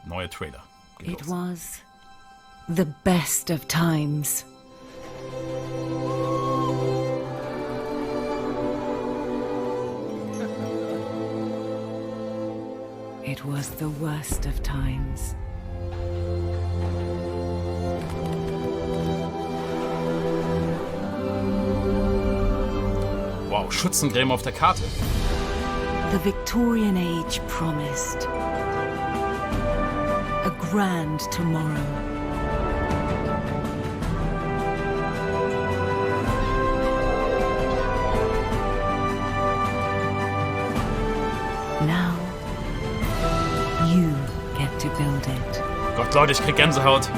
Neuer Trailer. It was the best of times. It was the worst of times. Wow, Schützengräben auf der Karte. The Victorian age promised a grand tomorrow. Now you get to build it. Gott, Leute, ich krieg Gänsehaut.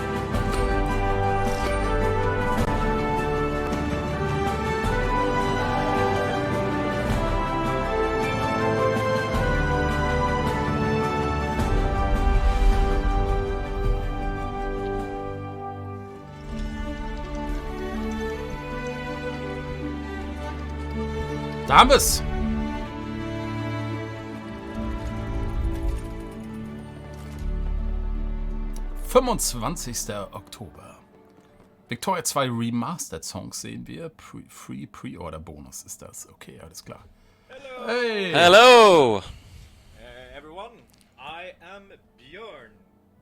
Da haben wir's. »25. Oktober. Victoria 2 Remastered Songs sehen wir. Free Pre-Order Bonus ist das. Okay, alles klar. Hello. Hey. Hello! Everyone, I am Björn.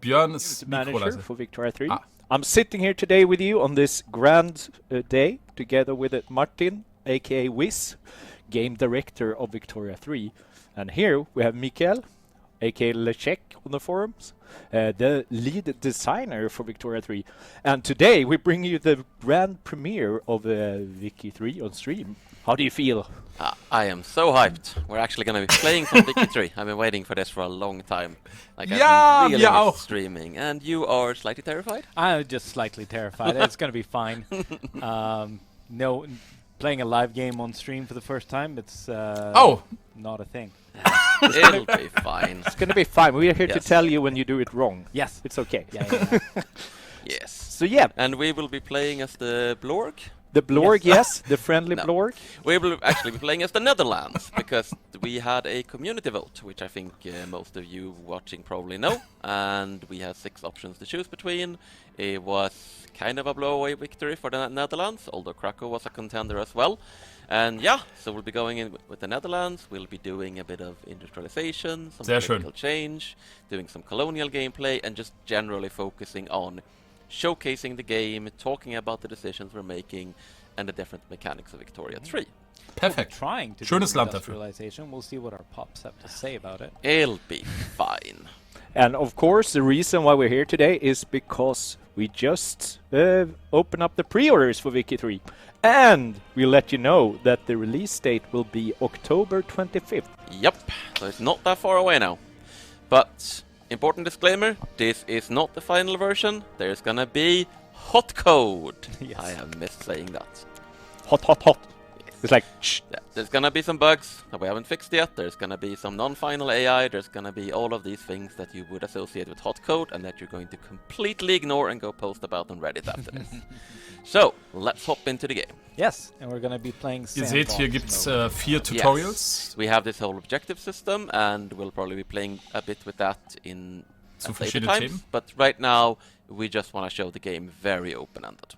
Björn ist Manager for Victoria 3. Ah. I'm sitting here today with you on this grand day, together with Martin, aka Wiz, game director of Victoria 3. And here we have Mikael, aka Lechek on the forums, the lead designer for Victoria 3. And today we bring you the grand premiere of Vicky 3 on stream. How do you feel? I am so hyped. We're actually going to be playing some Vicky 3. I've been waiting for this for a long time. Like, Ja, I've really wir auch. missed streaming. And you are slightly terrified? I'm just slightly terrified. It's going to be fine. No, playing a live game on stream for the first time, it's not a thing. It'll be fine. It's going to be fine. We are here to Yes. tell you when you do it wrong. Yes. It's okay. Yeah. Yes. So yeah, And we will be playing as the Blorg. the Blorg, yes, the friendly No. Blorg. We will actually be playing as the Netherlands because we had a community vote, which I think most of you watching probably know. And we had 6 options to choose between. It was kind of a blowaway victory for the Netherlands, although Krakow was a contender as well. And yeah, so we'll be going in with the Netherlands. We'll be doing a bit of industrialization, some Sehr political schön. change, doing some colonial gameplay, and just generally focusing on showcasing the game, talking about the decisions we're making, and the different mechanics of Victoria 3. Perfekt. Trying to Schönes do Land dafür. industrialization. We'll see what our pops have to say about it. It'll be fine. And of course, the reason why we're here today is because we just opened up the pre-orders for Vicky 3. And we'll let you know that the release date will be October 25th. Yep, so it's not that far away now. But, important disclaimer, this is not the final version. There's gonna be hot code. Yes. I have missed saying that. Hot, hot, hot. It's like, shh. Yeah, there's gonna be some bugs that we haven't fixed yet. There's gonna be some non-final AI. There's gonna be all of these things that you would associate with hot code and that you're going to completely ignore and go post about on Reddit after this. So, let's hop into the game. Yes, and we're going to be playing Ihr seht, hier Sandbox gibt's mode. 4 Tutorials. Yes, we have this whole objective system and we'll probably be playing a bit with that in Zu at later verschiedenen times. Themen. But right now, we just want to show the game very open-ended.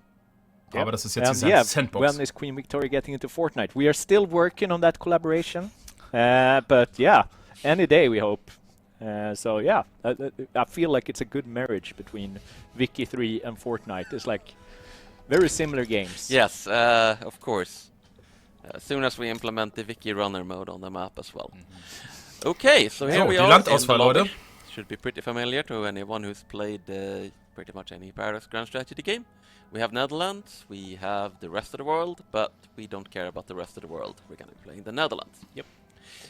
Aber das ist jetzt And diese yeah, Sandbox. when is Queen Victoria getting into Fortnite? We are still working on that collaboration. But yeah, any day we hope. So yeah, I feel like it's a good marriage between Vicky 3 and Fortnite. It's like very similar games. Yes, of course. As soon as we implement the Wiki Runner mode on the map as well. Okay, so here So, we die are in the Landauswahl, lobby. Leute. Should be pretty familiar to anyone who's played pretty much any Paradox Grand Strategy game. We have Netherlands, we have the rest of the world, but we don't care about the rest of the world. We're going to be playing the Netherlands. Yep.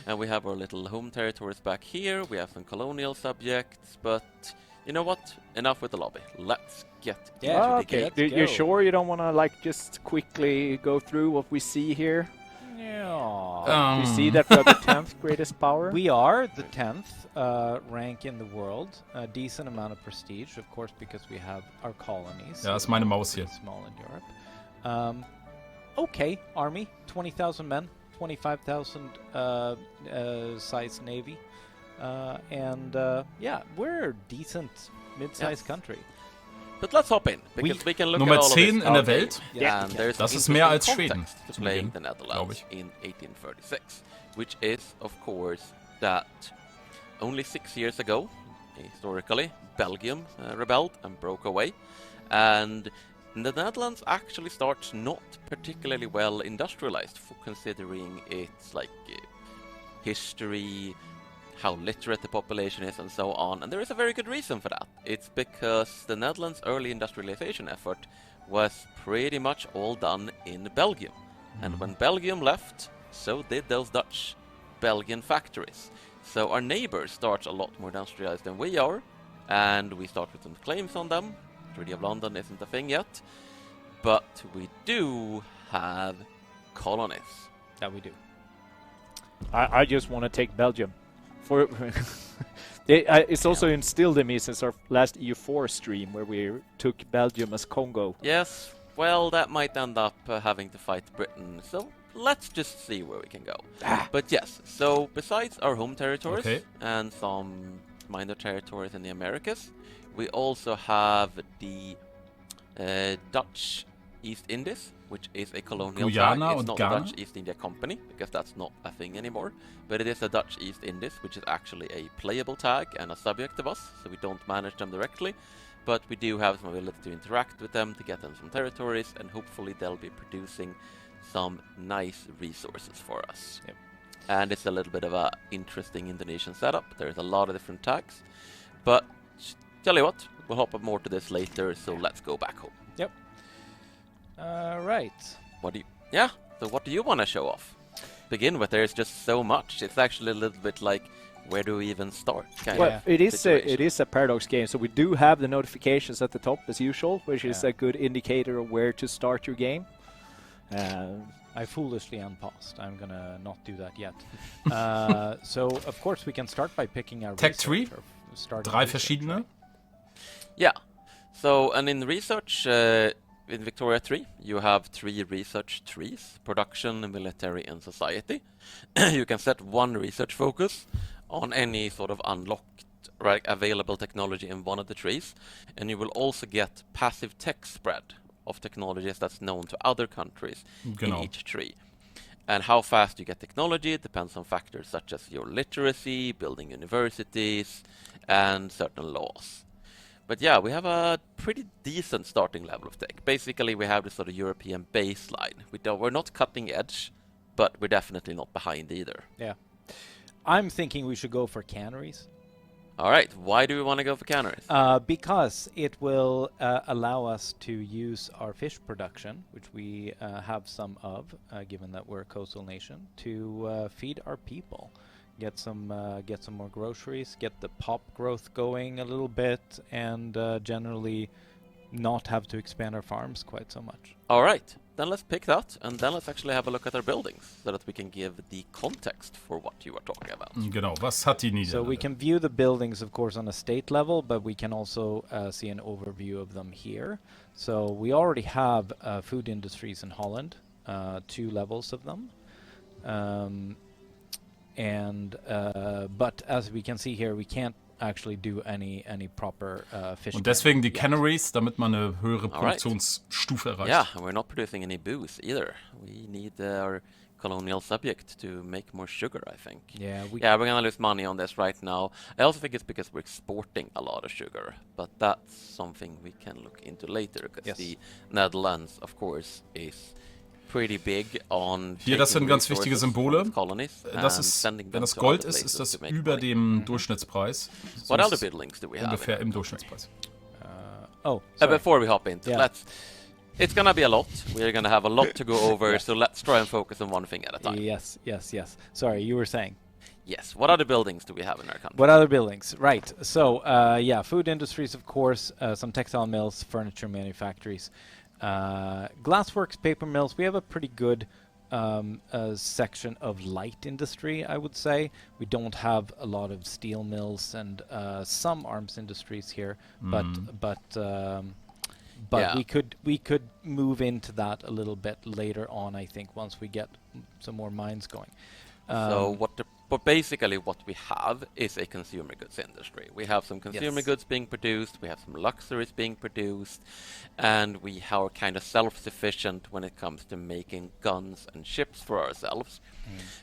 And we have our little home territories back here. We have some colonial subjects, but you know what? Enough with the lobby. Let's get Yeah, into the Okay, game. let's you're go. sure you don't want to like just quickly go through what we see here? Yeah. You see that we're the 10th greatest power? We are the 10th rank in the world. A decent amount of prestige, of course, because we have our colonies. Ja, ist meine Maus hier. Small in Europe. Okay, army, 20,000 men, 25,000 size navy. Yeah, we're a decent mid-sized country. But let's hop in, because we can look Nummer at all 10 of this. in der Welt. Yeah, and there's Das an ist mehr als interesting Schweden context to zum playing Beginn, the Netherlands glaub ich. in 1836, which is, of course, that only 6 years ago, historically, Belgium rebelled and broke away, and the Netherlands actually starts not particularly well industrialized, for considering its history, how literate the population is, and so on. And there is a very good reason for that. It's because the Netherlands' early industrialization effort was pretty much all done in Belgium. And when Belgium left, so did those Dutch Belgian factories. So our neighbors start a lot more industrialized than we are, and we start with some claims on them. Treaty of London isn't a thing yet, but we do have colonies. That we do. I just want to take Belgium. For it's also instilled in me since our last EU4 stream where we took Belgium as Congo. Yes, well, that might end up having to fight Britain, so let's just see where we can go. But yes, so besides our home territories and some minor territories in the Americas, we also have the Dutch East Indies, which is a colonial Guyana tag. It's und not Ghana? the Dutch East India Company, because that's not a thing anymore. But it is a Dutch East Indies, which is actually a playable tag and a subject of us, so we don't manage them directly. But we do have some ability to interact with them, to get them some territories, and hopefully they'll be producing some nice resources for us. Yep. And it's a little bit of a interesting Indonesian setup. There's a lot of different tags. But tell you what, we'll hop up more to this later, so let's go back home. Yep. Right. So what do you want to show off? Begin with, there's just so much. It's actually a little bit like, where do we even start? Well, it is a Paradox game, so we do have the notifications at the top as usual, which is a good indicator of where to start your game. I foolishly unpaused. I'm gonna not do that yet. So of course we can start by picking our Tech tree? Drei research, verschiedene. right? Yeah. So, and in research, in Victoria 3, you have 3 research trees: production, military, and society. You can set one research focus on any sort of unlocked, available technology in one of the trees, and you will also get passive tech spread of technologies that's known to other countries in each tree. And how fast you get technology depends on factors such as your literacy, building universities, and certain laws. But yeah, we have a pretty decent starting level of tech. Basically, we have this sort of European baseline. We're not cutting edge, but we're definitely not behind either. Yeah. I'm thinking we should go for canneries. All right, why do we want to go for canneries? Because it will allow us to use our fish production, which we have some of, given that we're a coastal nation, to feed our people. Get some more groceries, get the pop growth going a little bit, and generally not have to expand our farms quite so much. All right, then let's pick that, and then let's actually have a look at our buildings, so that we can give the context for what you are talking about. Genau, was hat die Niederlande? So we can view the buildings, of course, on a state level, but we can also see an overview of them here. So we already have food industries in Holland, 2 levels of them. But as we can see here, we can't actually do any proper fish. Und deswegen die Canneries, damit man eine höhere Produktionsstufe erreicht. Yeah, and we're not producing any booze either. We need our colonial subject to make more sugar, I think. Yeah, we're gonna lose money on this right now. I also think it's because we're exporting a lot of sugar, but that's something we can look into later, because the Netherlands, of course, is pretty big on Hier, das sind ganz wichtige Symbole. Colonies, das ist, wenn das Gold ist, ist das über dem Durchschnittspreis. What other buildings do we have? Ungefähr im Durchschnittspreis. Before we hop into it's gonna be a lot. We're gonna have a lot to go over, so let's try and focus on one thing at a time. Yes. Sorry, you were saying. Yes. What other buildings do we have in our country? What other buildings? Right. So, food industries, of course, some textile mills, furniture manufactories. Glassworks, paper mills. We have a pretty good section of light industry, I would say. We don't have a lot of steel mills and some arms industries here, but we could move into that a little bit later on, I think, once we get some more mines going. So But basically what we have is a consumer goods industry. We have some consumer goods being produced, we have some luxuries being produced, and we are kind of self-sufficient when it comes to making guns and ships for ourselves.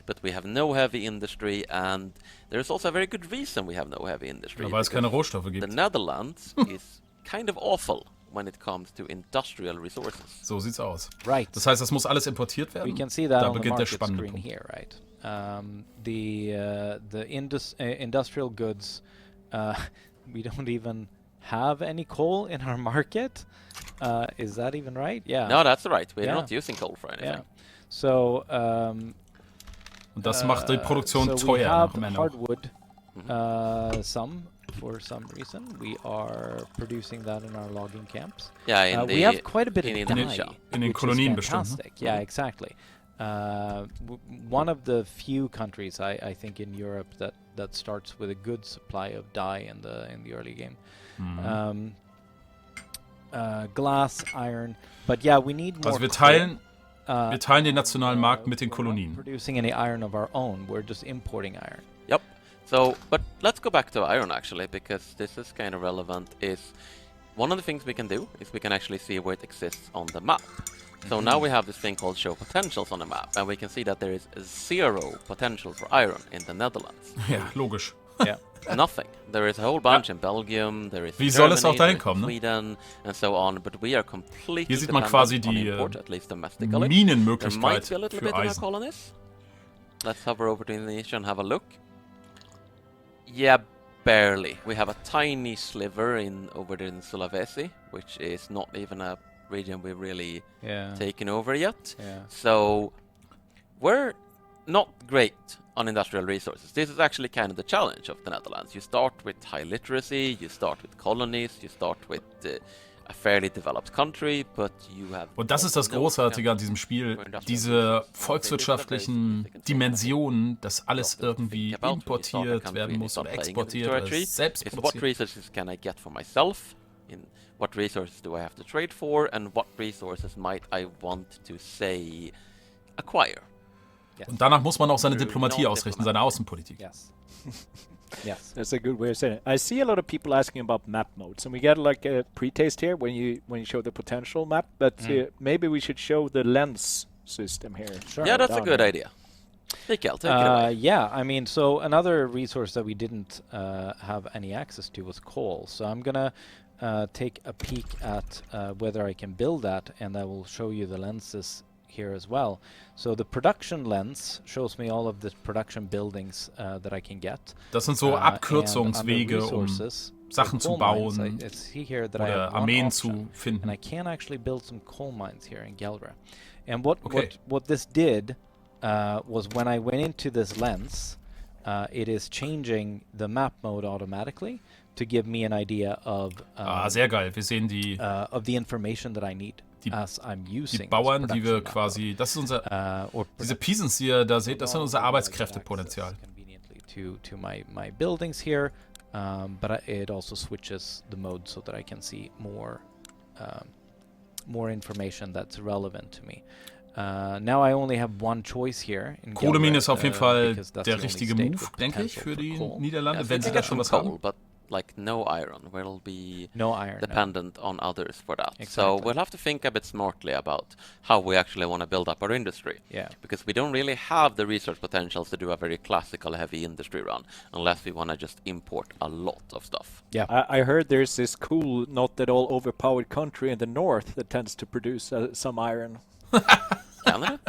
But we have no heavy industry, and there's also a very good reason we have no heavy industry. Weil es keine Rohstoffe The gibt. Netherlands is kind of awful when it comes to industrial resources. So sieht's aus. Right. Das heißt, das muss alles importiert werden. We can see that Da on the beginnt der market spannende screen Punkt. here, right? The industrial goods, we don't even have any coal in our market. Is that even right? Yeah. No, that's right. We're Yeah. not using coal for anything. Yeah. So Und das macht die Produktion so we teuer. have Noch mehr noch. hardwood. For some reason, we are producing that in our logging camps. Yeah, in the We have quite a bit of in dye, Indonesia. In den which is Kolonien bestimmt, ne? fantastic. Yeah, exactly. One of the few countries I think in Europe that starts with a good supply of dye in the early game. Glass, iron, but yeah, we need more. Also wir coal. teilen den nationalen Markt mit den We're not Kolonien. producing any iron of our own. We're just importing iron. Yep. So, but let's go back to iron actually, because this is kind of relevant. Is one of the things we can do is we can actually see where it exists on the map. So now we have this thing called show potentials on the map, and we can see that there is 0 potential for iron in the Netherlands. Ja, logisch. Yeah. Nothing. There is a whole bunch in Belgium, there is Wie soll es auch Germany, dahin there is kommen, ne? Sweden, and so on, but we are completely Hier sieht man dependent quasi on die import, at least domestically. There might Minenmöglichkeit be a little für bit in our Eisen. colonies. Let's hover over to Indonesia and have a look. Yeah, barely. We have a tiny sliver over there in Sulawesi, which is not even a region we've really taken over yet. Yeah. So we're not great on industrial resources. This is actually kind of the challenge of the Netherlands. You start with high literacy, you start with colonies, you start with a fairly developed country, but you have... Und das ist das Großartige an diesem Spiel, diese volkswirtschaftlichen Dimensionen, dass alles irgendwie importiert werden muss oder exportiert oder selbst What produziert. resources can I get for myself? What resources do I have to trade for? And what resources might I want to, say, acquire? Und danach muss man auch seine Diplomatie ausrichten, seine Außenpolitik. Yes. Yes. That's a good way of saying it. I see a lot of people asking about map modes, and we get like a pre-taste here when you show the potential map. But maybe we should show the lens system here. Sure. Yeah, that's a good idea. Mikael, take it away. Yeah, I mean, so another resource that we didn't have any access to was coal. So I'm gonna take a peek at whether I can build that, and I will show you the lenses here as well. So the production lens shows me all of the production buildings that I can get. Das sind so Abkürzungswege, um Sachen zu bauen oder Armeen zu finden. And I can actually build some coal mines here in Gelre. And what this did was when I went into this lens, it is changing the map mode automatically to give me an idea of Sehr geil. Wir sehen of the information that I need as I'm using die Bauern, die wir quasi, das ist unser, diese Peasants, die ihr da seht, das sind unser Arbeitskräftepotenzial. Conveniently to my buildings here, but it also switches the mode so that I can see more information that's relevant to me. Now I only have one choice here. Kohlemine ist auf jeden Fall der richtige Move, denke ich, für die Niederlande, wenn sie da schon was haben. But like no iron, we'll be iron, dependent on others for that. Exactly. So we'll have to think a bit smartly about how we actually want to build up our industry. Yeah. Because we don't really have the resource potentials to do a very classical heavy industry run, unless we want to just import a lot of stuff. Yeah. I heard there's this cool, not at all overpowered country in the north that tends to produce some iron. Canada?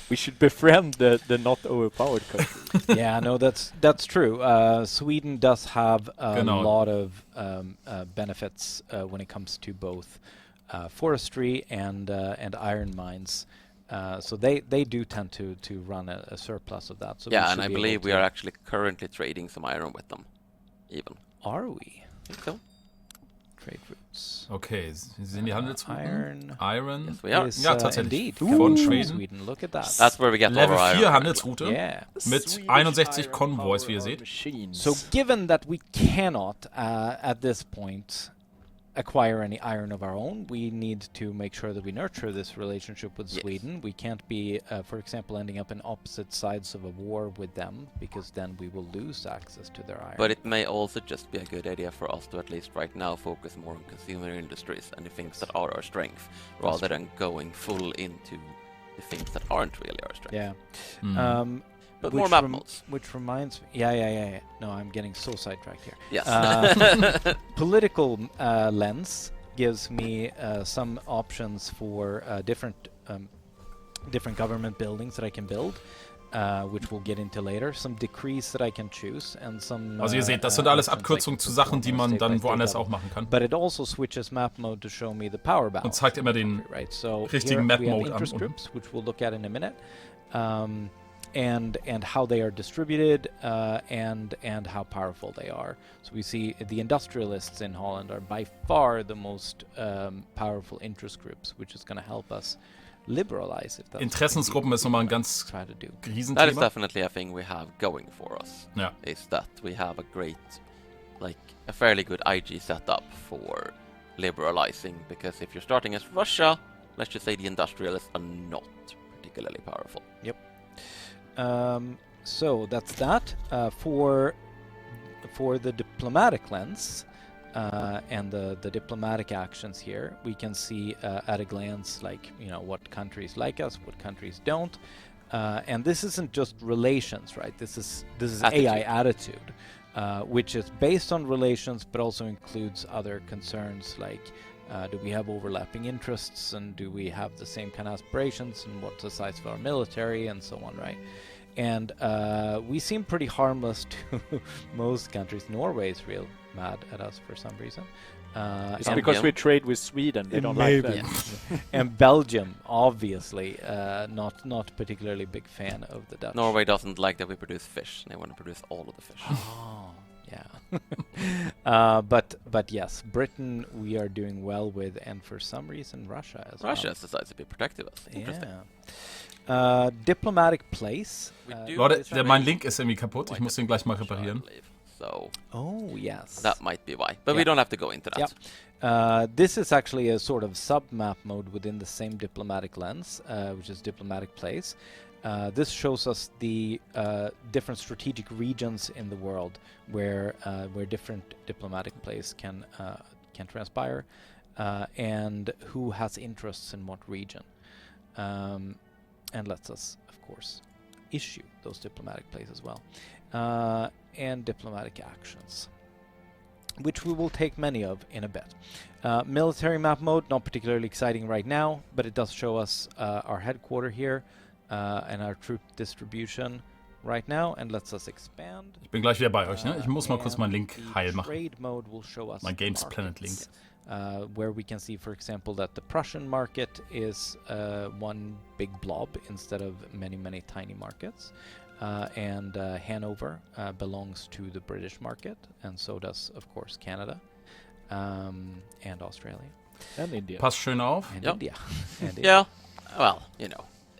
We should befriend the not overpowered country. Yeah, no, that's true. Sweden does have a lot of benefits when it comes to both forestry and iron mines. So they do tend to run a surplus of that. So yeah, and I believe we are actually currently trading some iron with them, even. Are we? I think so. Trade routes. Okay, Sie sehen die Handelsrouten. Iron. Yes, we are. Ja, tatsächlich. Indeed. Von Schweden. Sweden. Look at that. That's where we get Level all our 4 iron. Handelsroute mit 61 Konvois, wie ihr seht. So given that we cannot at this point acquire any iron of our own. We need to make sure that we nurture this relationship with Yes. Sweden. We can't be, for example, ending up in opposite sides of a war with them, because then we will lose access to their iron. But it may also just be a good idea for us to at least right now focus more on consumer industries and the things that are our strength, rather than going full into the things that aren't really our strength. Yeah. But more map modes. Which reminds me... Yeah. No, I'm getting so sidetracked here. Yes. Political lens gives me some options for different government buildings that I can build, which we'll get into later. Some decrees that I can choose and some... Also ihr seht, das sind alles Abkürzungen zu Sachen, die man dann woanders auch machen kann. But it also switches map mode to show me the power balance. Und zeigt immer den Right, so richtigen here Map we have Mode an. interest groups, which we'll look at in a minute, and how they are distributed, and how powerful they are. So we see the industrialists in Holland are by far the most powerful interest groups, which is going to help us liberalize, if that's Interessensgruppen ist nochmal ein ganz try to do. That is Riesenthema. definitely a thing we have going for us. Ja. Is that we have a fairly good IG setup for liberalizing, because if you're starting as Russia, let's just say the industrialists are not particularly powerful. Yep. So that's that. For the diplomatic lens and the diplomatic actions here, we can see at a glance, like, what countries like us, what countries don't, and this isn't just relations, right? This is Attitude. AI attitude, which is based on relations, but also includes other concerns like. Do we have overlapping interests, and do we have the same kind of aspirations, and what's the size of our military, and so on, right? And we seem pretty harmless to most countries. Norway is real mad at us for some reason. It's because we trade with Sweden. They don't like that. And Belgium, obviously, not particularly big fan of the Dutch. Norway doesn't like that we produce fish. They want to produce all of the fish. Oh, yeah. But yes, Britain we are doing well with, and for some reason Russia as well. Russia decides to be protective of us. Interesting. Yeah. Diplomatic place. Leute, mein Link ist irgendwie kaputt. Ich muss den gleich mal reparieren. So Oh yes. that might be why. But we don't have to go into that. Yeah. This is actually a sort of sub-map mode within the same diplomatic lens, which is diplomatic place. This shows us the different strategic regions in the world where different diplomatic plays can transpire, and who has interests in what region, and lets us, of course, issue those diplomatic plays as well, and diplomatic actions, which we will take many of in a bit. Military map mode, not particularly exciting right now, but it does show us our headquarter here. And our troop distribution right now, and lets us expand. Ich bin gleich wieder bei euch, ne? Ich muss mal kurz meinen Link heil machen. Trade mode will show us Mein Games Planet Link. where we can see, for example, that the Prussian market is one big blob instead of many tiny markets, and Hanover belongs to the British market, and so does, of course, Canada, and Australia. And India. Pass schön auf. And Yep. India. And Yeah, well,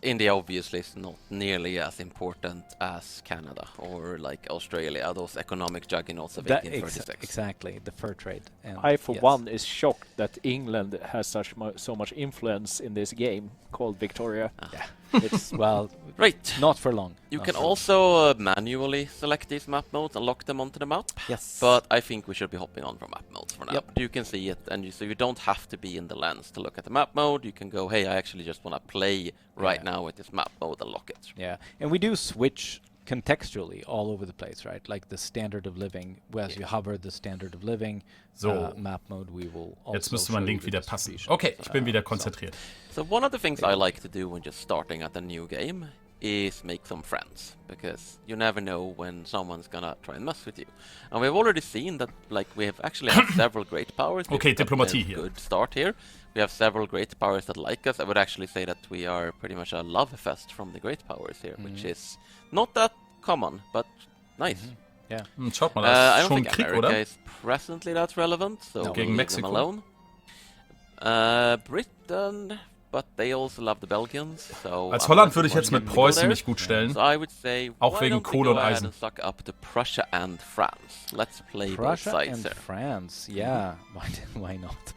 India obviously is not nearly as important as Canada or like Australia, those economic juggernauts of 1836. Exactly, the fur trade. And I, for yes. one, is shocked that England has so much influence in this game called Victoria. Yeah. It's Well, Right. not for long. You Not can for long. also manually select these map modes and lock them onto the map. Yes. But I think we should be hopping on from map modes for now. Yep. You can see it, and so you don't have to be in the lens to look at the map mode. You can go, hey, I actually just want to play right Yeah. now with this map mode and lock it. Yeah, and we do switch contextually all over the place, right? Like the standard of living, as you hover the standard of living So. map mode, we will also Jetzt müsste show mein you Link the wieder passen. distribution. Okay, ich bin wieder konzentriert. So one of the things I like to do when just starting at a new game is make some friends, because you never know when someone's gonna try and mess with you. And we've already seen that, like, we have actually had several great powers. Okay, We've got Diplomatie a hier. good start here. We have several great powers that like us. I would actually say that we are pretty much a love fest from the great powers here, which is not that common, but nice. Yeah. Schaut mal, I das ist don't schon think Krieg, America oder? is presently that relevant, so No. we'll Gegen leave Mexiko. them alone. Britain, but they also love the Belgians. So Als Holland würde ich jetzt mit Preußen mich gut stellen. So I would say, Auch why wegen don't we Kohle go und ahead Eisen. and suck up to Prussia and France? Let's play both Prussia sides and there. France, yeah, why not?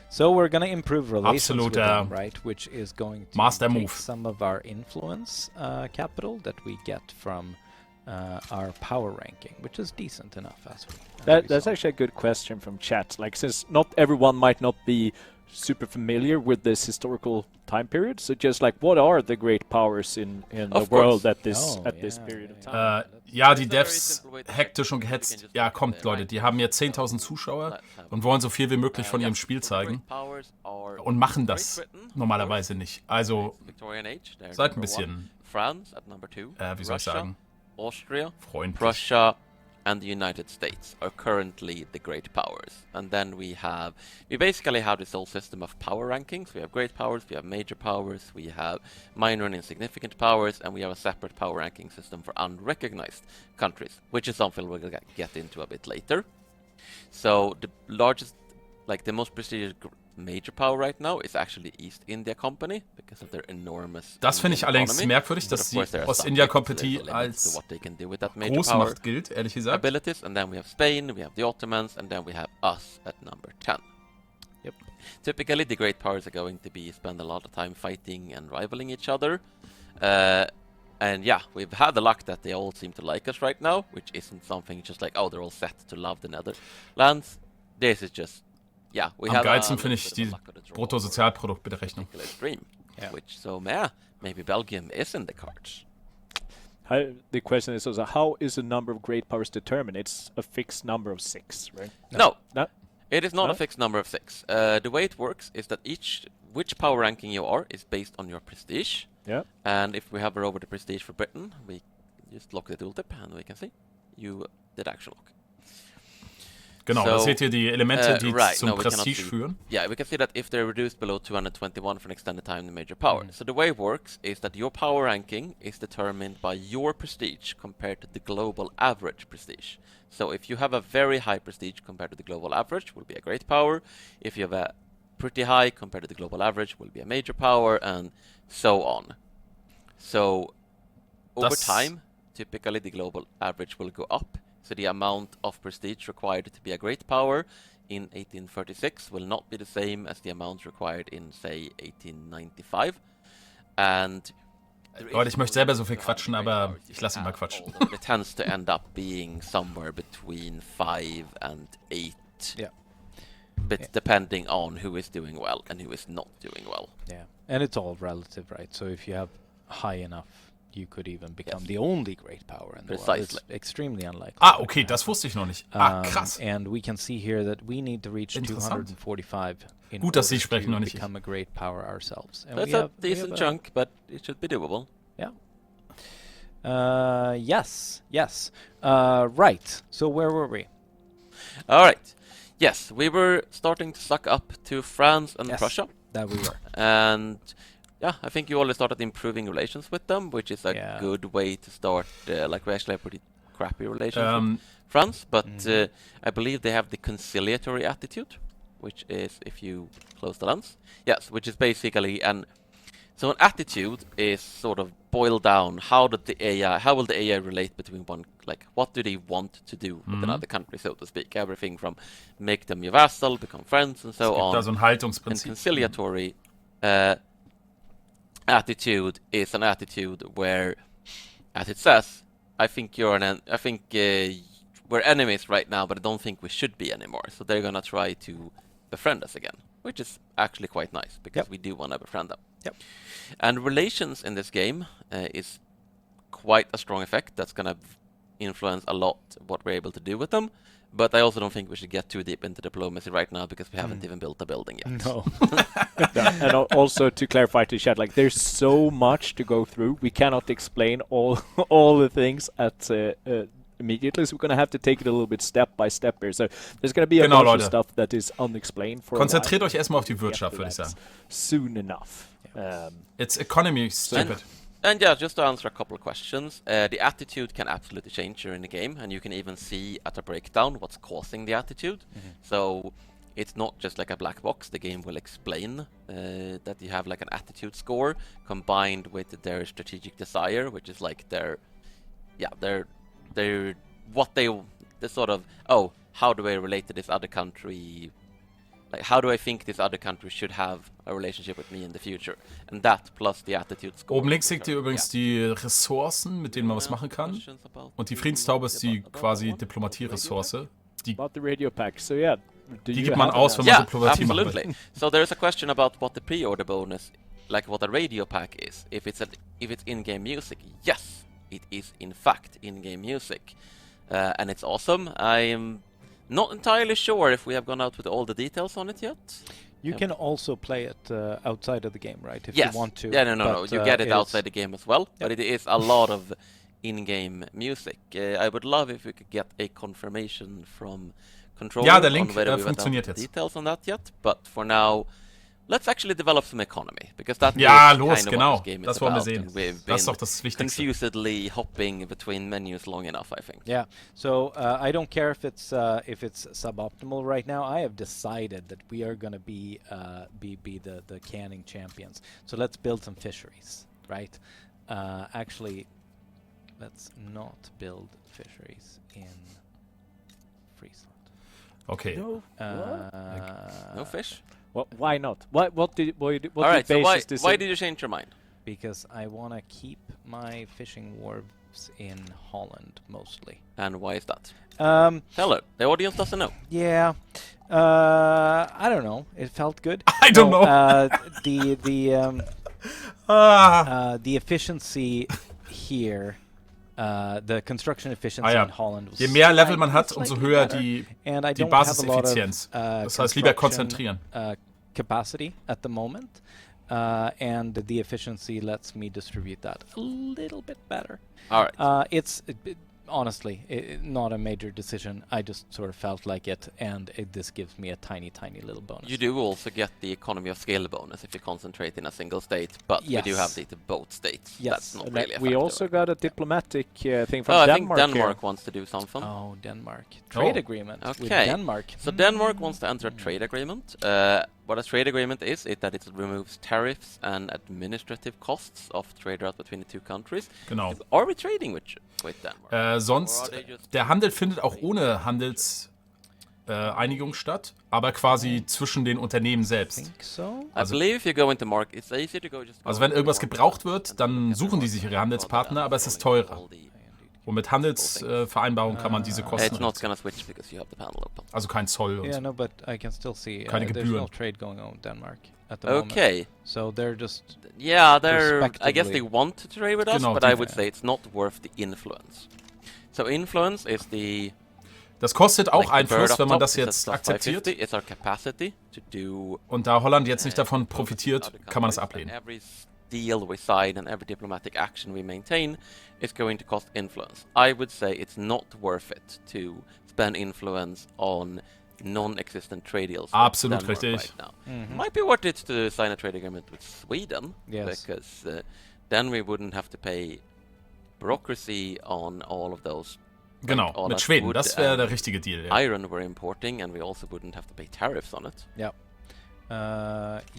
So we're going to improve relations with them, right? Which is going to Master take move. some of our influence capital that we get from our power ranking, which is decent enough as we. That's actually a good question from chat. Like, since not everyone might not be super familiar with this historical time period, so just like, what are the great powers in the world at this period of time? Ja, die Devs hektisch und gehetzt. Ja, kommt, Leute, die haben jetzt 10.000 Zuschauer und wollen so viel wie möglich von ihrem Spiel zeigen und machen das normalerweise nicht. Also, seid ein bisschen, wie soll ich sagen, Austria, freundlich. Prussia, and the United States are currently the great powers. And then we basically have this whole system of power rankings. We have great powers, we have major powers, we have minor and insignificant powers, and we have a separate power ranking system for unrecognized countries, which is something we're going to get into a bit later. So the largest, like the most prestigious major power right now is actually East India Company because of their enormous. Das finde ich allerdings merkwürdig, dass die Ost-India Company als Großmacht gilt, ehrlich gesagt. Abilities, and then we have Spain, we have the Ottomans, and then we have us at number 10. Yep. Typically, the great powers are going to spend a lot of time fighting and rivaling each other. And yeah, we've had the luck that they all seem to like us right now, which isn't something just like, oh, they're all set to love the Netherlands. This is just. Yeah, we Am have geilsten finde ich die Bruttosozialproduktberechnung. Maybe Belgium is in the cards. The question is also, how is the number of great powers determined? It's a fixed number of 6, right? No. No? It is not a fixed number of 6. The way it works is that which power ranking you are is based on your prestige. Yeah. And if we hover over the prestige for Britain, we just lock the tooltip and we can see you did action lock. Genau, da seht ihr die Elemente, die zum Prestige führen. Yeah, we can see that if they're reduced below 221 for an extended time, the major power. So the way it works is that your power ranking is determined by your prestige compared to the global average prestige. So if you have a very high prestige compared to the global average, will be a great power. If you have a pretty high compared to the global average, will be a major power, and so on. So over time, typically the global average will go up. So the amount of prestige required to be a great power in 1836 will not be the same as the amount required in, say, 1895. And Leute, ich möchte selber so viel quatschen, aber ich lasse ihn mal quatschen. It tends to end up being somewhere between 5 and 8. Yeah. But depending on who is doing well and who is not doing well. Yeah, and it's all relative, right? So if you have high enough, you could even become the only great power in the world. It's extremely unlikely. Ah, okay, das wusste ich noch nicht. Ah, krass. And we can see here that we need to reach 245 in Gut, dass Sie order sprechen, noch to nicht become a great power ourselves. And That's a decent chunk, but it should be doable. Yeah. Yes. Right. So where were we? All right. Yes, we were starting to suck up to France and Prussia. That we were. And yeah, I think you already started improving relations with them, which is a good way to start. Like we actually have pretty crappy relations with France, but I believe they have the conciliatory attitude, which is if you close the lens. Yes, which is basically an attitude is sort of boiled down. How will the AI relate between one, like what do they want to do with another country, so to speak? Everything from make them your vassal, become friends, and so on. Da so ein Haltungsprinzip. And conciliatory attitude is an attitude where, as it says, I think we're enemies right now, but I don't think we should be anymore. So they're gonna try to befriend us again, which is actually quite nice because we do want to befriend them. Yep. And relations in this game is quite a strong effect that's gonna influence a lot what we're able to do with them. But I also don't think we should get too deep into diplomacy right now because we haven't even built a building yet. No. And also to clarify to chat, like there's so much to go through. We cannot explain all the things at immediately, so we're gonna have to take it a little bit step by step here. So there's gonna be a bunch of stuff that is unexplained for Konzentriert euch erstmal auf die Wirtschaft, würde ich sagen. Soon enough. It's economy stupid. And yeah, just to answer a couple of questions, the attitude can absolutely change during the game, and you can even see at a breakdown what's causing the attitude. So it's not just like a black box. The game will explain that you have like an attitude score combined with their strategic desire, which is like the sort of, oh, how do I relate to this other country? Like, how do I think this other country should have a relationship with me in the future? And that plus the attitude score. Oben links seht ihr übrigens die Ressourcen, mit denen man was machen kann. Und die Friedenstaube ist die quasi Diplomatie-Ressource. About the radio pack, so yeah. Die gibt man aus, wenn man Diplomatie macht. Absolutely. So there's a question about what the pre-order bonus, like what a radio pack is. If it's in-game music, yes, it is in fact in-game music. And it's awesome. I am not entirely sure if we have gone out with all the details on it yet. You can also play it outside of the game, right? If Yes. you want to. Yeah, no. You get it it's- outside the game as well, but it is a lot of in-game music. I would love if we could get a confirmation from Controller Ja, der Link on whether we went funktioniert out with jetzt. details on that yet. But for now, let's actually develop some economy, because that Ja, is los, kind of genau. what this game is Das wollen wir about, sehen. and we've Das ist been doch das Wichtigste. confusedly hopping between menus long enough, I think. Yeah. So I don't care if it's suboptimal right now. I have decided that we are going to be the canning champions. So let's build some fisheries, right? Actually, let's not build fisheries in Friesland. Okay. No fish? Well, why not? What did Alright, so basis this why in? did you change your mind? Because I want to keep my fishing wharves in Holland mostly. And why is that? Um, Tell her. The audience doesn't know. yeah. I don't know. It felt good. I don't know. The efficiency here, the construction efficiency ja. in Holland was Je mehr Level man hat, slightly umso höher better. die And I don't have a lot of, Basiseffizienz. Das heißt, lieber construction, konzentrieren. Capacity at the moment, and the efficiency lets me distribute that a little bit better. Alright. It's honestly not a major decision. I just sort of felt like it, and this gives me a tiny little bonus. You do also get the economy of scale bonus if you concentrate in a single state, but we do Yes. have the both states. Yes. That's not And really a we factor. also got a diplomatic thing from I think Denmark. Denmark here. wants to do something. Oh, Denmark. Trade Oh. agreement with Okay. Denmark. So Denmark wants to enter a trade agreement. What a trade agreement is that it removes tariffs and administrative costs of trade route between the two countries. Genau. Are we trading with Denmark? Sonst, der Handel findet auch ohne Handelseinigung statt, aber quasi zwischen den Unternehmen selbst. Think so? I believe if you go into market, it's easier to go just. Also wenn irgendwas gebraucht wird, dann suchen die sich ihre Handelspartner, aber es ist teurer. Und mit Handelsvereinbarungen kann man diese Kosten It's not reduzieren. gonna switch because you have the panel open. Also kein Zoll und Yeah, so. no, but I can still see Keine there's Gebühren. no trade going on in Denmark at the moment. Okay. So they're just Yeah, I guess they Perspectively. want to trade with us, Genau, but die- I would say it's not worth the influence. So influence is the Das kostet auch like the bird Einfluss, up wenn man top, das it's jetzt a +550, akzeptiert. it's our capacity to do. Und da Holland jetzt nicht davon other profitiert, kann man es countries, and ablehnen. every deal we sign and every diplomatic action we maintain is going to cost influence. I would say it's not worth it to spend influence on non-existent trade deals. with Absolut Denmark richtig. Right now. Might be worth it to sign a trade agreement with Sweden, Yes. because then we wouldn't have to pay bureaucracy on all of those. Genau, all mit that Schweden, wood das wäre der and richtige Deal. Ja. Iron we're importing, and we also wouldn't have to pay tariffs on it.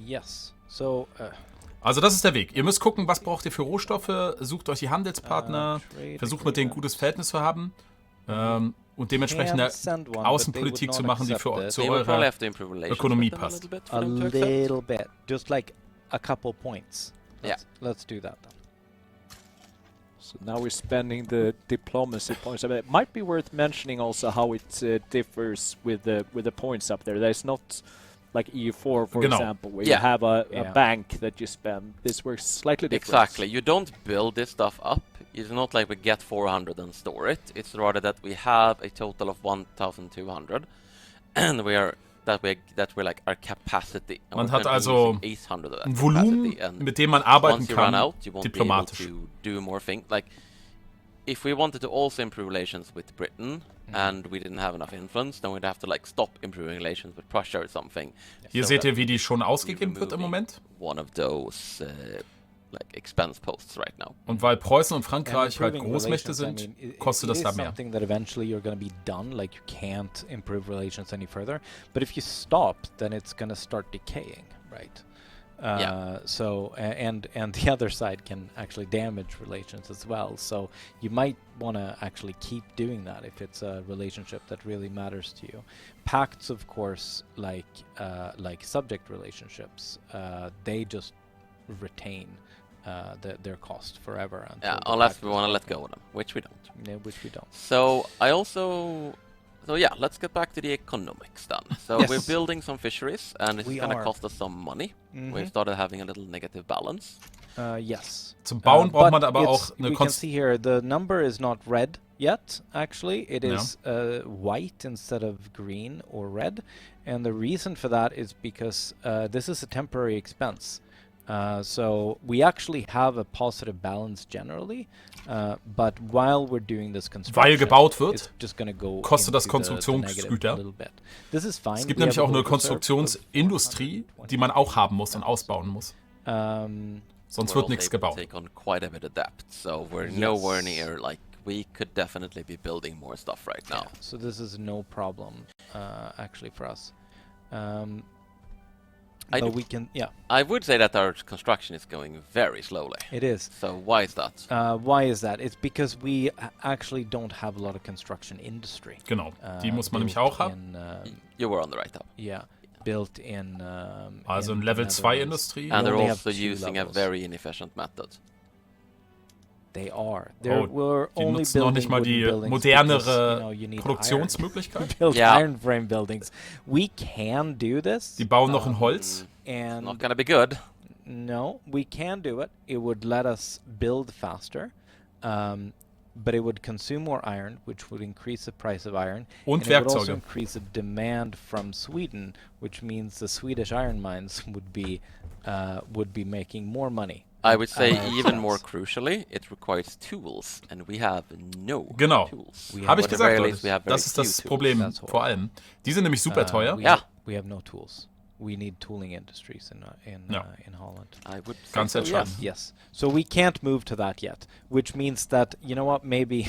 yes. So Also das ist der Weg. Ihr müsst gucken, was braucht ihr für Rohstoffe, sucht euch die Handelspartner, trade versucht mit denen ein agreement. gutes Verhältnis zu haben und dementsprechend Can eine send one, but Außenpolitik they would zu not machen, die accept für, it. zu We would probably eurer have to improve relations Ökonomie with them a passt. little bit for a them to accept. little bit, just like a couple points. Yeah. Let's do that then. So now we're spending the diplomacy points. I mean, it might be worth mentioning also how it differs with the points up there. There's not like EU4, for Genau. example, where Yeah. you have a Yeah. bank that you spend. This works slightly different. Exactly. You don't build this stuff up. It's not like we get 400 and store it. It's rather that we have a total of 1,200, and we're like our capacity. And Man we're hat currently also using 800 of that ein Volumen, capacity, and mit dem man arbeiten once you run kann, out, you won't diplomatisch. be able to do more things. Like, if we wanted to also improve relations with Britain, and we didn't have enough influence, then we'd have to like stop improving relations with Prussia or something. Hier so seht that ihr, wie die schon we ausgegeben wird im removing Moment. One of those like expense posts right now. Und weil Preußen und And Frankreich halt improving Großmächte relations, sind, it kostet das is da mehr. something that eventually you're going to be done. Like you can't improve relations any further. But if you stop, then it's going to start decaying, right? So and the other side can actually damage relations as well. So you might want to actually keep doing that if it's a relationship that really matters to you. Pacts, of course, like subject relationships, they just retain their cost forever. Yeah, unless we want to let go of them, which we don't. Yeah, which we don't. So yeah, let's get back to the economics then. So Yes. we're building some fisheries, and it's We going to are. cost us some money. Mhm. We've started having a little negative balance. Yes. Zum Bauen braucht but man aber it's- auch eine we can see here the number is not red yet. Actually, it No. is white instead of green or red, and the reason for that is because this is a temporary expense. So we actually have a positive balance generally, but while we're doing this construction, gebaut wird, it's just going to go kostet das into the Konstruktionsgüter. negative a little bit. This is fine. Es gibt We nämlich have a auch eine good reserve of Konstruktionsindustrie, die man auch haben muss und ausbauen muss. Sonst We're wird also nichts able to gebaut. take on quite a bit of debt, so we're Yes. nowhere near, like, we could definitely be building more stuff right now. Yeah, so this is no problem actually for us. I But do- we can, yeah, I would say that our construction is going very slowly. it is. So why is that? Why is that? It's because we actually don't have a lot of construction industry. Genau, die muss man nämlich built auch haben. in, You were on the right tab. yeah, built in. Also in ein Level the 2 Netherlands. Industrie. And they're only have also 2 using a levels. very inefficient method. They are. They're, we're Die only nutzen noch nicht building mal wooden die buildings because, modernere you need Produktionsmöglichkeit. iron. Build Yeah. iron frame buildings. We can do this. Die bauen noch in Holz. And Not gonna be good. no, we can do it. It would let us build faster, but it would consume more iron, which would increase the price of iron. Und and it would also Werkzeuge. increase the demand from Sweden, which means the Swedish iron mines would be making more money. I would say at our even more expense. crucially, it requires tools, and we have no Genau. tools. We Habe ich At the gesagt, very least, Leute. we have very Das ist das few tools. Problem That's all. vor allem. Die sind nämlich super teuer. We Yeah. we have no tools. We need tooling industries in No. in Holland. I would say Ganz so, entscheidend. yes. Yes. So we can't move to that yet, which means that, you know what, maybe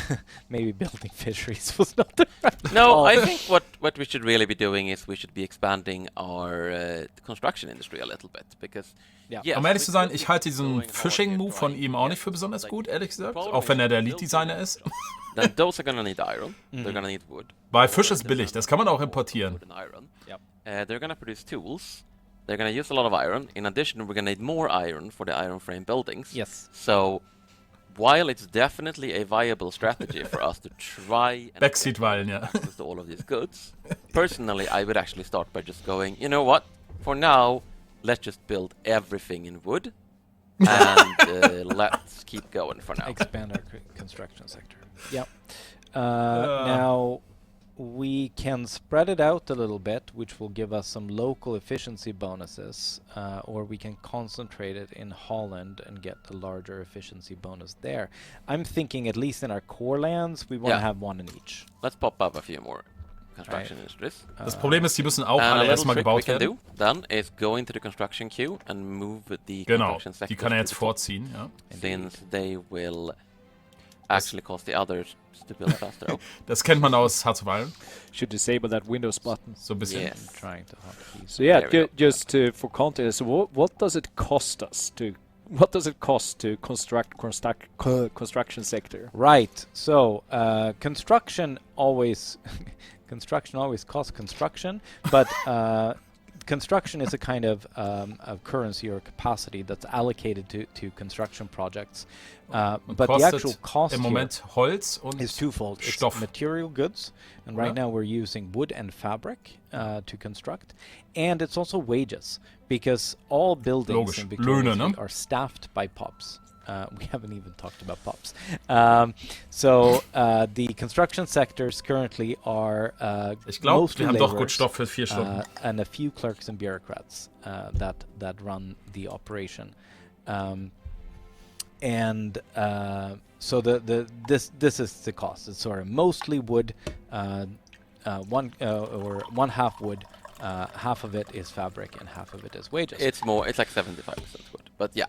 maybe building fisheries was not the right No, call. I think what we should really be doing is we should be expanding our construction industry a little bit, because Yeah. yes, Um ehrlich we zu sein, could ich halte diesen going hard Phishing-Move here von trying ihm to auch get, nicht für besonders like, gut, ehrlich gesagt. problem Auch wenn er der is Lead-Designer ist. then those are gonna need iron. They're gonna need wood. Weil Fisch ist billig, das kann man auch importieren. Wood and iron. Yep. They're gonna produce tools. They're gonna use a lot of iron. In addition, we're gonna need more iron for the iron frame buildings. Yes. So, while it's definitely a viable strategy for us to try and Backseatweilen, ja. access to all of these goods, personally, I would actually start by just going, you know what? For now, let's just build everything in wood, and let's keep going for now. Expand our construction sector. Yep. Now we can spread it out a little bit, which will give us some local efficiency bonuses, or we can concentrate it in Holland and get the larger efficiency bonus there. I'm thinking, at least in our core lands, we want to Yeah. have one in each. Let's pop up a few more construction industries. Das Problem ist, die müssen auch And a alle little erstmal trick we gebaut can werden. do then is go into the construction queue and move the Genau, construction die sectors kann er to jetzt the top, vorziehen. Ja. since they will actually cost the others to build faster. Oh, Das kennt man aus Hearts of Iron, Should disable that Windows button. so ein bisschen. yes. I'm trying to hotkey. So yeah, There we go. just for context, what does it cost us to? What does it cost to construction sector? Right. So construction always costs construction, but construction is a kind of currency or capacity that's allocated to construction projects. Und But the kostet actual cost im here Moment Holz und is twofold. Stoff. It's material goods, and right Oder? now we're using wood and fabric to construct, and it's also wages, because all buildings Logisch. in Victoria Löhne, ne? are staffed by pups. We haven't even talked about pups. So the construction sectors currently are ich glaube, mostly wir haben doch gut laborers, Stoff für 4 Stunden. and a few clerks and bureaucrats that run the operation. So this is the cost. It's sort of mostly wood, one half wood, half of it is fabric, and half of it is wages. It's more. It's like 75% wood, but yeah.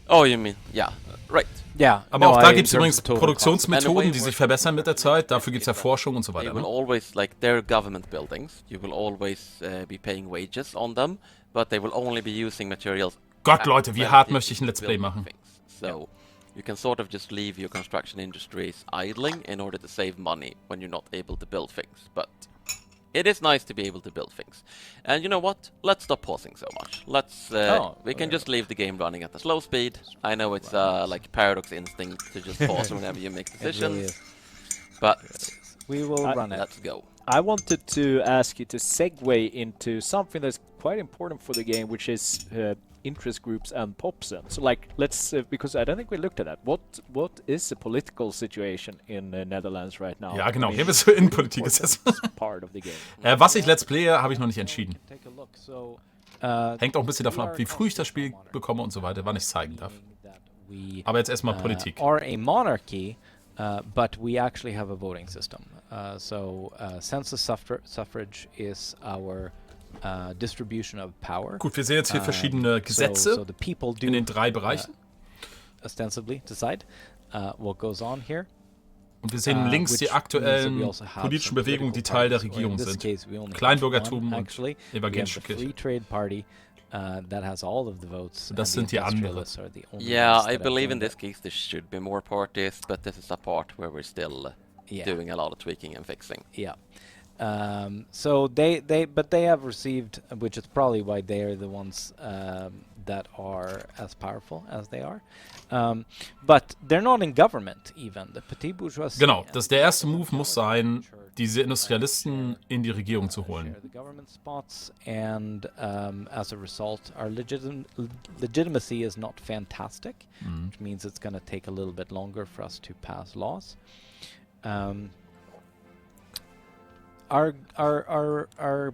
Oh, you mean, yeah, right. Yeah. Aber auch no, da in gibt es terms übrigens of total Produktionsmethoden, die cost. sich verbessern mit der Zeit. Dafür gibt es ja Forschung und so weiter. You will Ne? always, like, they're government buildings. You will always be paying wages on them, but they will only be using materials. Gott, Leute, wie hart möchte ich ein Let's Play machen? So, you can sort of just leave your construction industries idling in order to save money when you're not able to build things. But it is nice to be able to build things. And you know what? Let's stop pausing so much. Let's we can just leave the game running at a slow speed. I know it's like paradox instinct to just pause whenever you make decisions. is. But We will run it. let's go. I wanted to ask you to segue into something that's quite important for the game, which is interest groups and popsen. So, like, let's because I don't think we looked at that. What is the political situation in the Netherlands right now? Ja, genau. I mean, Hier wird Innenpolitik gesetzt. it's part of the game. Was ich Let's Playe, habe ich noch nicht entschieden. Take a look. So, Hängt auch ein bisschen davon ab, wie früh ich das Spiel bekomme und so weiter, wann ich es zeigen darf. we Aber jetzt erstmal Politik. are a monarchy, but we actually have a voting system. Census suffrage is our distribution of power. Gut, wir sehen jetzt hier verschiedene So Gesetze the people do in den 3 Bereichen. ostensibly decide what goes on here. Und wir sehen links which die means that we aktuellen also have politischen some Bewegungen, die political Teil der parties, or Regierung in this sind. case, we only have Kleinbürgertum one, und actually. evangelische We have the Kirche. Free Trade Party that has all of the votes. Das and sind die the anderen. industrialists are the only Yeah, ones I that believe have in this case there should be more parties, but this is a part where we're still Yeah. doing a lot of tweaking and fixing. Yeah. So they have received, which is probably why they are the ones that are as powerful as they are. But they're not in government even. The petit bourgeoisie. Genau, der erste Move muss sein, diese Industrialisten in die Regierung zu holen. Share the government spots, and as a result, our legitimacy is not fantastic, which means it's going to take a little bit longer for us to pass laws. Our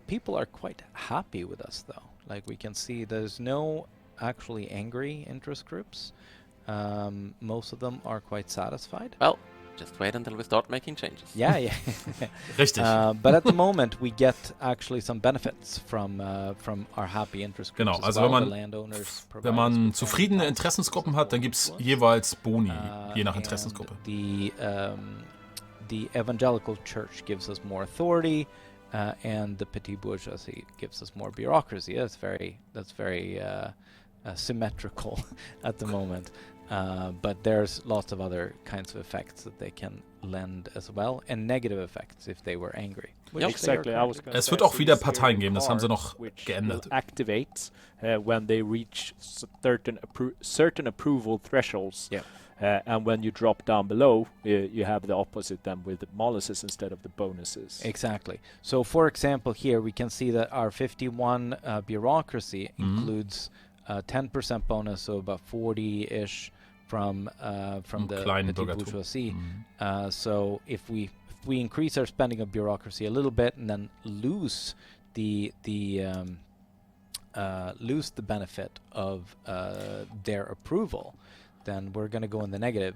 people are quite happy with us, though. Like, we can see, there's no actually angry interest groups. Most of them are quite satisfied. Well, just wait until we start making changes. Yeah, yeah. Richtig. But at the moment, we get actually some benefits from our happy interest groups. Genau, as also well. wenn The man, landowners provide wenn us man with zufriedene some Interessensgruppen hat, dann gibt es jeweils Boni, je nach and Interessensgruppe. the evangelical church gives us more authority, and the petit bourgeoisie gives us more bureaucracy. That's very symmetrical at the moment. But there's lots of other kinds of effects that they can lend as well, and negative effects if they were angry. Yep. Exactly. I was gonna Es say, wird auch so wieder this Parteien area geben, das haben sie card, noch which geändert. will activate when they reach certain approval thresholds. Yeah. And when you drop down below, you have the opposite then with the molasses instead of the bonuses. Exactly. So, for example, here we can see that our 51 bureaucracy includes 10% bonus, so about 40-ish from the petit Kleinbürgertum. bourgeoisie. So, if we increase our spending of bureaucracy a little bit and then lose the benefit of their approval, then we're going to go in the negative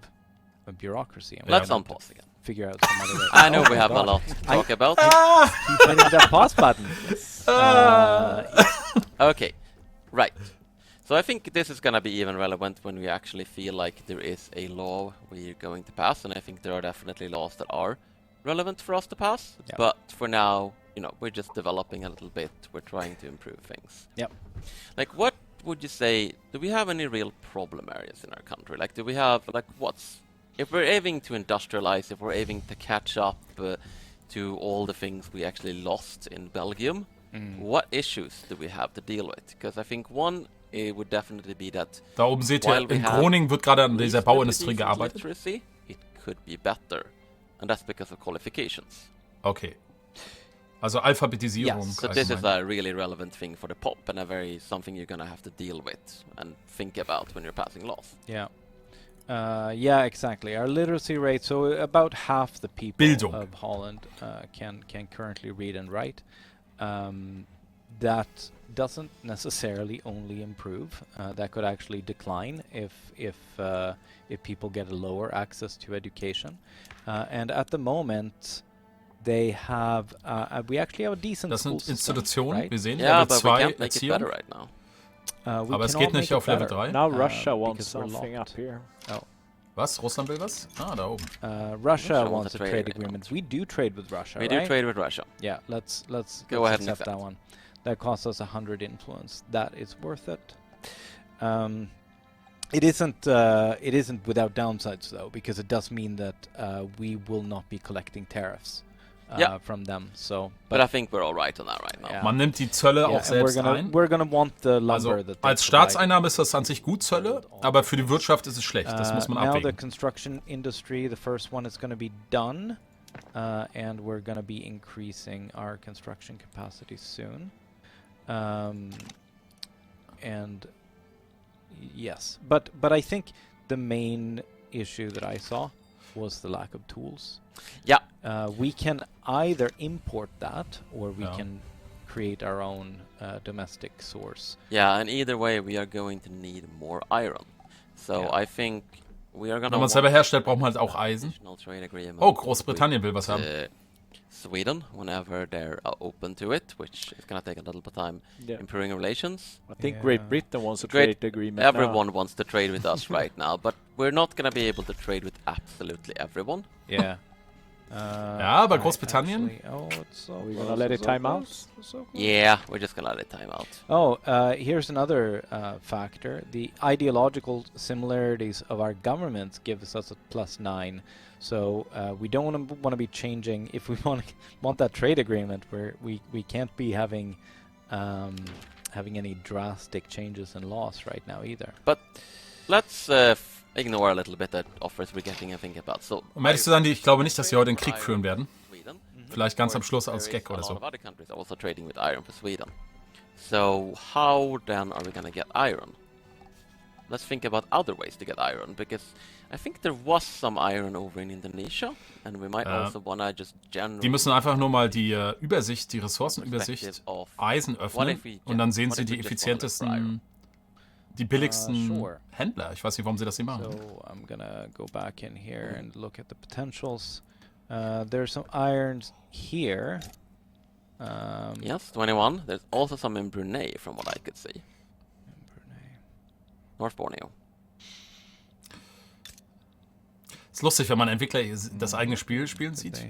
of bureaucracy. And we're Let's gonna unpause again. figure out some other way. I know Oh we my have a God. lot to talk about. Keep hitting that pause button. Okay, right. So I think this is gonna be even relevant when we actually feel like there is a law we're going to pass, and I think there are definitely laws that are relevant for us to pass. Yeah. But for now, we're just developing a little bit. We're trying to improve things. Yep. Like, what would you say? Do we have any real problem areas in our country? Like, do we have if we're aiming to industrialize, if we're aiming to catch up to all the things we actually lost in Belgium? What issues do we have to deal with? Because I think one would definitely be that Da oben seht ihr, while we in have Groningen wird gerade an dieser least Bauindustrie decent gearbeitet. literacy, it could be better, and that's because of qualifications. Okay. Also Alphabetisierung. Yes, So this is allgemein. a really relevant thing for the pop, and something you're gonna have to deal with and think about when you're passing laws. Yeah. Yeah, exactly. Our literacy rate, so about half the people Bildung. of Holland can currently read and write. That doesn't necessarily only improve. That could actually decline if people get a lower access to education. And at the moment, they have we actually have a decent Das school sind system, Institutionen, right? wir sehen Yeah, Level but we 2 can't make it better Erziehung. right now. Aber es geht nicht auf Level 3. Now Russia wants because we're something up locked. here. Was? Russland will was? Ah, da oben. Russia Russia wants a trade agreement. We do trade with Russia, We right? do trade with Russia. Yeah, let's Go ahead and accept that accept. one. That costs us 100 influence. That is worth it. It isn't without downsides though, because it does mean that we will not be collecting tariffs from them. So, But I think we're all right on that right now. Yeah. Man nimmt die Zölle auch and selbst ein. we're gonna want the lumber Also that they als provide. Staatseinnahme ist das an sich gut Zölle, aber für die Wirtschaft ist es schlecht. Das muss man Now the abwägen. construction industry, the first one is going to be done, and we're going to be increasing our construction capacity soon. And yes, but I think the main issue that I saw was the lack of tools. Yeah. We can either import that, or we Yeah. can create our own domestic source. Yeah, and either way, we are going to need more iron. So Yeah. I think we are Wenn gonna man es selber herstellt, braucht man halt auch Eisen. additional trade agreement Oh, Großbritannien will was haben. with Sweden whenever they're open to it, which is gonna take a little bit of time Yeah. improving relations. I think Yeah. Great Britain wants a Great- trade agreement Everyone wants to trade with us right now, but we're not gonna be able to trade with absolutely everyone. Yeah. Ja, aber I Großbritannien? actually- Oh, it's so Are we close, gonna let it so time out? close, so close. Yeah, we're just gonna let it time out. Oh, here's another factor. The ideological similarities of our governments gives us a +9. So we don't want to be changing. If we want that trade agreement, where we can't be having any drastic changes in laws right now either. But let's ignore a little bit that offers we're getting and think about. So, Um ehrlich zu sein, ich glaube nicht, dass sie heute einen Krieg führen werden. Sweden. Vielleicht ganz am Of Schluss course, als there Gag is a oder lot so. of other countries also trading with iron for Sweden. So how then are we gonna get iron? Let's think about other ways to get iron, because I think there was some iron over in Indonesia, and we might also wanna just generally Die müssen einfach nur mal die Übersicht, die Ressourcenübersicht, perspective of Eisen what öffnen if we und dann just- sehen what sie if die we just wanted for effizientesten, iron? die billigsten Sure. Händler. Ich weiß nicht, warum sie das nicht machen. So I'm gonna go back in here and look at the potentials. There's some irons here. Yes, 21. There's also some in Brunei, from what I could see. Brunei. North Borneo. Ist lustig, wenn man Entwickler das eigene Spiel spielen sieht.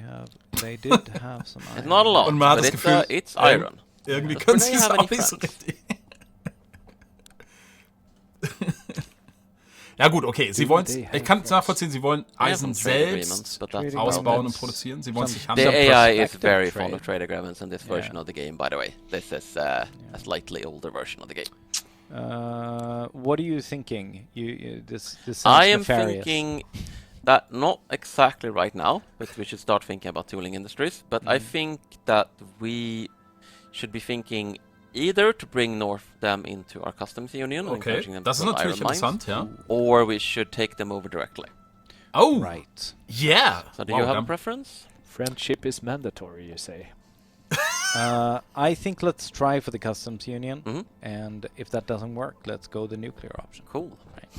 They did have some It's iron. not a lot, Und man hat but das Gefühl, it's iron. Irgendwie Does können Brunei sie es have auch any nicht so plans? richtig. Ja gut, okay, sie wollen ich kann es nachvollziehen, sie wollen They have Eisen some trade agreements, selbst but that's Trading about ausbauen it. und produzieren. Sie wollen es nicht Some- The handeln. AI is perspective very trade. fond of trade agreements in this version Yeah. of the game, by the way. This is a slightly older version of the game. What are you thinking? This sounds I am nefarious. thinking that not exactly right now, but we should start thinking about tooling industries. But I think that we should be thinking either to bring them into our customs union, and Okay, encouraging them das to ist build natürlich iron mines, interessant, ja. or we should take them over directly. Oh, Right. yeah. So do Wow, you have a dann- preference? Friendship is mandatory, you say. I think let's try for the customs union, Mhm. and if that doesn't work, let's go the nuclear option. Cool.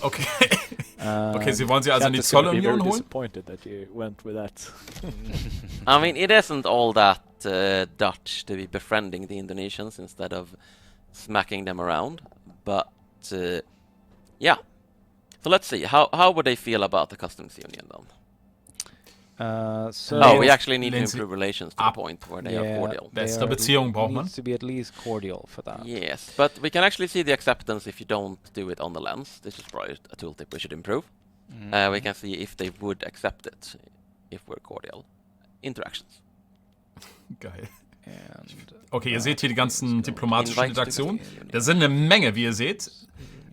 Okay. Okay, sie wollen sie also in die Cat is gonna be very Zollunion holen? disappointed that you went with that. I mean, it isn't all that Dutch to be befriending the Indonesians instead of smacking them around, but yeah. So let's see. How would they feel about the customs union then? So Oh, we actually need to Lindsay, improve relations to the point where they are cordial. they Beste are- Beziehung braucht man. needs to be at least cordial for that. Yes, but we can actually see the acceptance if you don't do it on the lens. This is probably a tooltip we should improve. We can see if they would accept it if we're cordial. Interactions. Geil. And Okay, ihr seht hier die ganzen diplomatischen Invite to Interaktionen. customs union. Da sind eine Menge, wie ihr seht.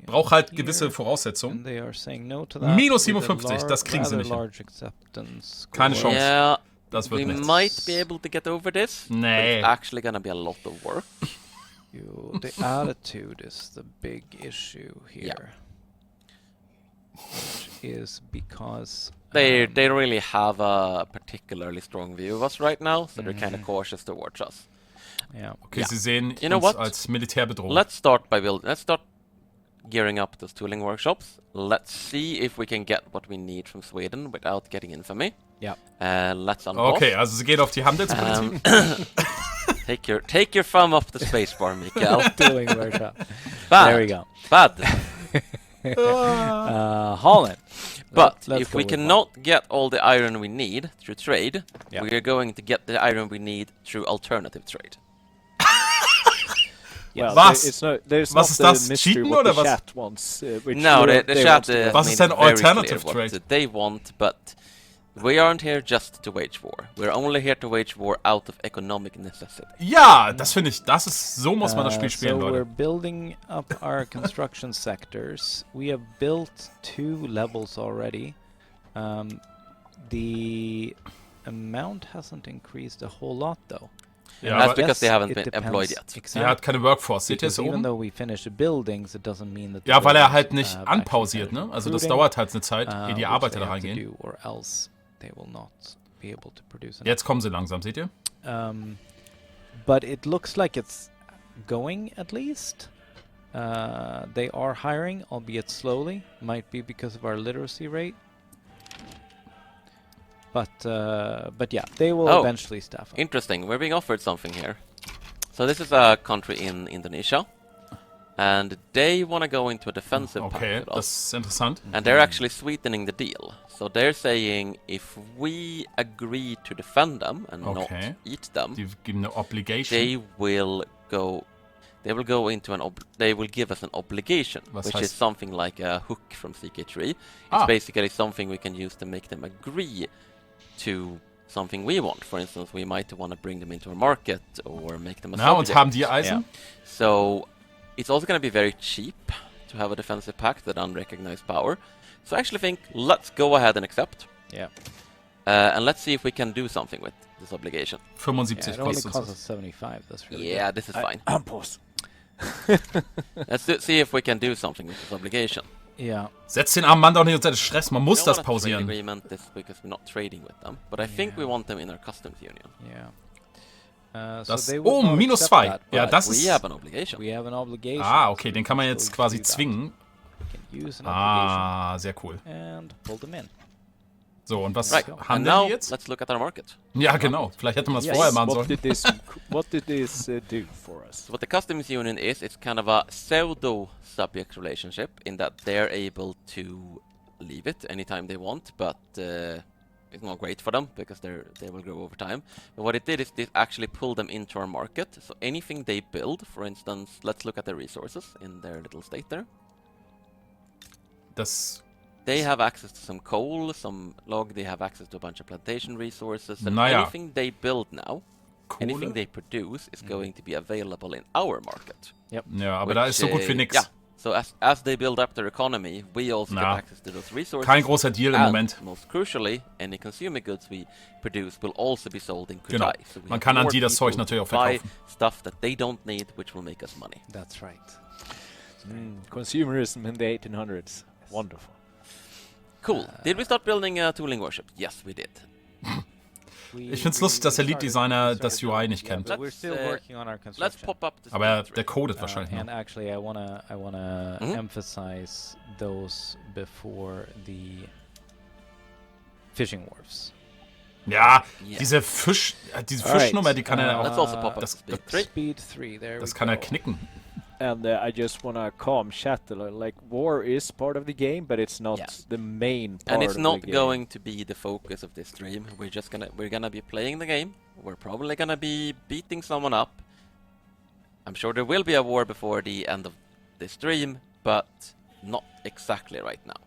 Braucht halt gewisse Voraussetzungen. and they are saying no to that. Minus with a 57, das kriegen sie rather nicht hin. large acceptance Keine score. Chance. Yeah, Das wird we nichts. might be able to get over this. But Nee. it's actually gonna be a lot of work. The attitude is the big issue here. Which is because They really have a particularly strong view of us right now, so they're kind of cautious towards us. yeah. Okay, Ja. sie sehen You know uns what? als Militärbedrohung. Let's start gearing up those tooling workshops. Let's see if we can get what we need from Sweden without getting infamy. Yeah. Let's unpause. Okay, also sie gehen auf die Handelspolitik. Take your thumb off the spacebar, Mikael. Doing workshop. Bad. There we go. Bad. Holland. But Let's if go we with cannot get all the iron we need through trade, Yeah. we are going to get the iron we need through alternative trade. Well, Was? it's not, there's Was not ist the das? mystery Cheaten what oder the was? chat wants. Which No, the they chat want to- Was made ist denn it very clear alternative what trade? they want, but we aren't here just to wage war. We're only here to wage war out of economic necessity. Ja, das finde ich, so muss man das Spiel spielen, so we're Leute. building up our construction sectors. We have built 2 levels already. The amount hasn't increased a whole lot though. Ja, That's aber because they haven't it been depends employed yet. sie hat keine Workforce. Seht ihr es Because even oben? though we finish the buildings, it doesn't mean that the Ja, weil er buildings halt nicht have actually anpausiert, finished ne? Also das recruiting, dauert halt eine Zeit, ehe die which Arbeiter they da have to reingehen. do, or else they will not be able to produce enough. Jetzt kommen sie langsam, seht ihr? But it looks like it's going at least. They are hiring, albeit slowly. Might be because of our literacy rate. But yeah, they will eventually staff up. Interesting. We're being offered something here. So this is a country in Indonesia, and they want to go into a defensive pact Okay, with das us. ist interessant. And they're actually sweetening the deal. So they're saying if we agree to defend them and not Okay. eat them, Die geben eine Obligation. they will go into they will give us an obligation, Was which heißt- is something like a hook from CK3. It's Ah. basically something we can use to make them agree to something we want. For instance, we might want to bring them into a market or make them a Na, und subject. haben die Eisen? So it's also going to be very cheap to have a defensive pact that unrecognized power. So I actually think let's go ahead and accept. Yeah. And let's see if we can do something with this obligation. 75 Yeah, it only kostet costs es. us 75. That's really Yeah, this is fine. Unpause. Let's see if we can do something with this obligation. good. Yeah. Setz den armen Mann doch nicht unter den Stress, man muss We das don't want a trade pausieren. agreement this because we're not trading with them, but I think we want them in our customs union. Yeah. Das, so they will not minus accept 2. that, Ja, but das We ist... have an obligation. we have an obligation. Ah, okay, den kann man so jetzt we quasi do that. zwingen. We can use an obligation Ah, sehr cool. and pull them in. So, und was Right, go. and handeln now die jetzt? let's look at our market. Ja, genau. Vielleicht hätte man das Yes. vorher machen What sollen. did this do for us? So what the customs union is, it's kind of a pseudo-subject relationship in that they're able to leave it anytime they want, but it's not great for them because they will grow over time. But what it did is this actually pulled them into our market. So anything they build, for instance, let's look at their resources in their little state there. Das... They have access to some coal, some log, they have access to a bunch of plantation resources, and Naja. anything they build now, anything Kohle? they produce is going to be available in our market. Ja, aber da ist so Which, gut wie nix. Yeah. So as they build up their economy, we also get Na. access to those resources. Kein großer Deal im and Moment. most crucially, any consumer goods we produce will also be sold in Genau. Kutai. So we Man have kann an more die das Zeug people natürlich auch who buy verkaufen. stuff that they don't need, which will make us money. That's right. Consumerism in the 1800s. Wonderful. Cool. Did we start building a tooling workshop? Yes, we did. Ich find's lustig, dass der Lead-Designer das UI nicht kennt. But we're still Let's, working on our Let's construction. pop up the Aber speed der tree. codet wahrscheinlich And noch. actually, I wanna Mhm. emphasize those before the fishing wharfs. Ja, Yeah. diese Alright, Fischnummer, die kann Let's also er... pop up das- speed das- 3. Speed 3. There Das we kann er go. knicken. And I just wanna calm chat a little. Like, war is part of the game, but it's not Yes. the main part And it's of not the game. going to be the focus of this stream. We're gonna be playing the game. We're probably gonna be beating someone up. I'm sure there will be a war before the end of this stream, but not exactly right now.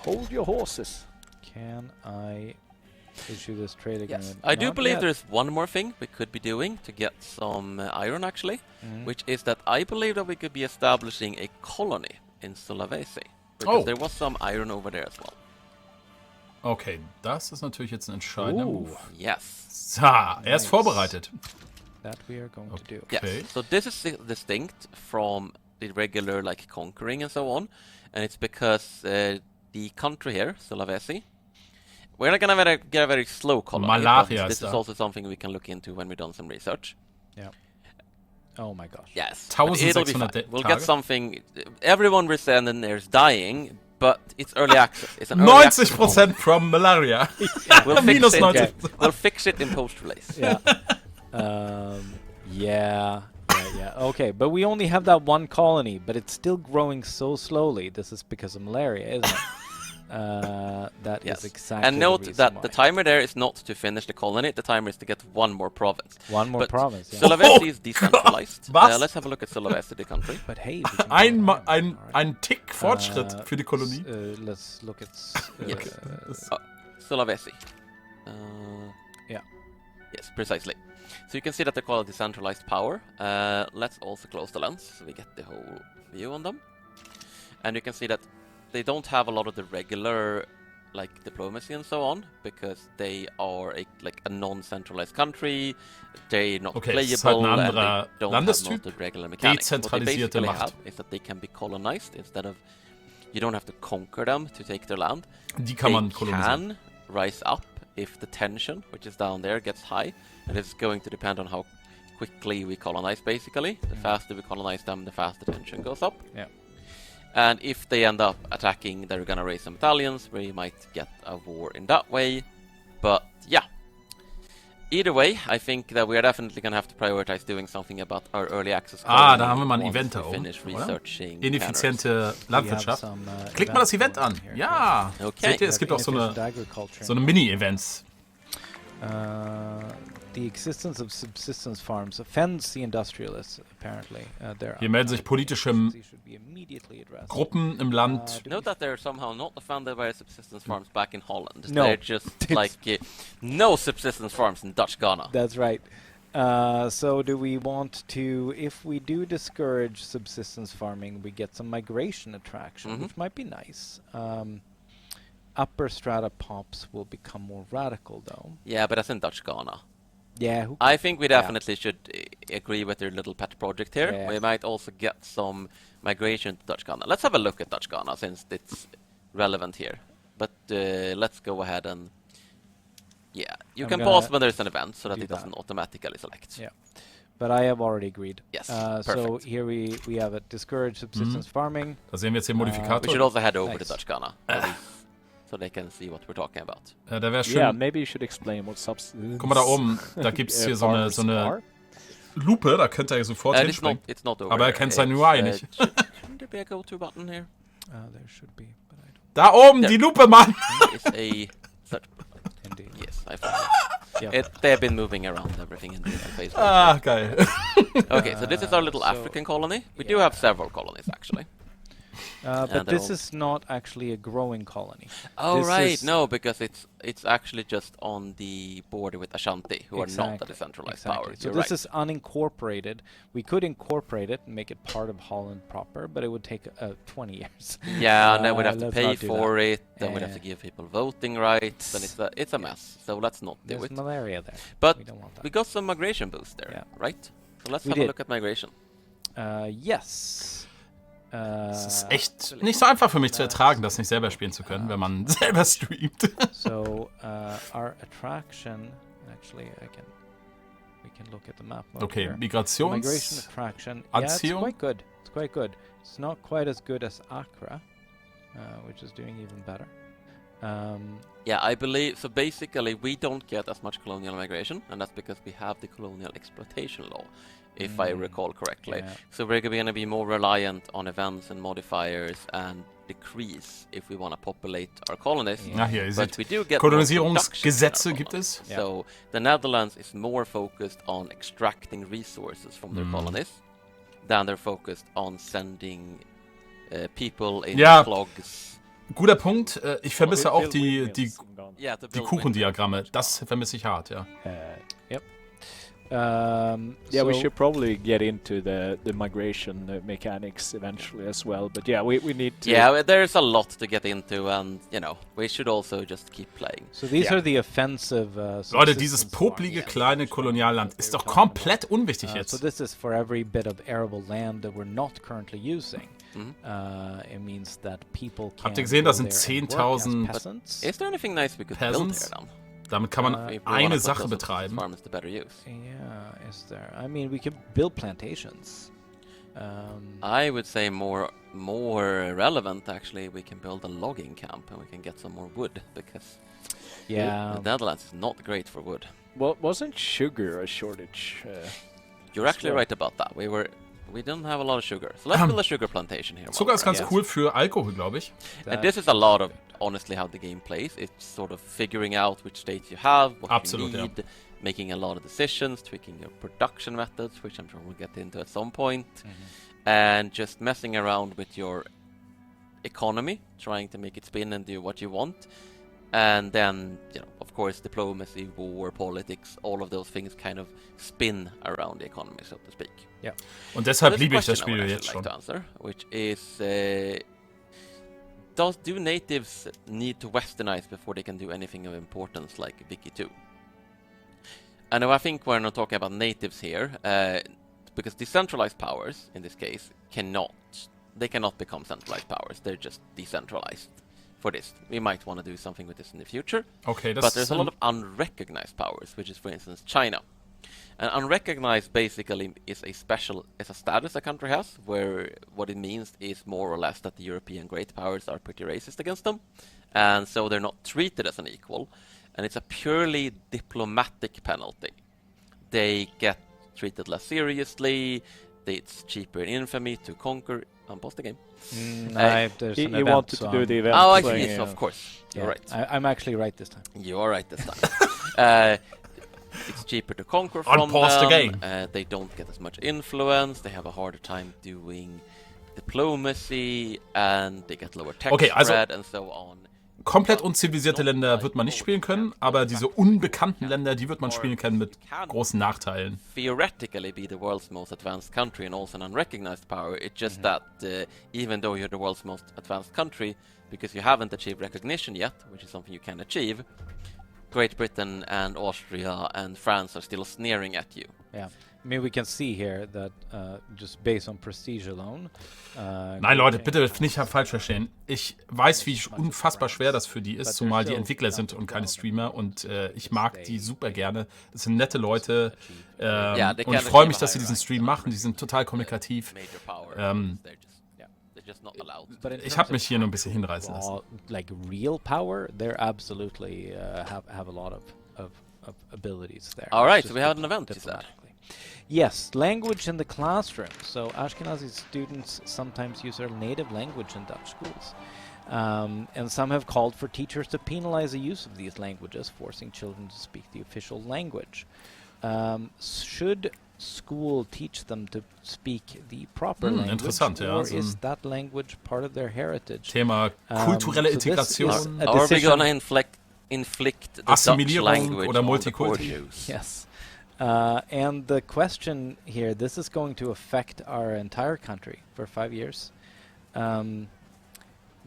Hold your horses. Can I issue this trade Yes, agreement? I do Not believe yet. there's one more thing we could be doing to get some iron actually, Mhm. which is that I believe that we could be establishing a colony in Sulawesi. Because Oh. there was some iron over there as well. Okay, das ist natürlich jetzt ein entscheidender Move. Yes. So, er ist Nice. vorbereitet. That we are going to do. Okay. Yes. So this is distinct from the regular like conquering and so on, and it's because the country here, Sulawesi, we're not gonna get a very slow colony. Malaria but this is is da. also something we can look into when we've done some research. Oh my gosh. Yes. But it'll be 1600 fine. We'll Tage. get something. Everyone we're sending there is dying, but it's early access. It's an early access. 90% from Malaria. We'll fix Minus it. 90. We'll fix it in post release. Yeah. Yeah. Okay, but we only have that one colony, but it's still growing so slowly. This is because of malaria, isn't it? That is exactly. And note that the timer there is not to finish the colony. The timer is to get one more province. One more province. Yeah. Sulawesi is decentralized. Was? Let's have a look at Sulawesi, the country. But hey, Ein Tick Fortschritt für die Kolonie. Let's look at Sulawesi. Yeah. Yes, precisely. So you can see that they call it decentralized power. Let's also close the lens so we get the whole view on them. And you can see that they don't have a lot of the regular like diplomacy and so on because they are a non-centralized country. They're not playable and they don't have most of the regular mechanics. What they basically have is that they can be colonized instead of you don't have to conquer them to take their land. Die kann man kolonisieren. Can rise up if the tension, which is down there, gets high. And it's going to depend on how quickly we colonize, basically. The faster we colonize them, the faster tension goes up. Yeah. And if they end up attacking, they're gonna raise some battalions. We might get a war in that way. But yeah. Either way, I think that we are definitely gonna have to prioritize doing something about our early access. Da haben wir mal ein Event da oben, oder? Ineffiziente Landwirtschaft. Klickt mal das Event an. Ja. Okay. Seht ihr, es gibt auch so eine Mini-Events. The existence of subsistence farms offends the industrialists, apparently. Hier melden sich politische Gruppen im Land. Note that they're somehow not offended by subsistence farms back in Holland. No. They're just like no subsistence farms in Dutch Ghana. That's right. So do we want to, if we do discourage subsistence farming, we get some migration attraction, which might be nice. Upper strata pops will become more radical, though. Yeah, but that's in Dutch Ghana. Yeah. I think we definitely should agree with their little pet project here. Yeah. We might also get some migration to Dutch Ghana. Let's have a look at Dutch Ghana since it's relevant here. But let's go ahead and... Yeah, you can pause when there's an event so that it doesn't automatically select. Yeah. But I have already agreed. Yes, so here we have a discourage subsistence farming. Da sehen wir jetzt den Modifikator. We should also head over to Dutch Ghana. So they can see what we're talking about. Ja, der wäre schön. Yeah, maybe you should explain what subsistence. Guck mal da oben, da gibt es hier so eine Lupe, da könnt ihr sofort hinspringen. It's not over. Aber er kennt sein UI nicht. Shouldn't there be a go-to button here? There should be, but I don't. Da oben, die Lupe, Mann! It's a search button. Indeed. Yes, I found it. They have been moving around everything in the interface. Ah, geil. Okay, so this is our little African colony. We do have several colonies, actually. But this is not actually a growing colony. Oh, this right. No, because it's actually just on the border with Ashanti, who are not a decentralized power. So this is unincorporated. We could incorporate it and make it part of Holland proper, but it would take 20 years. Yeah, and then we'd have to pay for it, then we'd have to give people voting rights, and it's a mess. So let's not do it. There's malaria there. But we don't want that. We got some migration boost there, right? So let's have a look at migration. Yes. Es ist echt nicht so einfach für mich zu ertragen, das nicht selber spielen zu können, wenn man selber streamt. So our attraction, actually, we can look at the map. Okay, migration attraction. Anziehung. Yeah, it's quite good. It's quite good. It's not quite as good as Accra, which is doing even better. Yeah, I believe so. Basically, we don't get as much colonial migration, and that's because we have the colonial exploitation law, if I recall correctly. Yeah. So we're going to be more reliant on events and modifiers and decrees if we want to populate our colonies. Ja, hier, ihr But seht, we do get Kolonisierungsgesetze gibt es. Yeah. So the Netherlands is more focused on extracting resources from their colonies than they're focused on sending people in clogs. Guter Punkt. Ich vermisse auch die Kuchendiagramme. Das vermisse ich hart, ja. Yep. Yeah, we should probably get into the migration mechanics eventually as well. But yeah, we need to... Yeah, there's a lot to get into, and, we should also just keep playing. So these are the offensive... Leute, dieses poplige kleine Kolonialland ist doch komplett unwichtig jetzt. So this is for every bit of arable land that we're not currently using. It means that people can... Habt ihr gesehen, das sind 10.000 Is there anything nice we could build here then? Damit kann man eine Sache betreiben. Yeah, is there? I mean, we could build plantations. I would say more relevant, actually, we can build a logging camp and we can get some more wood, because the Netherlands is not great for wood. wasn't sugar a shortage? You're actually right about that. We don't have a lot of sugar. So let's build a sugar plantation here. Zucker ist ganz cool für Alkohol, glaube ich. And this is a lot of, honestly, how the game plays. It's sort of figuring out which states you have, what you need, making a lot of decisions, tweaking your production methods, which I'm sure we'll get into at some point, and just messing around with your economy, trying to make it spin and do what you want. And then, of course, diplomacy, war, politics, all of those things kind of spin around the economy, so to speak. Yeah. Und deshalb liebe ich das Spiel jetzt schon. To answer, which is, do natives need to westernize before they can do anything of importance like Wiki 2? And I think we're not talking about natives here, because decentralized powers, in this case, cannot become centralized powers. They're just decentralized. For this, we might want to do something with this in the future. Okay, but there's a lot of unrecognized powers, which is, for instance, China. And unrecognized basically is a status a country has, where what it means is more or less that the European great powers are pretty racist against them, and so they're not treated as an equal. And it's a purely diplomatic penalty. They get treated less seriously. It's cheaper in infamy to conquer. Pause the game. You wanted to do the event. Oh, I see. Of course. You're right. I'm actually right this time. You are right this time. It's cheaper to conquer from them. The game. They don't get as much influence. They have a harder time doing diplomacy, and they get lower tax spread and so on. Komplett unzivilisierte Länder wird man nicht spielen können, aber diese unbekannten Länder, die wird man spielen können mit großen Nachteilen. Theoretically be the world's most advanced country and also an unrecognized power. It's just that even though you're the world's most advanced country, because you haven't achieved recognition yet, which is something you can achieve, Great Britain and Austria and France are still sneering at you. Yeah. I mean, we can see here that just based on prestige alone. Nein, Leute, bitte nicht falsch verstehen. Ich weiß, wie unfassbar schwer das für die ist, zumal die Entwickler sind und keine Streamer. Und ich mag die super gerne. Das sind nette Leute. Und ich freue mich, dass sie diesen Stream machen. Die sind total kommunikativ. Ich habe mich hier nur ein bisschen hinreißen lassen. Like real power, they're absolutely have a lot of abilities there. All right, so we have an event, is that? Yes, language in the classroom. So Ashkenazi students sometimes use their native language in Dutch schools. And some have called for teachers to penalize the use of these languages, forcing children to speak the official language. Should school teach them to speak the proper language, interessant, ja. or is that language part of their heritage? Thema kulturelle Integration. Are we going to inflict the Dutch language oder Multikulti? Yes. And the question here, this is going to affect our entire country for 5 years.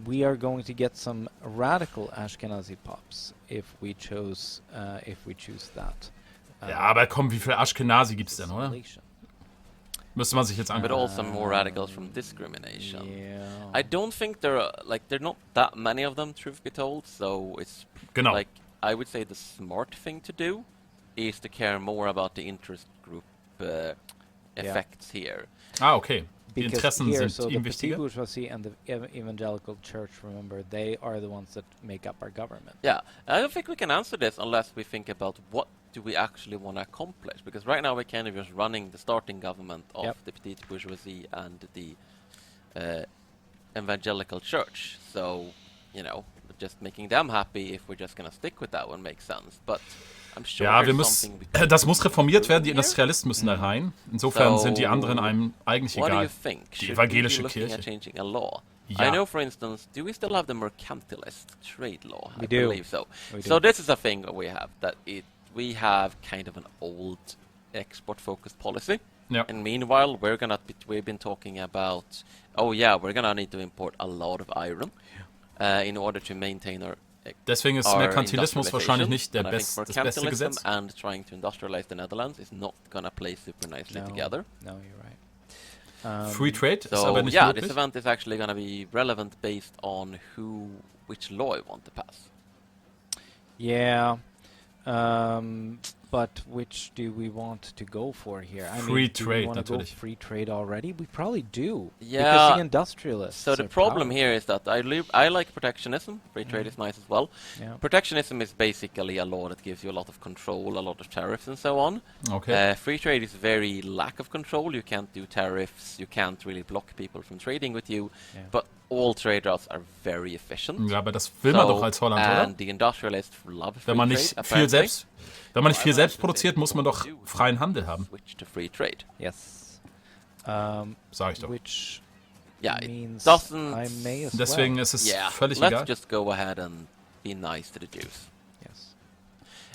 We are going to get some radical Ashkenazi pops if we choose that. Ja, aber komm, wie viele Ashkenazi gibt's denn, oder? Müsste man sich jetzt angucken. But also more radicals from discrimination. Yeah. I don't think there are not that many of them, truth be told. So it's like, I would say the smart thing to do is to care more about the interest group effects here. Ah, okay. Die Interessen here, sind ihm wichtiger. The bourgeoisie and the evangelical church, remember, they are the ones that make up our government. Yeah, I don't think we can answer this unless we think about what do we actually want to accomplish. Because right now we're kind of just running the starting government of the petite bourgeoisie and the evangelical church. So, just making them happy, if we're just going to stick with that one, makes sense. But ja, das muss reformiert werden, die Industrialisten müssen da rein. Insofern sind die anderen einem eigentlich egal. Die evangelische Kirche. I know, for instance, do we still have the mercantilist trade law? We do. Believe so. So this is a thing we have, that we have kind of an old export-focused policy. Yep. And meanwhile, we've been talking about, we're gonna need to import a lot of iron in order to maintain our Deswegen ist Merkantilismus wahrscheinlich nicht das beste Gesetz. And trying to industrialize the Netherlands is not gonna play super nicely together. No, you're right. Free trade ist aber nicht möglich. This event is actually gonna be relevant based on which law you want to pass. Yeah, but But which do we want to go for here? I Free mean, do we trade, want to go natürlich. free trade already? We probably do. Yeah. Because the industrialists. So the are problem powerful. here is that I like protectionism. Free trade is nice as well. Yeah. Protectionism is basically a law that gives you a lot of control, a lot of tariffs and so on. Okay. Free trade is very lack of control. You can't do tariffs. You can't really block people from trading with you. Yeah. But all trade routes are very efficient. Ja, aber das will man doch als Holland, oder? And the industrialists love free Wenn man trade, nicht apparently. wenn man nicht viel selbst produziert, muss man doch freien Handel haben. Switch to free trade. Yes. Sag ich doch. Which Yeah, it means doesn't. I may as Deswegen well. ist es Yeah, völlig let's egal. just go ahead and be nice to the Jews. Yes.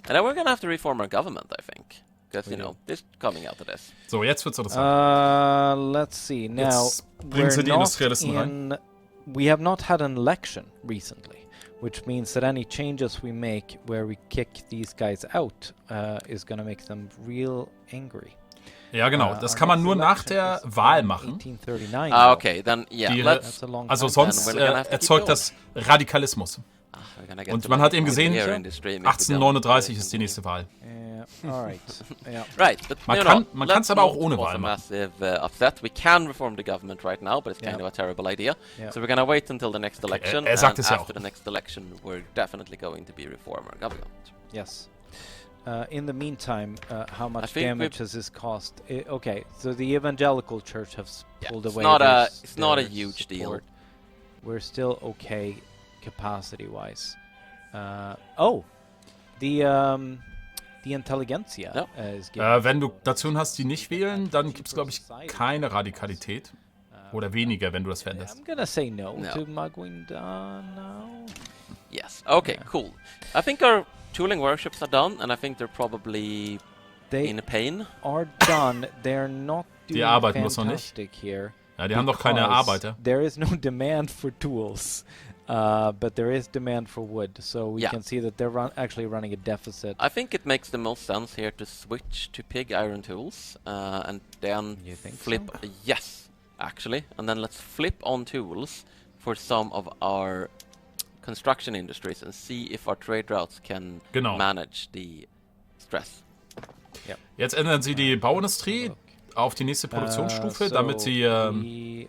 And then we're gonna have to reform our government, I think. Because, We you know, do. this coming out of this. So, jetzt wird's interessant. Let's see. Now, Jetzt bringen sie die Industrialisten rein. we have not had an election recently, which means that any changes we make where we kick these guys out is going to make them real angry. Ja, genau. Das Our kann man next nur nach election der is in Wahl machen. 1839. Ah, okay, then, yeah, Die- let's... That's a long Also time. sonst Then we're gonna have to keep erzeugt going. das Radikalismus. we're gonna get Und to man the hat eben point gesehen, here in the stream if we don't 1839 ist die nächste Wahl. Yeah, all right. Yeah. Right, but Man no, kann- no, man let's kann's aber auch not ohne cause Wahl a machen. massive upset. We can reform the government right now, but it's kind Yeah. of a terrible idea. Yeah. So we're gonna wait until the next election, sagt and es ja auch. after the next election, we're definitely going to be reform our government. Yes. In the meantime, how much think damage has this cost? Okay, so the evangelical church has Yeah, pulled it's away. not a- their- it's not a their huge deal. support. We're still okay capacity-wise. The intelligentsia Ja. is getting Wenn du Nationen hast, die nicht wählen, dann gibt es, glaube ich, keine Radikalität. Oder weniger, wenn du das veränderst. I'm gonna say no, No. to Maguinda now. Yes. Okay. Cool. I think our tooling workshops are done, and I think they're probably They in pain. are done. They're not doing arbeiten bloß noch nicht. fantastic here. Ja, die haben doch keine because Arbeiter. There is no demand for tools, but there is demand for wood. So we Yeah. can see that they're actually running a deficit. I think it makes the most sense here to switch to pig iron tools, and then You think flip. so? Yes, actually, and then let's flip on tools for some of our construction industries and see if our trade routes can Genau. manage the stress. Jetzt ändern sie die Bauindustrie auf die nächste Produktionsstufe, damit sie... I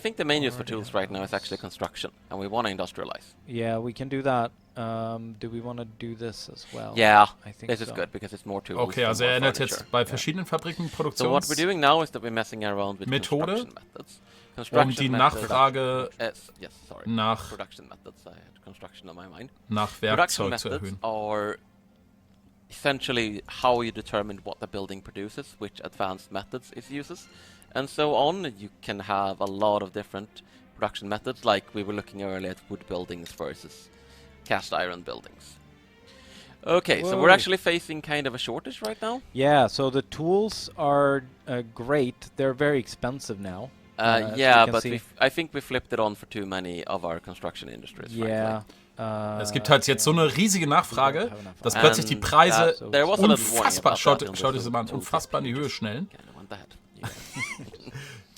think the main use for tools right now is actually construction, and we want to industrialize. Yeah, we can do that. Do we want to do this as well? Yeah, I think this is so. good because it's more tools. Okay, and also more er ändert furniture. jetzt bei verschiedenen Fabriken So what we're Produktions... doing now is that we're messing around with Methode, construction methods. Construction die methods- Nachfrage yes, sorry. nach- Production methods. I had construction on my mind. nach Production Werkzeug zu methods erhöhen. are essentially how you determine what the building produces, which advanced methods it uses, and so on. You can have a lot of different production methods, like we were looking earlier at wood buildings versus cast iron buildings. Okay, so we're Whoa. actually facing kind of a shortage right now. Yeah, so the tools are great. They're very expensive now. As you Yeah, can but see. I think we flipped it on for too many of our construction industries. Yeah. Es gibt halt jetzt so eine riesige Nachfrage, dass And plötzlich die Preise so there was a little warning unfassbar, about schaut that in euch the das mal an, tool unfassbar in die Höhe industry. schnellen. Kinda want that. Yeah.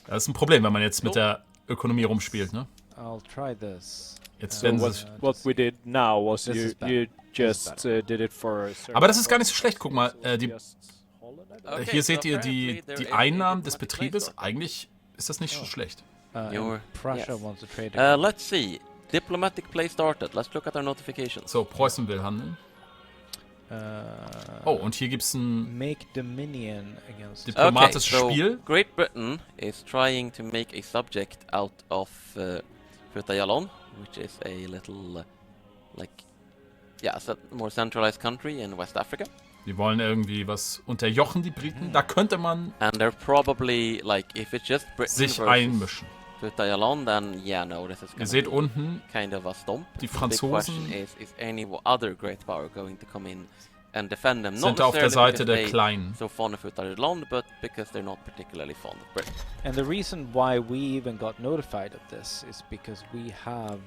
Das ist ein Problem, wenn man jetzt mit der Ökonomie rumspielt, ne? I'll try this. Jetzt So werden what, sie... what we did now was This you is bad. you This is just did it for a certain Aber das ist gar nicht so schlecht, guck mal, die, just Holland, I guess? Okay, hier so seht ihr apparently there die is a Einnahmen des diplomatic Betriebes. place Eigentlich ist das nicht so schlecht. You're- Prussia yes. wants to trade. Let's see. Diplomatic play started. Let's look at our notifications. So, Preußen will handeln. Oh, und hier gibt es ein Make Dominion against. diplomatisches so Spiel. Great Britain is trying to make a subject out of Futajalon, which is a little, it's a more centralized country in West Africa. Die wollen irgendwie was unterjochen, die Briten. Da könnte man And they're probably, if it's just Britain sich versus einmischen. Futajalon, then yeah, no, this is Ihr gonna seht be unten, kind of a stomp. die The big question Franzosen is any other great power going to come in and defend them? Not sind auf der necessarily Seite because der they Kleinen. so fond of Futajalon, but because they're not particularly fond of Britain. And the reason why we even got notified of this is because we have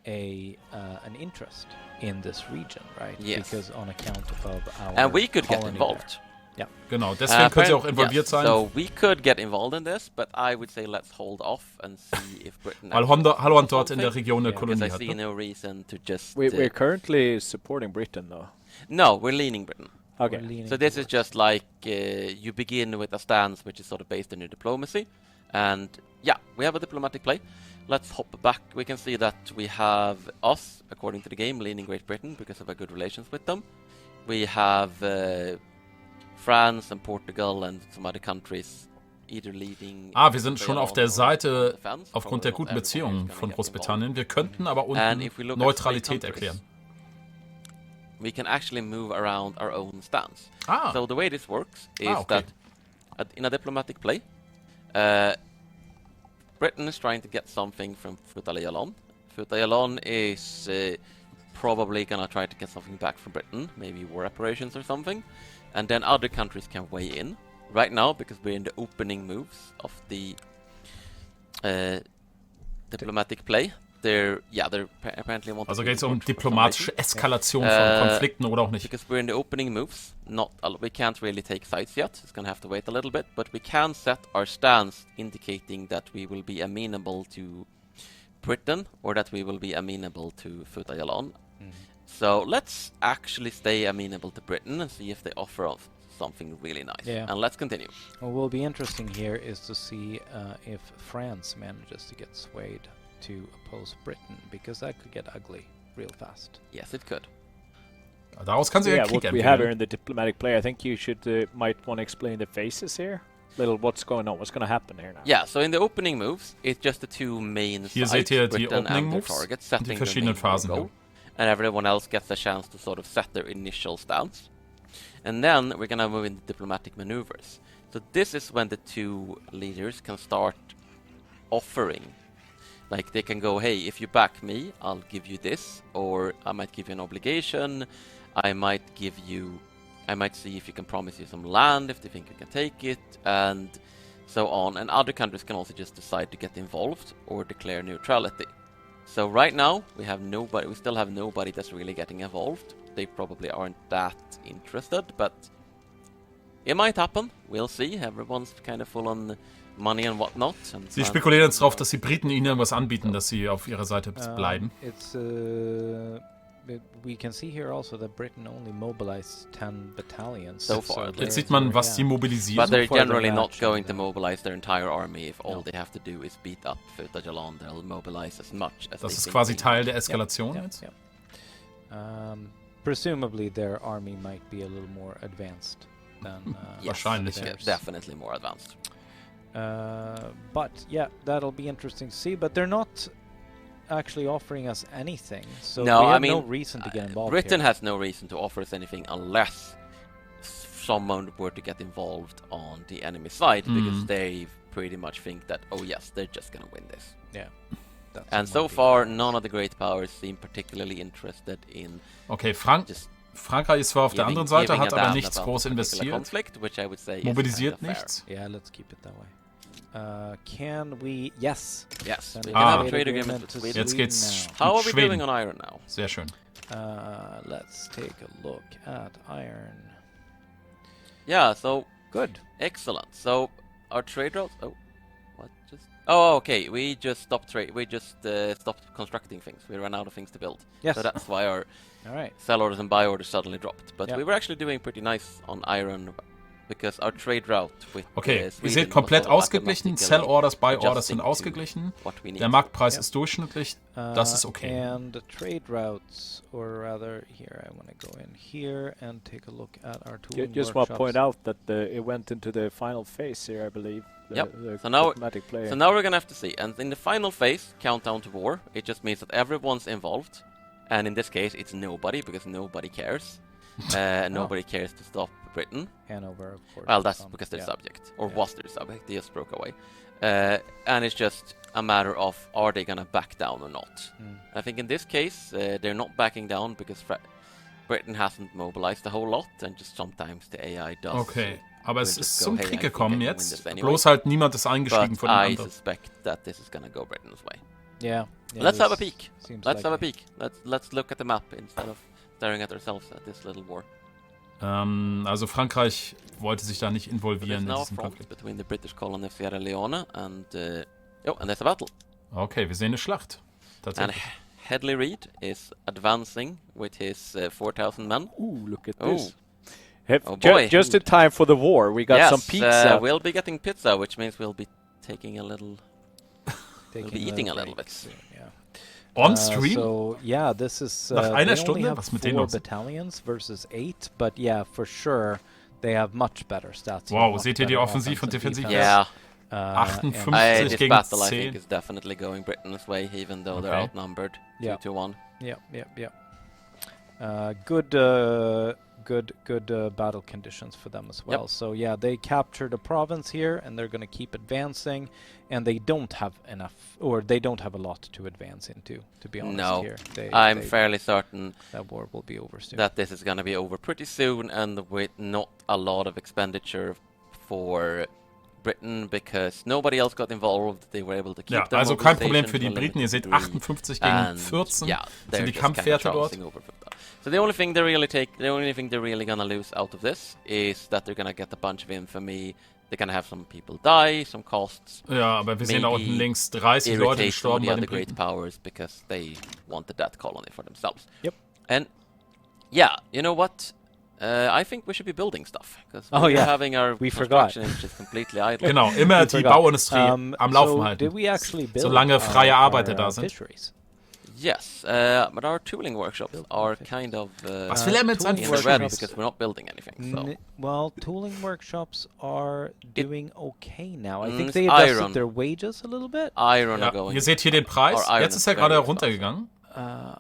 an interest in this region, right? Yes. Because on account of our And we could get colony involved. Genau, deswegen könnt ihr auch involviert yes, sein. So we could get involved in this, but I would say let's hold off and see if Britain. Weil actually does Holland dort in der something, Region eine Yeah, because Kolonie I hat. see Ne? no reason to just. We're currently supporting Britain though. No, we're leaning Britain. Okay. So this is just like you begin with a stance which is sort of based on your diplomacy. And yeah, we have a diplomatic play. Let's hop back. We can see that we have us, according to the game, leaning Great Britain because of our good relations with them. We have France and Portugal and some other countries either leading... Wir sind schon auf der Seite aufgrund der guten Beziehungen von Großbritannien. Wir könnten aber unten Neutralität erklären. We can actually move around our own stance. So the way this works is that in a diplomatic play, Britain is trying to get something from Futalayalon. Futalayalon is probably gonna try to get something back from Britain, maybe war reparations or something, and then other countries can weigh in. Right now, because we're in the opening moves of the diplomatic play, they're apparently wanting Also geht es diplomatische Eskalation von Konflikten oder auch nicht. Because we're in the opening moves, we can't really take sides yet. It's gonna have to wait a little bit, but we can set our stance indicating that we will be amenable to Britain or that we will be amenable to Futayalan. So let's actually stay amenable to Britain and see if they offer us something really nice. And let's continue. What will be interesting here is to see if France manages to get swayed to oppose Britain, because that could get ugly real fast. Yes, it could. Daraus kann sich ein Krieg what we have here in the diplomatic play, I think you should might want to explain the phases here. Little what's going on, what's going to happen here now. Yeah, so in the opening moves, it's just the two main Hier sides, seht ihr die Britain Opening and their Moves, target, die setting verschiedenen their main Phasen. goal, and everyone else gets a chance to sort of set their initial stance. And then we're gonna move into diplomatic maneuvers. So this is when the two leaders can start offering. Like they can go, hey, if you back me, I'll give you this, or I might give you an obligation, I might see if you can promise you some land if they think you can take it, and so on. And other countries can also just decide to get involved or declare neutrality. So right now we still have nobody that's really getting involved. They probably aren't that interested, but it might happen. We'll see. Everyone's kind of full on money and whatnot. And Sie spekulieren jetzt darauf, dass die Briten ihnen was anbieten, dass sie auf ihrer Seite bleiben. We can see here also that Britain only mobilized 10 battalions. So far. Jetzt sieht man, was sie mobilisieren. But they're generally not going to mobilize their entire army. If all they have to do is beat up Futajalan, they'll mobilize as much as Das ist they quasi think Teil der Eskalation jetzt. Presumably their army might be a little more advanced than Wahrscheinlich. theirs. Definitely more advanced. But yeah, that'll be interesting to see. But they're not actually offering us anything, so No, we have I mean, no reason to get involved. Britain here. has no reason to offer us anything unless someone were to get involved on the enemy side, because they pretty much think that, oh yes, they're just gonna win this. Yeah. That's And so might be far, the none of the great powers seem particularly interested in Okay, just Frankreich ist zwar auf der anderen Seite, giving hat a aber damn nichts about groß the particular investiert, conflict, which I would say mobilisiert is kind of fair. nichts. Yeah, let's keep it that way. Can we? Yes. Yes, Send we a can have a trade trade agreement agreement with to Sweden. Jetzt geht's now. How are we Schweden. doing on iron now? Sehr schön. Let's take a look at iron. Yeah, so Good. excellent. So our trade routes. Oh, what just? Oh, okay. We just stopped trade. We just stopped constructing things. We ran out of things to build. Yes. So that's why our All right. sell orders and buy orders suddenly dropped. But Yeah. we were actually doing pretty nice on iron because our trade route with Okay, ihr Sweden seht was komplett sort of ausgeglichen. automatically Sell Orders, Buy Orders adjusting sind to ausgeglichen. what we need. Der Marktpreis Ja. ist durchschnittlich. Das ist okay. And the trade routes, or rather, here I want to go in here and take a look at our tooling Just want to workshops. point out that it went into the final phase here, I believe. Yep. The So now- diplomatic play. So now we're gonna have to see. And in the final phase, countdown to war, it just means that everyone's involved. And in this case, it's nobody, because nobody cares. Nobody cares to stop Britain. Hanover, of course. Well, that's some- because they're yeah. subject, or Yeah. was their subject. They just broke away. And it's just a matter of, are they gonna back down or not? I think in this case, they're not backing down because Britain hasn't mobilized a whole lot, and just sometimes the AI does. Okay, aber es We'll ist just zum go, hey, I Krieg think I gekommen can win jetzt. this anyway. Bloß halt niemand ist eingestiegen But von den I anderen. suspect that this is gonna go Britain's way. Yeah. Let's have a this peek. seems Let's have a likely. peek. Let's look at the map instead of staring at ourselves at this little war. Also Frankreich wollte sich da nicht So involvieren there's in now a diesen front Konflikt. between the British colony of Sierra Leone and and there's a battle. Okay, wir sehen eine Schlacht. And Tatsächlich. Headley Reed is advancing with his 4,000 men. Ooh, look at Oh. this. Oh boy. Just in time for the war. We got Yes, some pizza. we'll be getting pizza, which means we'll be taking a little... Taking be eating a little break bit. soon, yeah. On stream? So yeah, this is Nach einer they Stunde? only have Was mit denen 4 los? battalions versus 8, but yeah, for sure they have much better stats. Wow, much seht ihr die better Offensiv- und offense and Defensiv- defense. Yeah. And 58 This gegen battle, I 10. think, is definitely going Britain's way, even though they're Okay. outnumbered Yeah. 2-1. Good battle conditions for them as well. Yep. So yeah, they captured a province here, and they're going to keep advancing. And they don't have enough, or they don't have a lot to advance into. To be honest, No, here I'm fairly certain that war will be over soon. that this is going to be over pretty soon, and with not a lot of expenditure for Britain, because nobody else got involved. They were able to keep Ja, their also kein Problem mobilization für die to a Briten. Ihr limited seht degree. 58 gegen And 14 yeah, they're sind die just kinda Kampfwerte dort. trouncing over that. So the only thing they're really gonna lose out of this is that they're gonna get a bunch of infamy. They're gonna have some people die, some costs, Ja, aber wir sehen da unten Maybe links 30 Leute irritate some of gestorben the bei other den great Briten. powers because they wanted that colony for themselves. Yep. And yeah, you know what? I think we should be building stuff because Oh, we're yeah. having our We forgot. construction which is completely idle. Genau, immer die forgot. Bauindustrie am Laufen so halten. did we actually build Solange freie Arbeiter da our sind. fisheries? Yes, but our tooling workshops Building are fisheries. kind of Was will er mit seinen in tooling the red workshops- because we're not building anything. So. Well, tooling workshops are doing okay now. I think it's they adjusted iron. their wages a little bit. Iron Ja, are going. ihr seht hier den Preis. Or iron Jetzt ist is er gerade very runtergegangen.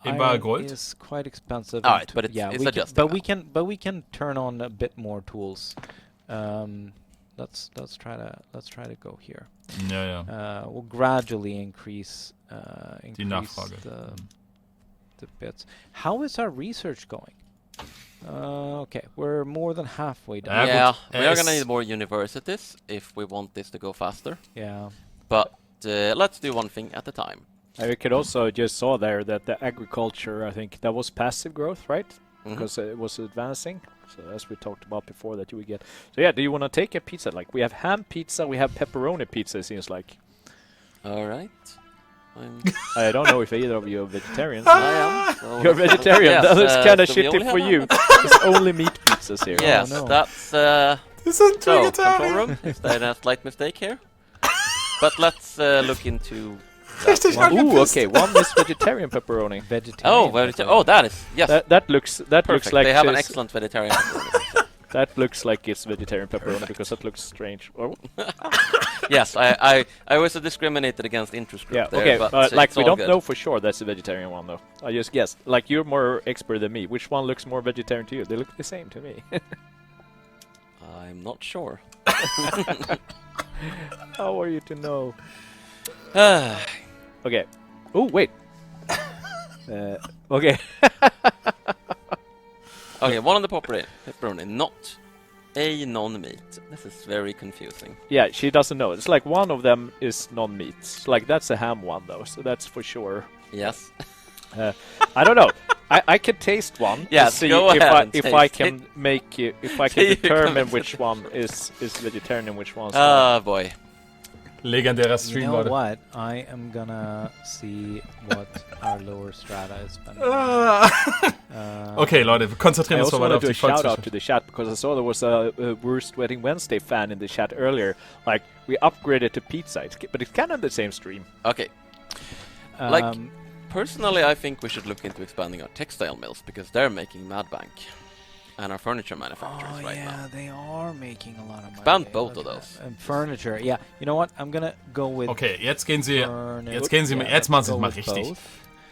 Eben bei Iron Gold. is quite expensive. Alright, and but it's yeah, adjusting but now. we can turn on a bit more tools. Let's try to go here. Ja, ja. We'll gradually increase Nachfrage. the bits. How is our research going? Okay, we're more than halfway done. Ja, Yeah, gut. we are gonna need more universities if we want this to go faster. Yeah. But let's do one thing at a time. We could also just saw there that the agriculture, I think that was passive growth, right? Mhm. Because it was advancing. So as we talked about before, that you would get. So yeah, do you want to take a pizza? Like we have ham pizza, we have pepperoni pizza. It seems like. All right. I don't know if either of you are vegetarians. I am. So You're vegetarian. yes, That was kind of so we shitty only for have you. There's only meat pizzas here. Yes, no. that's Die sind so. Control Vegetarier. room. Is there a slight mistake here? But let's look into. Richtig Ooh, angepisst. okay. One is vegetarian pepperoni. Vegetarian. That is yes. That looks Perfect. like They have an this- excellent vegetarian. That looks like it's vegetarian pepperoni because that looks strange. Oh, Yes, I was discriminated against interest group yeah, there, okay. but Like it's we all don't good. know for sure that's a vegetarian one though. I just guessed. Like you're more expert than me. Which one looks more vegetarian to you? They look the same to me. I'm not sure. How are you to know? Okay. Oh wait. Okay. Okay, one on the pepperoni, not a non-meat. This is very confusing. Yeah, she doesn't know. It's like one of them is non-meat. Like that's a ham one though, so that's for sure. Yes. I don't know. I can taste one. to Yes, see go if ahead I and if I taste can make if I So can you determine can- which one is vegetarian and which one's not. Ah, boy. Legendärer You Stream, know Leute. what? I am gonna see what our lower strata is spending. Okay, Leute, wir konzentrieren I uns also mal weiter want auf to do die a shout out to Volkswirtschaft. the chat because I saw there was a Worst Wedding Wednesday fan in the chat earlier. Like we upgraded to pizza, but it's kind of the same stream. Okay. Like, personally, I think we should look into expanding our textile mills because they're making mad bank. And our furniture manufacturers right now. they are making a lot of money. Expand both of those. And furniture, yeah. You know what? I'm gonna go with Okay, jetzt gehen sie furniture. jetzt machen sie es Let's go mal with richtig. both.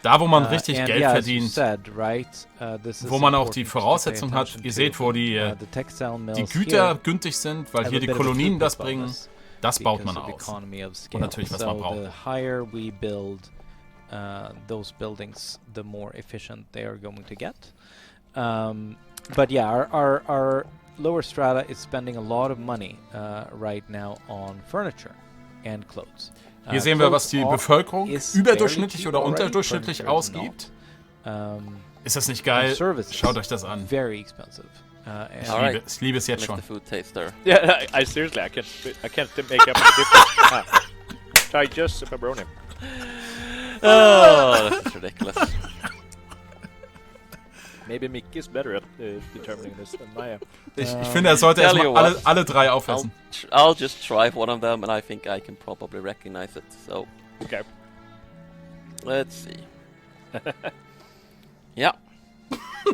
Da, wo man richtig And Geld yeah, as you verdient, said, right, this is wo man auch die important to pay Voraussetzung hat. attention Ihr to. seht, wo die The textile die mills Güter here günstig sind, weil have hier a die bit of a Kolonien das throughput bringen. bonus Das baut because man of aus. economy of scale. natürlich, was man so braucht. the higher we build those buildings, the more efficient they are going to get. But yeah, our lower strata is spending a lot of money right now on furniture and clothes. Hier sehen wir, was die Bevölkerung is überdurchschnittlich very oder cheap already. unterdurchschnittlich Furniture is ausgibt. not. Ist das nicht geil? Services Schaut euch das an. very expensive. And Alright. Ich liebe es jetzt Mr. schon. Food Taster. Yeah, I seriously I can't make up the difference. Try just the pepperoni. Oh, this is ridiculous. Maybe Mick is better at determining this than Maya. Ich finde, sollte tell you erstmal what. alle drei aufessen. I'll just try one of them, and I think I can probably recognize it. So Okay. let's see. Yeah,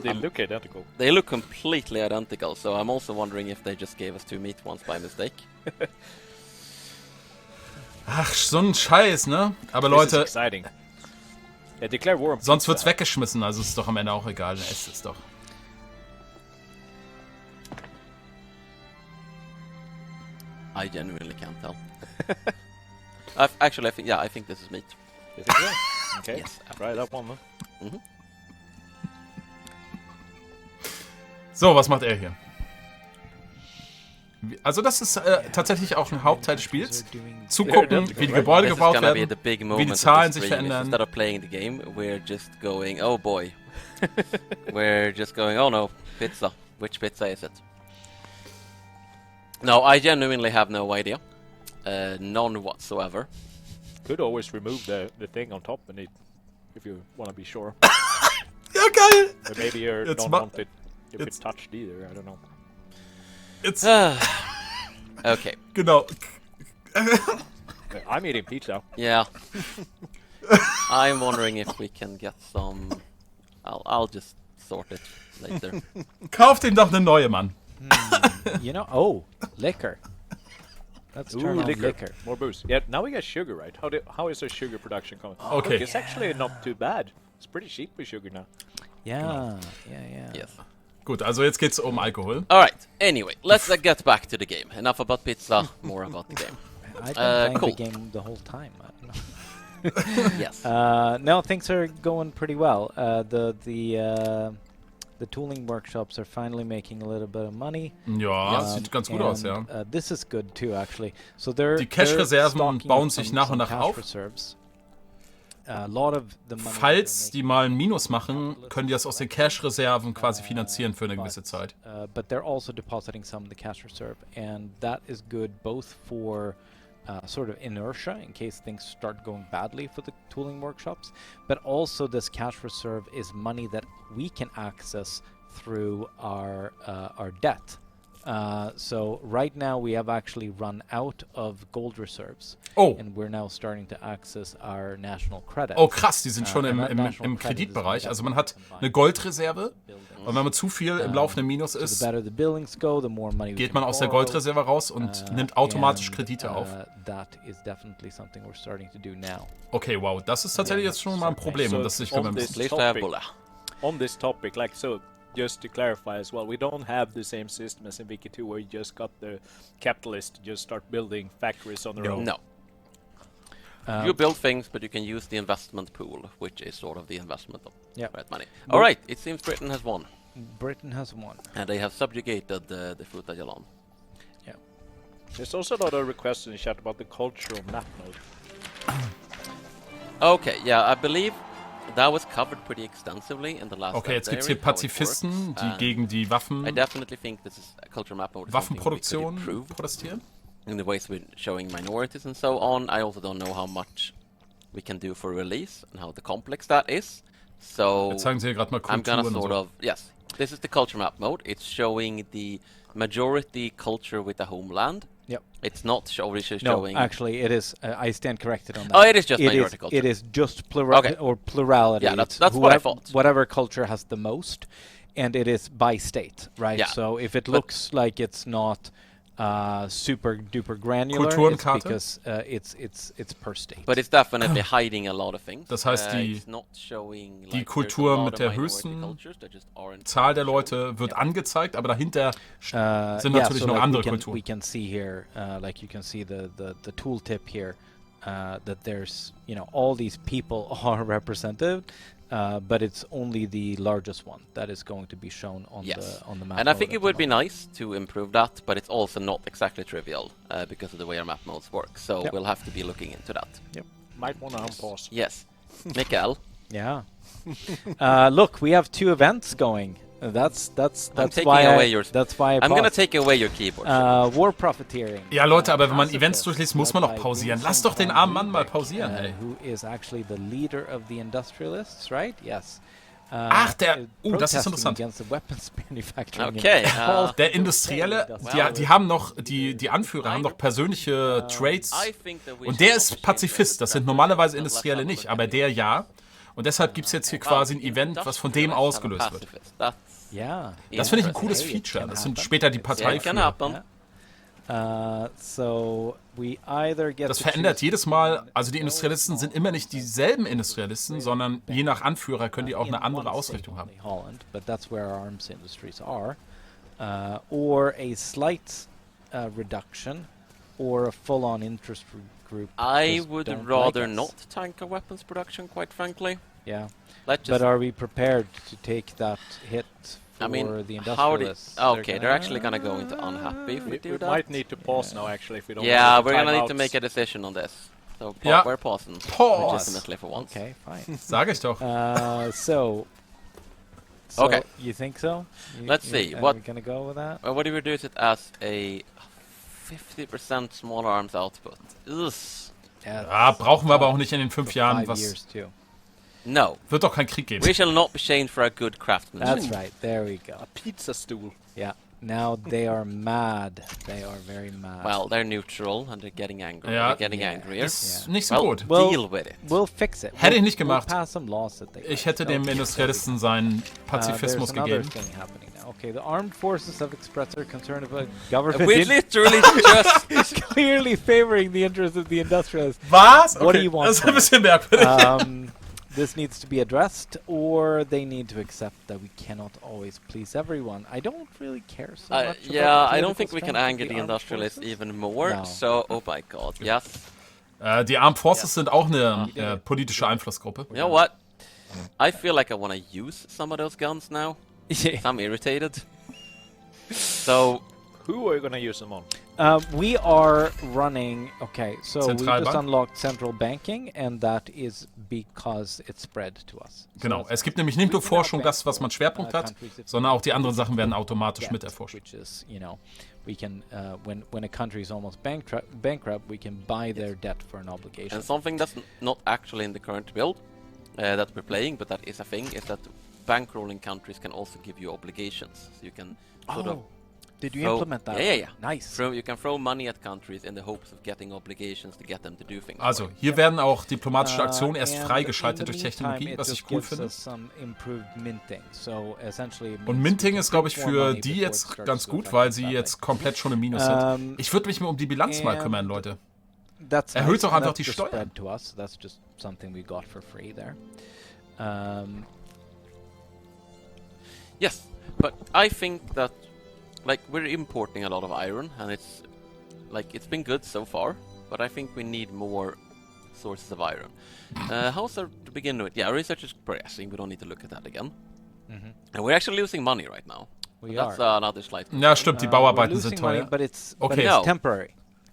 They look identical. they look completely identical. So I'm also wondering if they just gave us 2 meat ones by mistake. Ach, so ein Scheiß, ne? Aber This is Leute, exciting. Yeah, declare war on sonst pizza. wird's weggeschmissen, also ist doch am Ende auch egal. Esst es doch. I genuinely can't tell. Actually, I think this is meat. You think so? Okay. Yes. Try that one, then. Mhm. So, was macht er hier? Also das ist tatsächlich auch ein Hauptteil des Spiels. Zugucken, wie die Gebäude This is gebaut gonna be werden. the big moment of Zahlen the sich stream. Is verändern. Instead of playing the game, we're just going, oh boy. We're just going, oh no, pizza. Which pizza is it? No, I genuinely have no idea. None whatsoever. Could always remove the thing on top and if you want to be sure. Ja, geil! But maybe you It's don't ma- want it if it's- it's touched either. I don't know. It's, Okay, genau. I'm eating pizza. yeah. I'm wondering if we can get some... I'll just sort it later. Kauft ihm doch eine neue, Mann. You know, oh, liquor. Let's turn on liquor. More booze. Yeah, now we got sugar, right? How is our sugar production coming? Okay. Look, it's actually not too bad. It's pretty cheap with sugar now. Yeah. Yes. Gut, also jetzt geht's um Alkohol. Alright, anyway, let's get back to the game. Enough about pizza, more about the game. I've been playing cool. the game the whole time. I don't know. Yes. No, things are going pretty well. The tooling workshops are finally making a little bit of money. Ja, sieht ganz gut aus, ja. This is good too, actually. So they're Die Cache-Reserven stocking bauen up sich some nach und nach cash auf. reserves. A lot of the money Falls die mal ein Minus machen, können die das aus den Cash-Reserven quasi finanzieren für eine gewisse Zeit. But they're also depositing some of the cash reserve, and that is good both for sort of inertia in case things start going badly for the tooling workshops, but also this cash reserve is money that we can access through our debt. So right now we have actually run out of gold reserves, and we're now starting to access our national credit. Oh krass, die sind schon im Kreditbereich. Also man hat eine Goldreserve und wenn man zu viel im laufenden Minus ist, the better the billings go, the more money geht man aus der Goldreserve raus und nimmt automatisch Kredite auf. That is definitely something we're starting to do now. Okay, wow, das ist tatsächlich jetzt schon mal ein Problem, um das sich kümmern müssen. On this topic, like so, just to clarify as well, we don't have the same system as in Wiki 2 where you just got the capitalists to just start building factories on their own. No. You build things, but you can use the investment pool, which is sort of the investment of red money. All right, it seems Britain has won. Britain has won. And they have subjugated the Fruta Jalan. Yeah. There's also a lot of requests in the chat about the cultural map mode. Okay, yeah, I believe that was covered pretty extensively in the last Okay, jetzt gibt's hier Pazifisten, die gegen die I definitely think this is a culture map mode. Waffenproduktion protestieren. In the ways we're showing minorities and so on. I also don't know how much we can do for release and how the complex that is. So Jetzt zeigen sie hier gerade mal I'm gonna Kulturen und sort so. of this is the culture map mode. It's showing the majority culture with the homeland. Yep. It's not showing. No, actually, it is. I stand corrected on that. Oh, it is just majority culture. It is just plurality. Yeah, that's It's what I thought. Whatever culture has the most, and it is by state, right? Yeah. So if it looks like it's not super duper granular, it's Kulturenkarte? because it's per state. But it's definitely hiding a lot of things. Das heißt, it's not showing, die like, Kultur there's a lot mit of der minority höchsten cultures that just aren't Zahl der shown. Leute wird angezeigt, aber dahinter sind yeah, natürlich so noch like andere we Kulturen. can see here, like you can see the tooltip here, that there's all these people are represented, but it's only the largest one that is going to be shown on the map. And I think it would be nice to improve that, but it's also not exactly trivial because of the way our map modes work. So we'll have to be looking into that. Yep. Might want to unpause. Yes, Mikael. Yeah. Look, we have 2 events going. That's taking why away your- that's why I I'm gonna paused. take away your keyboard. War profiteering. Ja, Leute, aber wenn man Events durchliest, muss man doch pausieren. Lass doch den armen Mann mal pausieren, ey. Who is actually the leader of the industrialists, right? Yes. Ach, das ist interessant. Against the weapons manufacturing Okay, Der Industrielle, die haben noch, die Anführer haben noch persönliche Trades. Und der ist Pazifist. Das sind normalerweise Industrielle nicht, aber der ja. Und deshalb gibt es jetzt hier quasi ein Event, was von dem ausgelöst wird. Yeah. Das finde ich ein cooles Feature. Das sind später die Parteiführer. So we either get Das to verändert choose- jedes Mal, also die Industrialisten sind immer nicht dieselben Industrialisten, sondern je nach Anführer können die auch eine andere Ausrichtung haben. Holland, but that's where our arms industries are, or a slight reduction, or a full-on interest group. I just would don't rather like us. not tank our weapons production, quite frankly. Yeah, Let's but just. are we prepared to take that hit for I mean, the how do? industrialists? Okay, they're actually gonna go into unhappy if we We do that. might need to pause now, actually, if we don't. Yeah, want we're gonna need to timeouts. make a decision on this. So Yeah. we're pausing. Pause. Legitimately for once. Okay, fine. Sag ich doch. So Okay. you think so? Let's see, Are what- we gonna go with that? What do we reduce it as a 50% small arms output? Ugh. Ja, brauchen wir aber auch nicht in den 5 For Jahren. 5 Was years too. No, wird doch kein Krieg geben. we shall not be changed for a good craftsmanship. That's right. There we go. A pizza stool. Yeah. Now they are mad. They are very mad. Well, they're neutral and they're getting angry. Ja. They're getting angrier. Ist nicht so Well, gut. Well, deal with it. we'll fix it. Hätte ich nicht We'll gemacht. pass some laws that they Ich like. hätte dem Okay. Industrialisten seinen Pazifismus There's another gegeben. thing happening now. Okay, the armed forces have expressed their concern about government We literally just. clearly favoring the interests of the industrialists. Was? What do you want Das ist from ein bisschen merkwürdig. This needs to be addressed, or they need to accept that we cannot always please everyone. I don't really care so much about Yeah, the I don't political think we can strength of anger the armed industrialists forces. even more. No. So, oh my god, yes. Die Armed Forces sind auch eine politische Einflussgruppe. You know what? I feel like I want to use some of those guns now. Yeah. I'm irritated. So, Who are you gonna use them on? We are running. Okay, so we Zentralbank? just unlocked central banking, and that is because it's spread to us. So Genau. that's Es gibt nämlich nicht nur we can Forschung, now das, was man Schwerpunkt hat, countries if sondern auch die anderen Sachen werden automatisch debt, mit erforscht. which is, you know, we can when a country is almost bankrupt, we can buy their debt for an obligation. and something that's not actually in the current build that we're playing, but that is a thing, is that bankrolling countries can also give you obligations. So you can sort of Did you throw- implement that? Yeah, yeah, yeah. Nice. you can throw money at countries in the hopes of getting obligations to get them to do things. Also, hier werden auch diplomatische Aktionen erst And freigeschaltet in durch the meantime, Technologie, it was ich just cool gives finde. us some improved minting. So essentially it Und means we Minting can ist, glaube ich, print more für money die before it jetzt starts ganz to gut, affect weil us sie badly. jetzt komplett schon im Minus sind. Ich würde mich mal um die Bilanz mal kümmern, Leute. That's Erhöht doch and einfach that's die just Steuern. spread to us. That's just something we got for free there. Yes, but I think that like we're importing a lot of iron, and it's been good so far. But I think we need more sources of iron. How's our to begin with? Yeah, research is progressing. We don't need to look at that again. And we're actually losing money right now. We That's are. another slight. Ja, stimmt, die We're Bauarbeiten losing sind money, teuer. but it's Okay. No. temporary.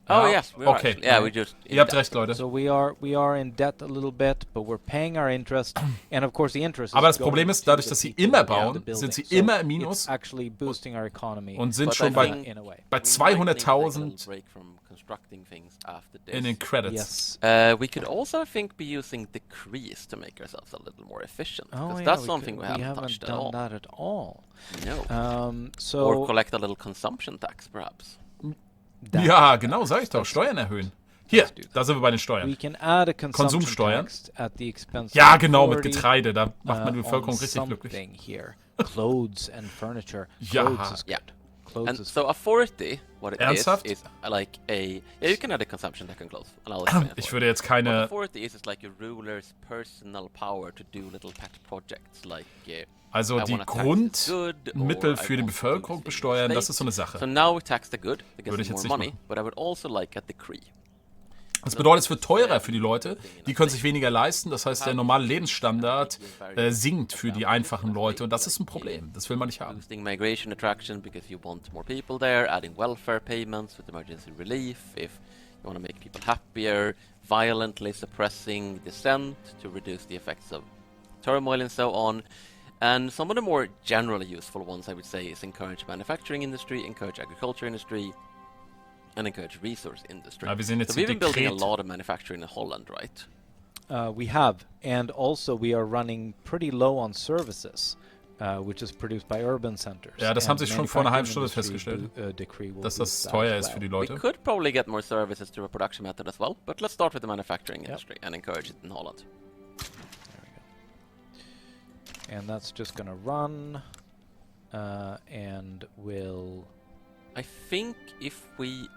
Oh Ja, yes, we are okay. actually. Yeah, we just. Ihr habt recht, Leute. So we are in debt a little bit, but we're paying our interest, and of course the interest. Aber is das Problem going ist, to dadurch, the dass sie people immer who build the bauen, sind sie building. immer im It's Minus actually boosting our economy und sind But schon I bei, think- in a way. bei we might need to take a little 200.000 break from constructing things after this. in den Credits. Yes. We could also, I think, be using decrees to make ourselves a little more efficient. Oh, Because yeah, that's we something could- we haven't haven't touched at done all. that at all. No. So Or collect a little consumption tax, perhaps. that- Ja, genau, sag ich doch. Steuern erhöhen. Hier, Let's do that. da sind wir bei den we Steuern. can add a consumption Konsumsteuern. tax at the expense. Ja, of genau, mit authority, Getreide. Da macht man die on Bevölkerung richtig glücklich. something here. Clothes and furniture. Ja. Clothes is Yeah. good. Clothes And is so a 40, what it Ernsthaft? is like a... Yeah, you can add a consumption tax and clothes. And I'll explain Ich for würde jetzt you. What a keine... 40 is like your ruler's personal power to do little pet projects, like... Also I die wanna tax the good, or Grundmittel I für die want to do Bevölkerung things besteuern, in das the ist so eine state. So Sache. now we tax the good, to get Würde ich some jetzt more nicht money, but I would also like a decree. Das bedeutet, es wird teurer für die Leute. Die können sich weniger leisten. Das heißt, der normale Lebensstandard sinkt für die einfachen Leute. Und das ist ein Problem. Das will man nicht haben. Boosting migration attraction because you want more people there, adding welfare payments with emergency relief if you want to make people happier, violently suppressing dissent to reduce the effects of turmoil and so on. And some of the more generally useful ones, I would say, is encourage manufacturing industry, encourage agriculture industry, and encourage resource industry. Ja, wir sehen jetzt So we've been building a Dekret. lot of manufacturing in Holland, right? We have, and also we are running pretty low on services, which is produced by urban centers. Ja, das haben And sie schon vor einer halben manufacturing Stunde industry festgestellt, decree will dass boost das that teuer as ist für die well. We Leute. could probably get more services through a production method as well, but let's start with the manufacturing Yep. industry and encourage it in Holland. And that's just gonna run, and will. I think if we...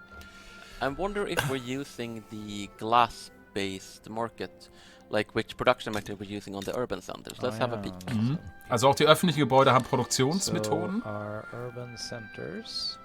I wonder if we're using the glass-based market, like which production method we're using on the urban centers. Let's have a peek. Mhm. Also auch die öffentlichen Gebäude haben Produktionsmethoden, So our urban centers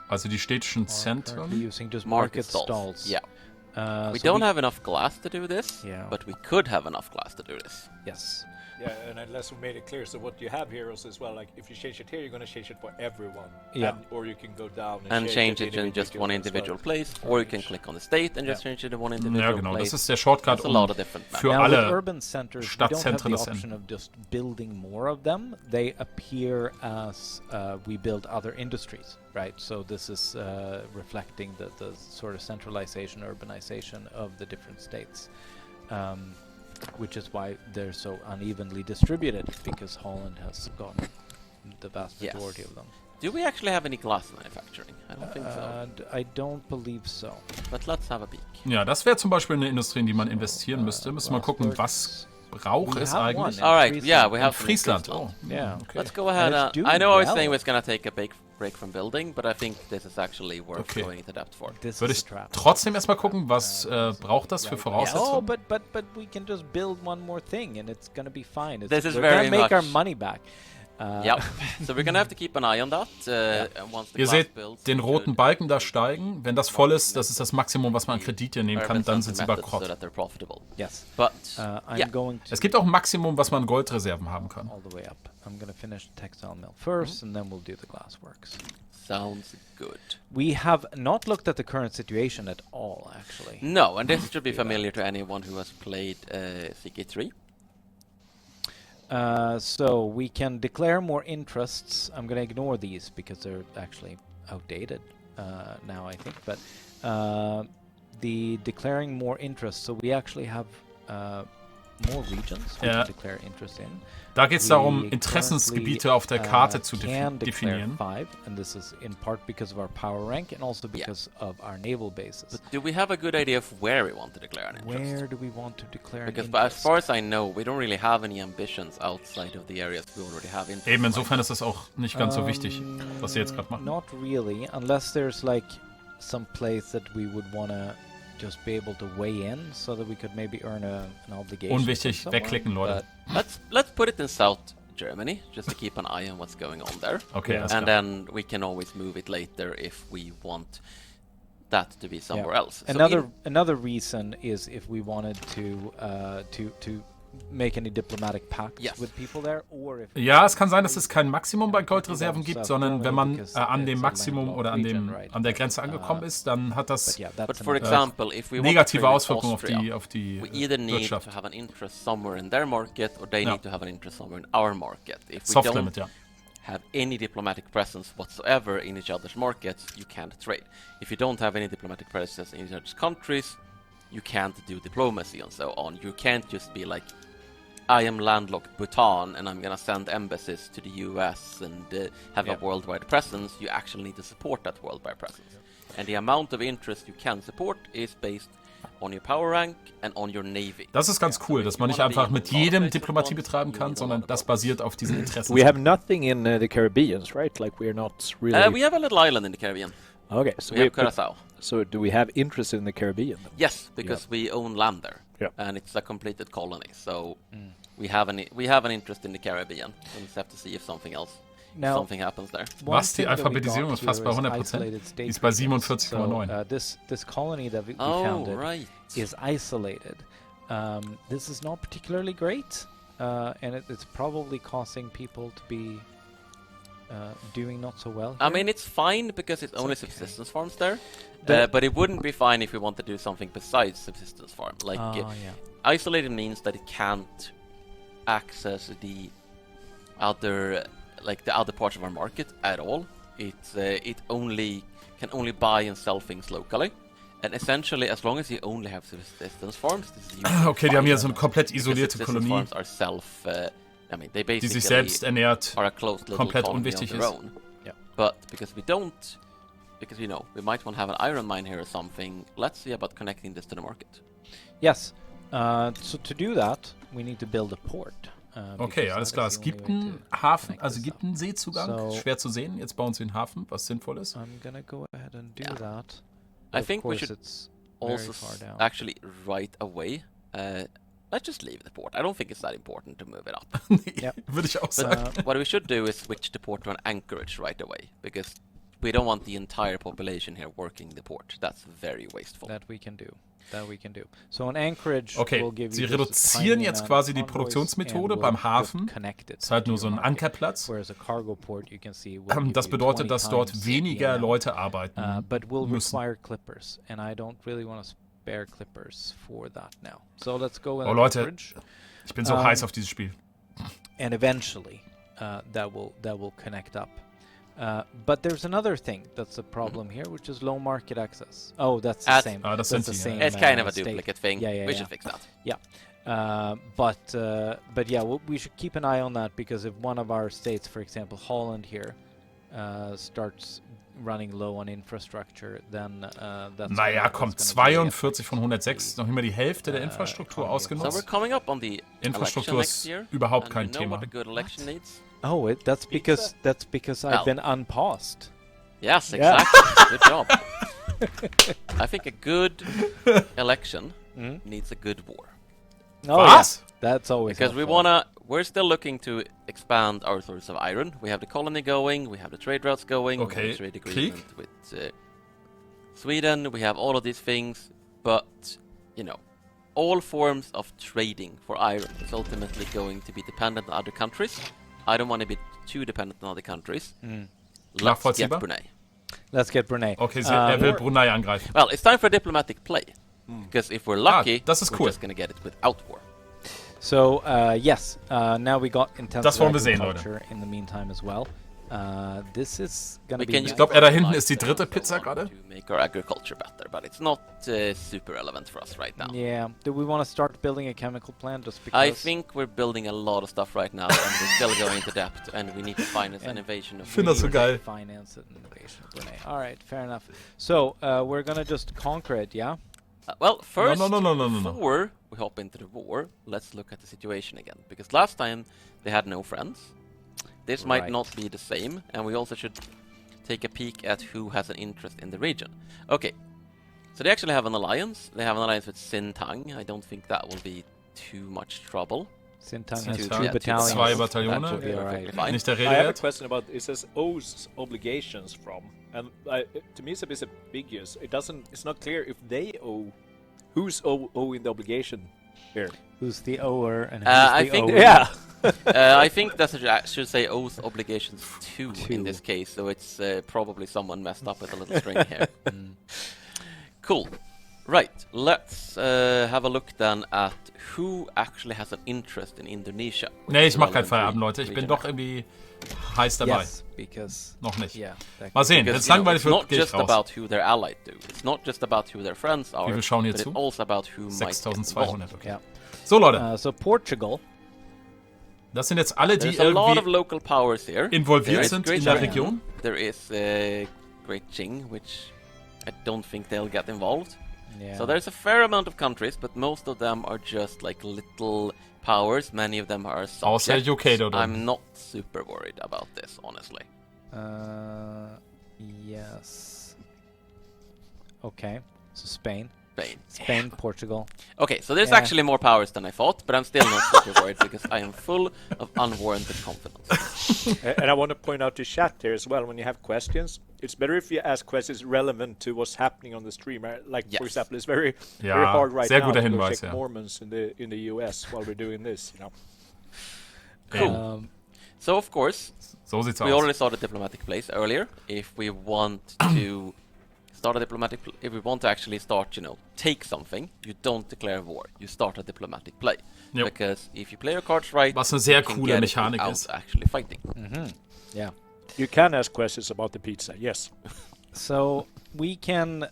also die städtischen are currently Zentren. using just Market market stalls. stalls. Yeah. We So don't have enough glass to do this, Yeah. but we could have enough glass to do this. Yes. Yeah, and unless we made it clear, so what you have here also as well, like if you change it here, you're going to change it for everyone. Yeah. Or you can go down And change it in just individual one as individual well. place, or you can click on the state and just Yeah. change it in one Ja, individual genau. Das place. ist der Shortcut, That's a lot um of different für Now with alle urban centers, we don't have Stadtzentren the das option of just building more of them. They appear as we build other industries, right? So this is reflecting the sort of centralization, urbanization of the different states, which is why they're so unevenly distributed, because Holland has gotten the vast Yes. majority of them. Do we actually have any glass manufacturing? I don't think so. I don't believe so. But let's have a peek. Ja, das wäre zum Beispiel eine Industrie, in die man investieren müsste. Müssen wir mal gucken, was braucht We es have eigentlich? one. Alright, Friesland. yeah, we In have some in Friesland. Friesland. Oh, Yeah. okay. Let's go ahead. it's doing I know I was well. saying we was gonna take a break from building, but I think this is actually worth Okay. going into depth for. This Würde is ich a trap. trotzdem erstmal gucken, was braucht das für Yeah, oh, Voraussetzungen? but we can just build one more thing and it's gonna be fine. This is we're very gonna make our much- money back. Yep. So we're gonna have to keep an eye on that. And once the Ihr glass seht builds, den we roten should Balken da steigen. Wenn das voll ist, das ist das Maximum, was man an Kreditien nehmen kann, urban dann center sind sie methods so bankrott. that they're profitable. Yes. But I'm yeah, going to Es gibt auch ein Maximum, was man an Goldreserven haben kann. all the way up. I'm gonna finish the textile mill first and then we'll do the glass works. sounds good. We have not looked at the current situation at all, actually. No, and this should be familiar to anyone who has played CK3. So we can declare more interests. I'm going to ignore these because they're actually outdated now, I think. But the declaring more interests, so we actually have more regions we Ja. can declare interest in. Da geht es We darum, Interessensgebiete auf der Karte zu can declare definieren. 5, and this is in part because of our power rank and also Yeah. because of our naval bases. But do we have a good idea of where we want to declare an interest? Where do we want to declare Because an but as interest? far as I know, we don't really have any ambitions outside of the areas we already have interest. Eben, insofern ist das auch nicht ganz so wichtig, was sie jetzt gerade machen. Not really, unless there's like some place that we would want to just be able to weigh in so that we could maybe earn an obligation. Unwichtig, from someone, wegklicken, Leute. Let's put it in South Germany, just to keep an eye on what's going on there. Okay, Yeah. alles And klar. then we can always move it later if we want that to be somewhere Yeah. else. So Another reason is if we wanted to make any diplomatic pacts Yes. with people there, or if Ja, es kann sein, dass es kein Maximum bei Goldreserven gibt, sondern wenn man an dem Maximum oder an der Grenze angekommen ist, dann hat das But yeah, that's But for another- example, if we want to negative trade with Auswirkungen Austria, auf die we either need Wirtschaft. to have an interest somewhere in their market, or they Ja. need to have an interest somewhere in our market. If we Soft don't Limit, ja. have any diplomatic presence whatsoever in each other's markets, you can't trade. If you don't have any diplomatic presence in each other's countries, you can't do diplomacy and so on. You can't just be like, I am landlocked Bhutan and I'm gonna send embassies to the US and have a Yeah. worldwide presence. You actually need to support that worldwide presence. And the amount of interest you can support is based on your power rank and on your navy. Das ist ganz cool, dass man nicht einfach mit jedem Diplomatie betreiben kann, sondern das basiert auf diesen Interessen. We have nothing in the Caribbeans, right? Like we're not really. We have a little island in the Caribbean. Okay, so We have Curacao. So do we have interest in the Caribbean? Then? Yes, because we own land there, Yeah. and it's a completed colony. So we have an interest in the Caribbean. We just have to see if something something happens there. One Was? Die thing that we Alphabetisierung got ist fast here bei is 100%. isolated Die state ist bei regions. 47,9. So, this colony that we Oh, founded right. is isolated. This is not particularly great, and it's probably causing people to be doing not so well. I here. mean, it's fine because it's only okay. subsistence farms there. The- But it wouldn't be fine if we want to do something besides subsistence farm. Like, yeah. isolated means that it can't access the other like the other parts of our market at all. It can only buy and sell things locally. And essentially, as long as you only have subsistence farms, this is usually Okay, die haben hier so eine komplett isolierte subsistence Kolonie, farms are I mean, they die basically sich selbst ernährt, are a closed little komplett economy unwichtig on their ist. own. Yeah. But because we we might want to have an iron mine here or something. Let's see about connecting this to the market. Yes. So to do that, we need to build a port. Okay, because alles that klar. is Es the gibt only way einen to Hafen, connect also this gibt up. einen Seezugang. So- Schwer zu sehen. Jetzt bauen sie einen Hafen, was sinnvoll ist. I'm gonna go ahead and do Yeah. that. I Of think we course should it's very Also, far down. actually, right away, let's just leave the port. I don't think it's that important to move it up. Yep. Würde ich auch But sagen. what we should do is switch the port to an anchorage right away, because we don't want the entire population here working the port. That's very wasteful. That we can do. So an anchorage Okay, will give sie you just a reduzieren tiny jetzt amount quasi of die convoys Produktionsmethode and beim will Hafen. connect it Ist halt to nur so your ein market. Ankerplatz. Whereas a cargo port, you can see, will give Das you bedeutet, 20 dass dort times weniger the amount. Leute arbeiten But will müssen. require clippers, and I don't really want to spare clippers for that now. So let's go with Oh an Leute, anchorage, ich bin so heiß auf dieses Spiel. and eventually that will connect up. But there's another thing that's a problem here, which is low market access. Oh, that's the That's- same. Ah, das that's sind the sie, ja. same. It's kind of a state. duplicate thing. Yeah, We should fix that. But yeah, we should keep an eye on that, because if one of our states, for example, Holland here, starts running low on infrastructure, then that's Naja, gonna- kommt that's gonna be 42 von 106, noch immer die Hälfte der Infrastruktur economy of So we're ausgenutzt. coming up on the Infrastruktur election ist next year. überhaupt And kein you know Thema. what a good election needs? Oh, that's because Well. I've been unpaused. Yes, Yeah. exactly. Good job. I think a good election Mm. needs a good war. Oh, Was? yeah. That's always Because we're still looking to expand our source of iron. We have the colony going, we have the trade routes going, we Okay, have the trade Krieg. agreement with Sweden, we have all of these things, but, all forms of trading for iron is ultimately going to be dependent on other countries. I don't want to be too dependent on other countries. Let's get Nachvollziehbar? Brunei. Let's get Brunei. Okay, er will Brunei angreifen. Well, it's time for a diplomatic play. Because if we're lucky, das ist we're cool. just going to get it without war. So yes, now we got intensive Das wollen wir sehen, Leute. agriculture in the meantime as well. This is gonna We be. can nice. Ich glaube, da hinten like ist die the- dritte so Pizza on gerade. To make our agriculture better, but it's not super relevant for us right now. Yeah. Do we want to start building a chemical plant just because? I think we're building a lot of stuff right now, and we're still going into depth, and we need to finance an invasion of. Ich finde das so geil. Finance and innovation of Brunei. All right, fair enough. So we're gonna just conquer it, yeah? Well, first, no. before we hop into the war, let's look at the situation again. Because last time they had no friends. This might Right. not be the same, and we also should take a peek at who has an interest in the region. Okay, so they actually have an alliance. They have an alliance with Sintang. I don't think that will be too much trouble. Sintang Sintang. has Ja, two battalions. zwei That Bataillone. should be Yeah, perfectly right. fine. Nicht der I Rede have a wert. question about it says owes obligations from, and to me it's a bit ambiguous. It's not clear if they owe, who's owing the obligation here. Who's the ower and who's I the think- ower? Yeah. I think that should say oath obligations to in this case, so it's probably someone messed up with a little string here. Cool. Right, let's have a look then at who actually has an interest in Indonesia. which Nee, is ich a mach keinen relevant Feierabend, Leute. Ich bin region doch here. irgendwie heiß dabei. Yes, because Noch nicht. yeah. that Mal sehen, wenn Because, es langweilig it's wird, not gehe ich just raus. about who they're allied to. It's not just about who their friends are. Wie viel schauen hier but zu? it's also about who might get 6200, involved. okay. Yeah. So, Leute, So Portugal. das sind jetzt alle, die There's a lot of irgendwie local powers here. There involviert is sind Great in der Britain, Region. There is Great Qing, which I don't think they'll get involved. Yeah. So there's a fair amount of countries, but most of them are just like little powers. Many of them are Außer subjects. UK, oder? I'm not super worried about this, honestly. Yes. Okay. So Spain. Spain. Spain, Portugal. Okay, so there's Yeah. actually more powers than I thought, but I'm still not super worried because I am full of unwarranted confidence. And I want to point out to chat here as well, when you have questions, it's better if you ask questions relevant to what's happening on the stream. Right? Like, for Yes. example, it's very Ja, hard right sehr now guter to go Hinweis, check ja. Mormons in the US while we're doing this, Cool. So of course, So sieht's we aus. already saw the diplomatic place earlier. If we want to start a diplomatic. If we want to actually start, take something, you don't declare war. You start a diplomatic play. Yep. Because if you play your cards right, Was eine sehr you can coole get it Mechanik without ist. actually fighting. Yeah. You can ask questions about the pizza, yes. So we can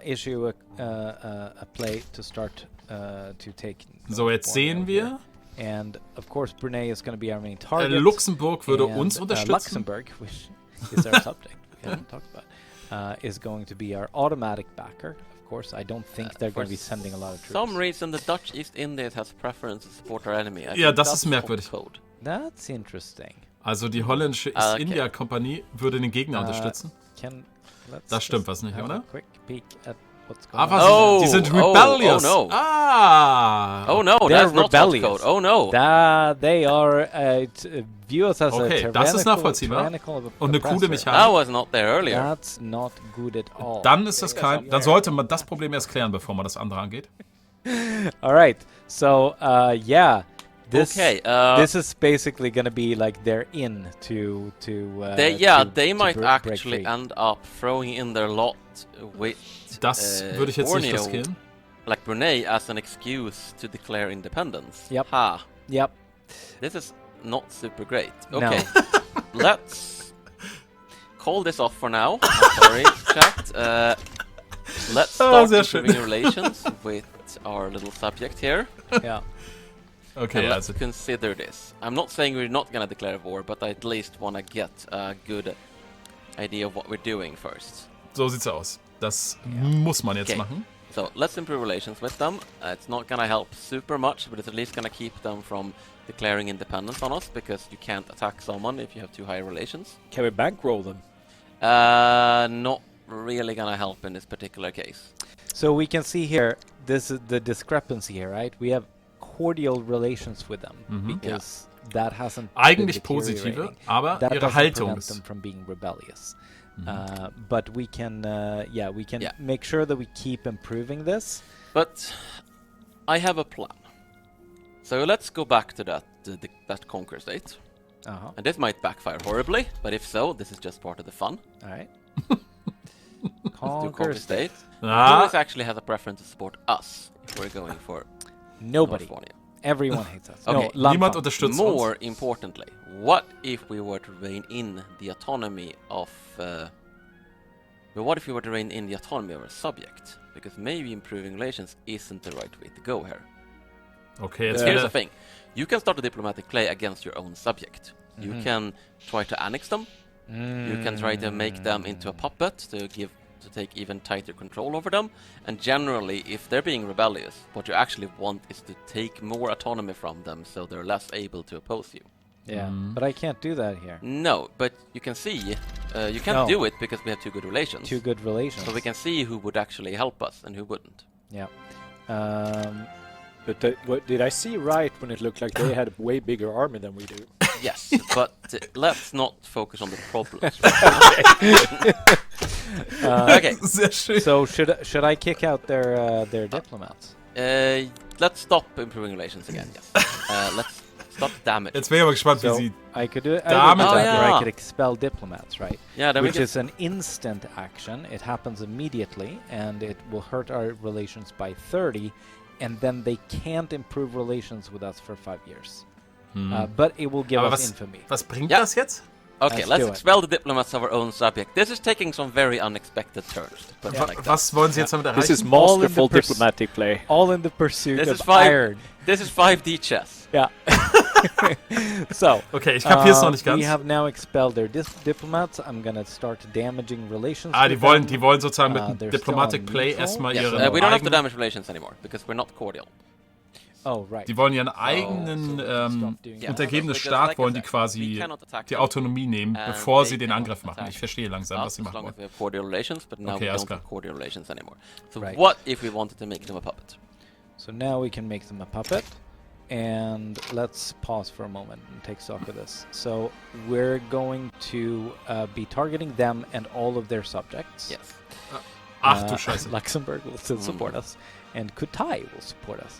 issue a play to start to take. So, jetzt sehen wir, And of course, Brunei is going to be our main target. Luxemburg würde and, uns unterstützen. Luxembourg, which is our subject, we haven't talked about, is going to be our automatic backer. Of course, I don't think they're going to be sending a lot of troops. Some reason the Dutch East Indies has preference to support our enemy. I Ja, think das that's ist merkwürdig. code. That's interesting. Also die holländische East Okay. India Kompanie würde den Gegner unterstützen. Let's Das stimmt just was nicht, have oder? a quick peek at what's going Aber on. die sind Oh, rebellious. oh no. Ah. Oh no, They're that's not rebellious. code. Oh no. They are view us as Okay, a das ist tyrannical, nachvollziehbar. tyrannical Und eine coole oppressor. Mechanik. That was not there earlier. That's not good at all. Dann ist das dann sollte man das Problem erst klären, bevor man das andere angeht. All right. So, yeah. This, Okay, this is basically going to be like their in to They to might break actually free. end up throwing in their lot with Das würde ich jetzt nicht Borneo, riskieren. like Brunei, as an excuse to declare independence. Yep. Ha. Yep. This is not super great. No. Okay, let's call this off for now. Sorry, chat. Let's start sehr schön. improving relations with our little subject here. Yeah. Okay, And let's also consider this. I'm not saying we're not gonna declare war, but I at least wanna get a good idea of what we're doing first. so sieht's aus. Das muss man jetzt Okay. machen. So let's improve relations with them. It's not gonna help super much, but it's at least gonna keep them from declaring independence on us, because you can't attack someone if you have too high relations. Can we bankroll them? Not really gonna help in this particular case. So we can see here, this is the discrepancy here, right? We have cordial relations with them because that hasn't Eigentlich been positive, deteriorating. aber That ihre doesn't Haltung prevent ist. them from being rebellious. But we can, we can Yeah. make sure that we keep improving this. But I have a plan. So let's go back to that conquer state. Uh-huh. And this might backfire horribly, but if so, this is just part of the fun. All right. Do Conquer conquer state. state. Ah, Who actually has a preference to support us if we're going for Nobody. North Borneo? Everyone hates us. Okay, No, niemand Lampa. unterstützt More uns. importantly, what if we were to rein in the autonomy of... but what if we were to rein in the autonomy of our subject? Because maybe improving relations isn't the right way to go here. Okay, jetzt Here's the wieder. thing. You can start a diplomatic play against your own subject. You can try to annex them. You can try to make them into a puppet to take even tighter control over them. And generally, if they're being rebellious, what you actually want is to take more autonomy from them so they're less able to oppose you. Yeah, but I can't do that here. No, but you can see, you can't No. do it because we have too good relations. Too good relations. So we can see who would actually help us and who wouldn't. Yeah. But did I see right when it looked like they had a way bigger army than we do? Yes, but let's not focus on the problems. Okay. Sehr schön. So should I kick out their diplomats? Let's stop improving relations again. Yes. Let's stop damage. Jetzt bin ich aber gespannt, wie So sie... I could do it. Damit- I yeah. could expel diplomats, right? Yeah, then we Which can- is an instant action. It happens immediately, and it will hurt our relations by 30, and then they can't improve relations with us for 5 years. But it will give Aber us infamy. was bringt Ja. das jetzt? Okay, Let's let's do it. expel the diplomats of our own subject. This is taking some very unexpected turns. To put it like that. Was wollen sie jetzt damit This is erreichen? All in the masterful pers- diplomatic play. All in the pursuit This of is five- iron. This is 5D chess. Yeah. So, Okay, ich kapier's noch nicht we ganz. have now expelled their diplomats. I'm gonna start damaging relations. Ah, with die them. wollen sozusagen mit they're dem Diplomatic still Play neutral. erstmal Yes, ihren we don't have to eigenen... damage relations anymore because we're not cordial. Oh, right. Die wollen ihren eigenen stop doing that. untergebenen Because Staat like I wollen die said, we quasi cannot attack die them. Autonomie nehmen, And bevor they sie den cannot Angriff machen. attack Ich verstehe langsam, was us sie as machen long as wollen. we have cordial relations, but now Okay, we alles don't klar. have cordial relations anymore. So Right. what if we wanted to make them a puppet? So now we can make them a puppet. And let's pause for a moment and take stock of this. So we're going to be targeting them and all of their subjects. Yes. Ach du Scheiße. Luxembourg will still support us, and Kutai will support us.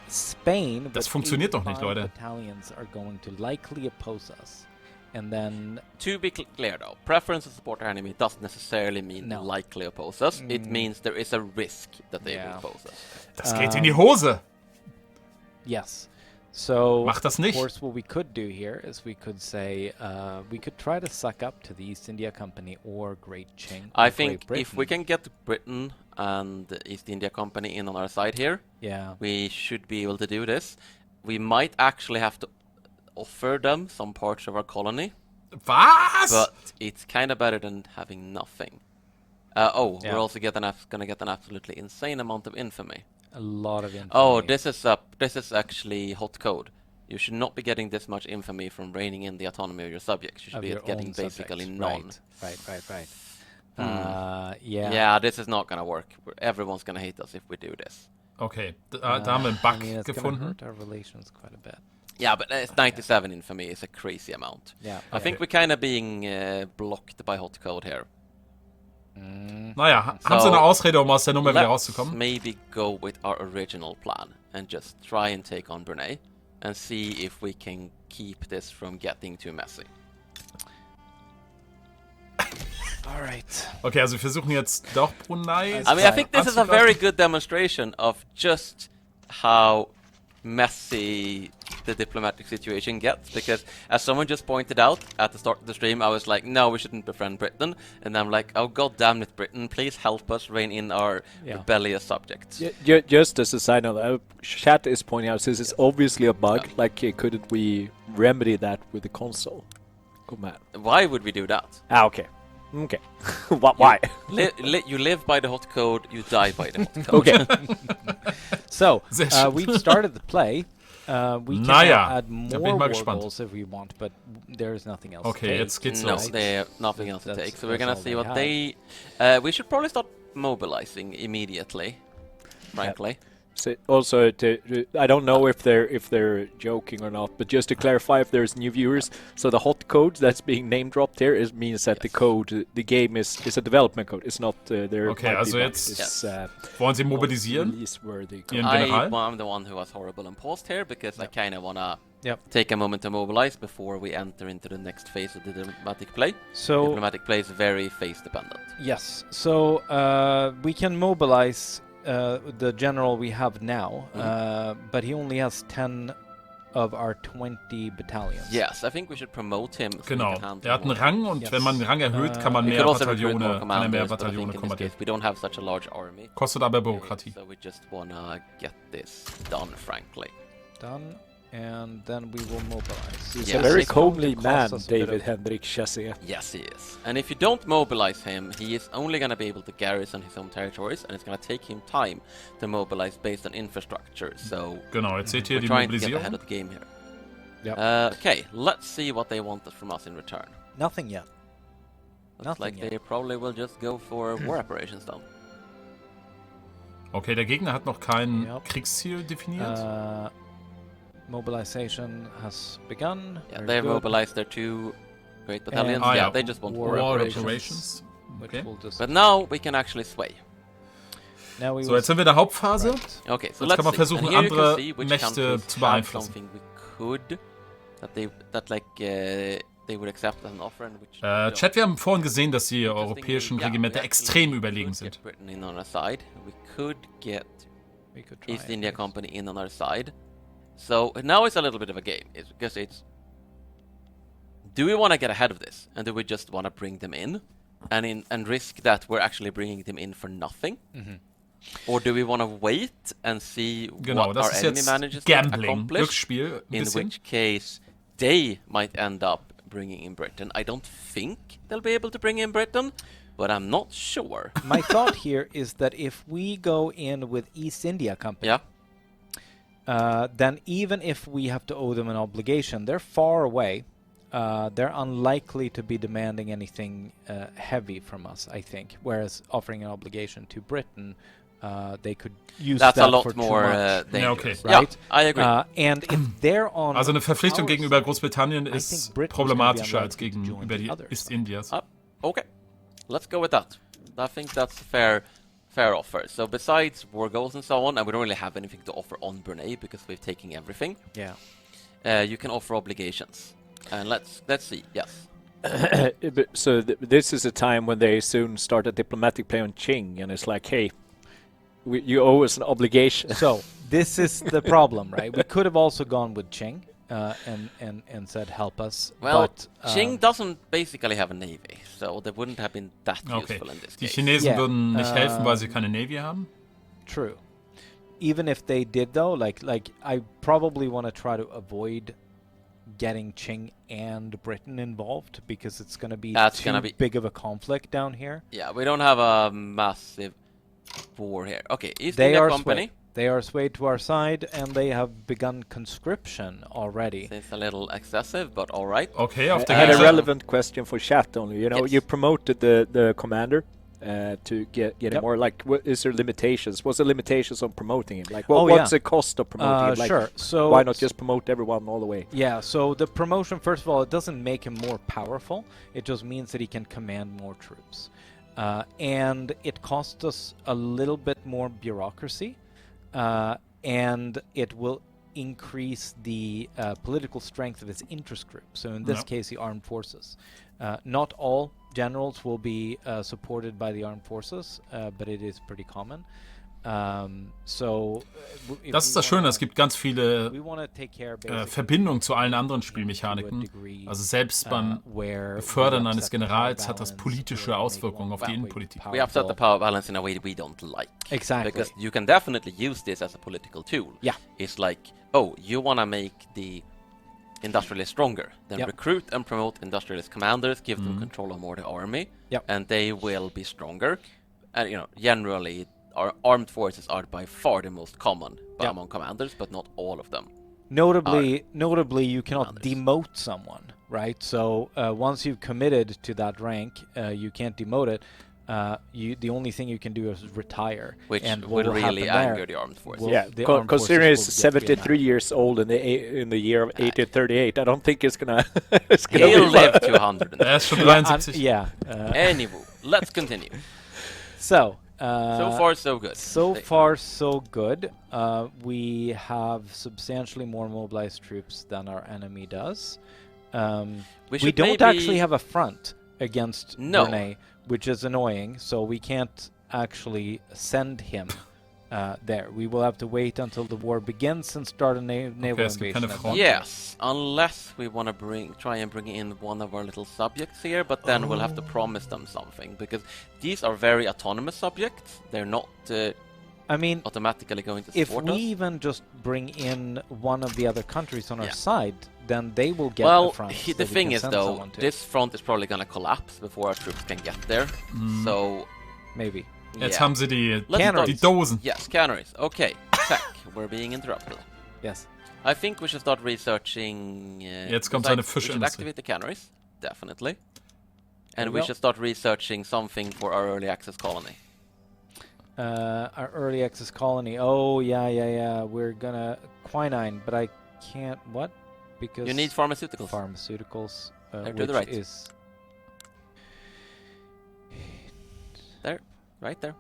Spain, Das with funktioniert doch nicht, 85 Leute. battalions are going to likely oppose us. and then To be clear though, preference to support our enemy doesn't necessarily mean No. likely oppose us. It means there is a risk that they will Yeah. oppose us. Das geht in die Hose. yes. So Mach das of nicht. course, what we could do here is we could say we could try to suck up to the East India Company or Great Qing. I or think Great if we Britain. can get Britain and the East India Company in on our side here, yeah, we should be able to do this. We might actually have to offer them some parts of our colony, Was? but it's kind of better than having nothing. Oh, Yeah. we're also gonna get an absolutely insane amount of infamy. a lot of infamy. Oh, this is actually hot code. You should not be getting this much infamy from reining in the autonomy of your subjects. You should of be your getting own basically subjects. none. Right. Yeah. Yeah. This is not gonna work. Everyone's gonna hate us if we do this. Okay, da haben wir einen Bug I mean, it's gonna gefunden. hurt our relations quite a bit. Yeah, but it's 97 infamy is a crazy amount. Yeah. I think we're kind of being blocked by hot code here. Naja, haben sie eine Ausrede, um aus der Nummer wieder Let's rauszukommen? maybe go with our original plan and just try and take on Brunei and see if we can keep this from getting too messy. All right. Okay, also wir versuchen jetzt doch Brunei. I mean, I think this is a very good demonstration of just how messy the diplomatic situation gets, because as someone just pointed out at the start of the stream, I was like, no, we shouldn't befriend Britain, and I'm like, oh god damn it, Britain, please help us rein in our rebellious subjects. Just as a side note, chat is pointing out this is obviously a bug. Like, couldn't we remedy that with the console command? Why would we do that? Okay. Why? You live by the hot code, you die by the hot code. Okay. So, Sehr schön. we've started the play. We can Naja, add da bin ich more mal war gespannt. goals if we want, but there's nothing else. Okay, to take. jetzt geht's No, los. they have nothing else to That's- take, so we're that's gonna all see they what have. they... we should probably start mobilizing immediately, frankly. So also, I don't know if they're joking or not, but just to clarify, if there's new viewers, so the hot code that's being name dropped here means that the code, the game is a development code. It's not there. Okay, might be also bugs. jetzt It's, wollen sie not mobilisieren? release-worthy code. Ihren General? I'm the one who was horrible and paused here because I kind of wanna Yep. take a moment to mobilize before we enter into the next phase of the diplomatic play. So Diplomatic play is very phase dependent. yes, so we can mobilize the general we have now, but he only has 10 of our 20 battalions. Yes, I think we should promote him. So Genau. we can handle Er hat einen more. Rang und Yes. wenn man den Rang erhöht, kann man We mehr could also recruit more Bataillone, kann er mehr commanders, but I Bataillone think in this kommandieren. case we don't have such a large army. Kostet aber Bürokratie. So we just wanna get this done, frankly. Done, and then we will mobilize. He's Yeah. a very It's going to comely cost man, us a bit David of- Hendrik Chassé. Yes, he is. And if you don't mobilize him, he is only going to be able to garrison his own territories, and it's going to take him time to mobilize based on infrastructure. So Genau, jetzt seht ihr we're die trying to get ahead Mobilisierung. of the game here. Yep. Okay, let's see what they want from us in return. Nothing yet. Looks Nothing like yet. they probably will just go for war operations then. Okay, der Gegner hat noch kein Yep. Kriegsziel definiert. Mobilization has begun. Yeah, Very they've good, mobilized their 2 great battalions. Ah, yeah, yeah. they just want War war War operations. Operations. which Okay. will just But now we can actually sway. now we So, will jetzt sind wir in der Hauptphase. right. Okay, so Jetzt let's kann man see. versuchen, And here you can andere see which Mächte countries zu have beeinflussen. something we could they would accept as an offer and which Chat, wir haben vorhin gesehen, dass die Interestingly, europäischen yeah, Regimenter we actually extrem überlegen could sind. get Britain in on our side. We could get We could try East at India least. Company in on our side. So now it's a little bit of a game. It's because it's do we want to get ahead of this and do we just want to bring them in and risk that we're actually bringing them in for nothing? Or do we want to wait and see Genau, what das our ist enemy jetzt manages to Gambling, accomplish? Glücksspiel, ein In bisschen. which case they might end up bringing in Britain. I don't think they'll be able to bring in Britain, but I'm not sure. My thought here is that if we go in with East India Company, Yeah. then even if we have to owe them an obligation, they're far away. They're unlikely to be demanding anything heavy from us, I think. Whereas offering an obligation to Britain, they could use That's that a lot for more too much, Yeah, okay. dangerous. right? Yeah, I agree. And if they're on Also eine Verpflichtung our gegenüber side, Großbritannien I ist think Britain's gonna be problematischer als unlikely to join gegenüber the die others. Ist-Indias. Okay, let's go with that. I think that's a fair offer. So besides war goals and so on, and we don't really have anything to offer on Brunei because we've taken everything, yeah. you can offer obligations. And let's see. Yes. So this is a time when they soon start a diplomatic play on Qing, and it's like, hey, you owe us an obligation. So this is the problem, right? We could have also gone with Qing and said help us. Well, but, Qing doesn't basically have a navy, so they wouldn't have been that Okay. useful in this Die case. Chinesen würden nicht helfen, weil sie keine Navy haben? True. Even if they did, though, like I probably want to try to avoid getting Qing and Britain involved because it's going to be too big of a conflict down here. Yeah, we don't have a massive war here. Okay, East They India are Company. swayed. They are swayed to our side, and they have begun conscription already. It's a little excessive, but all right. Okay, auf I der had a Gegenseite. relevant question for chat only. You know, Yes. you promoted the commander to get Yep. more. Like, what is there limitations? What's the limitations on promoting him? Like, Oh, what's yeah. the cost of promoting him? Like, Sure. So why not just promote everyone all the way? Yeah, so the promotion, first of all, it doesn't make him more powerful. It just means that he can command more troops. And it costs us a little bit more bureaucracy. And it will increase the political strength of his interest group. So in this case, the armed forces. Not all generals will be supported by the armed forces, but it is pretty common. Das ist das Schöne, es gibt ganz viele we wanna take care Verbindungen zu allen anderen Spielmechaniken. Also selbst beim Befördern eines Generals hat das politische Auswirkungen auf die Innenpolitik. We upset the power balance in a way we don't like. Exactly. Because you can definitely use this as a political tool. Yeah. It's like, oh, you want to make the industrialists stronger. Then Yep. recruit and promote industrialist commanders, give them control of more the army, Yep. and they will be stronger. And, you know, generally, our armed forces are by far the most common among commanders, but not all of them. Notably, you cannot commanders. demote someone, right? So once you've committed to that rank, you can't demote it. The only thing you can do is retire, Which and what will happen really there anger the armed forces. will- Yeah, the armed considering forces he's will get 73 reunited. years old in the year of 1838, I don't think it's gonna. It's gonna He'll be live to 100. Er ist schon 73. Anywho, let's continue. So So far, so good. So far, so good. We have substantially more mobilized troops than our enemy does. We should don't maybe- actually have a front against No. Brunei, which is annoying, so we can't actually send him there. We will have to wait until the war begins and start a naval es gibt invasion. keine at Front. that Yes, unless we want to try and bring in one of our little subjects here, but then we'll have to promise them something, because these are very autonomous subjects. They're not I mean, automatically going to if support we us. even just bring in one of the other countries on our Yeah. side, then they will get Well, a front. the that we thing can is send though, someone to. this front is probably going to collapse before our troops can get there. So, Maybe. Jetzt yeah. haben sie die Let's start- Dosen. Yes, canneries. Okay, check. We're being interrupted. Yes. I think we should start researching. Jetzt kommt besides, eine we should Fischindustrie. activate the canneries, definitely. And we we go. should start researching something for our early access colony. Our early access colony. Oh, yeah. We're gonna quinine, but I can't. What? Because You need pharmaceuticals. pharmaceuticals, There to which the right. is Right there.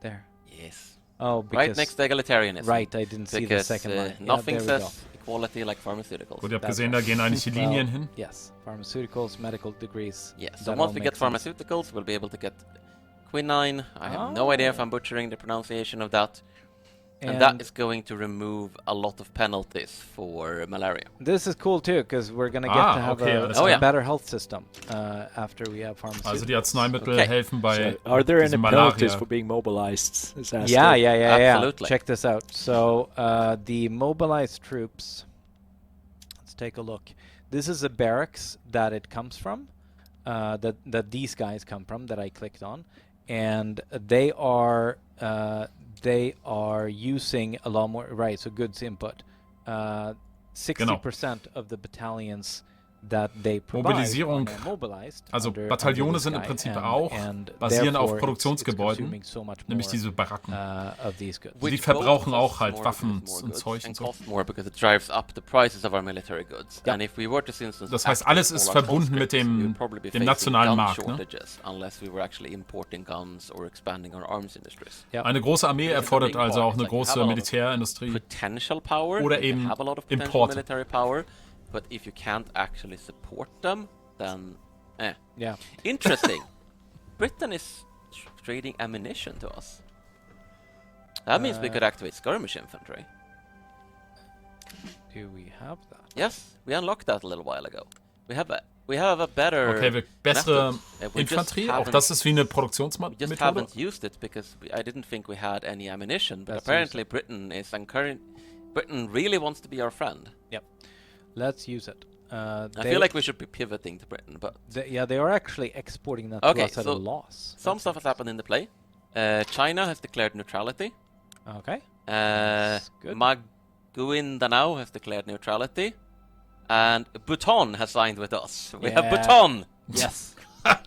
there. Yes. Oh, because Right next to egalitarianism. right. I didn't see the Because second line. Yeah, nothing there we go. says equality like pharmaceuticals. Gut, ihr habt That's gesehen, da gehen eigentlich die Linien hin. Yes, pharmaceuticals, medical degrees. Yes. So that once all we get makes sense. pharmaceuticals, we'll be able to get quinine. I have no idea if I'm butchering the pronunciation of that. And that is going to remove a lot of penalties for malaria. This is cool too, because we're gonna get to have okay, a, alles klar. Oh, yeah. better health system after we have pharmaceuticals. Also die Arzneimittel Okay. helfen bei Are there any diesem penalties Malaria. for being mobilized? Is asked Yeah. Absolutely. Check this out. So the mobilized troops. Let's take a look. This is a barracks that it comes from. That these guys come from. That I clicked on, and they are using a lot more. Right. So goods input. 60% of the battalions that they provide Mobilisierung, are mobilized. also under Bataillone this sind im guy, Prinzip and- auch and basieren auf therefore it's Produktionsgebäuden, consuming so much nämlich more, diese Baracken. of these goods. Die Which verbrauchen both auch costs halt more Waffen because it's more und goods Zeug und and so. costs more because it drives up the prices of our military goods. Ja. And if we were to, for instance, Das heißt, activate alles ist all our verbunden mit conscripts, we dem- would probably be dem facing nationalen gun Markt, ne? shortages unless we were actually importing guns or expanding our arms industries. Ja. Eine große Armee erfordert also auch eine Like, we have große a lot of Militärindustrie. Potential power. Oder we eben have a lot of potential Importe. military power. but if you can't actually support them, then Yeah. Interesting. Britain is trading ammunition to us. That means we could activate skirmish infantry. Do we have that? Yes, we unlocked that a little while ago. We have a better Okay, bessere method. We just Infanterie. Auch haven't- das ist wie eine We just Produktionsmethode. haven't used it because I didn't think we had any ammunition. But Let's apparently Britain is Britain really wants to be our friend. Let's use it. I feel like we should be pivoting to Britain, but they are actually exporting that Okay, to us at a so loss. some stuff has happened in the play. China has declared neutrality. Okay. Good. Maguindanao has declared neutrality. And Bhutan has signed with us. We have Yeah. Bhutan! Yes.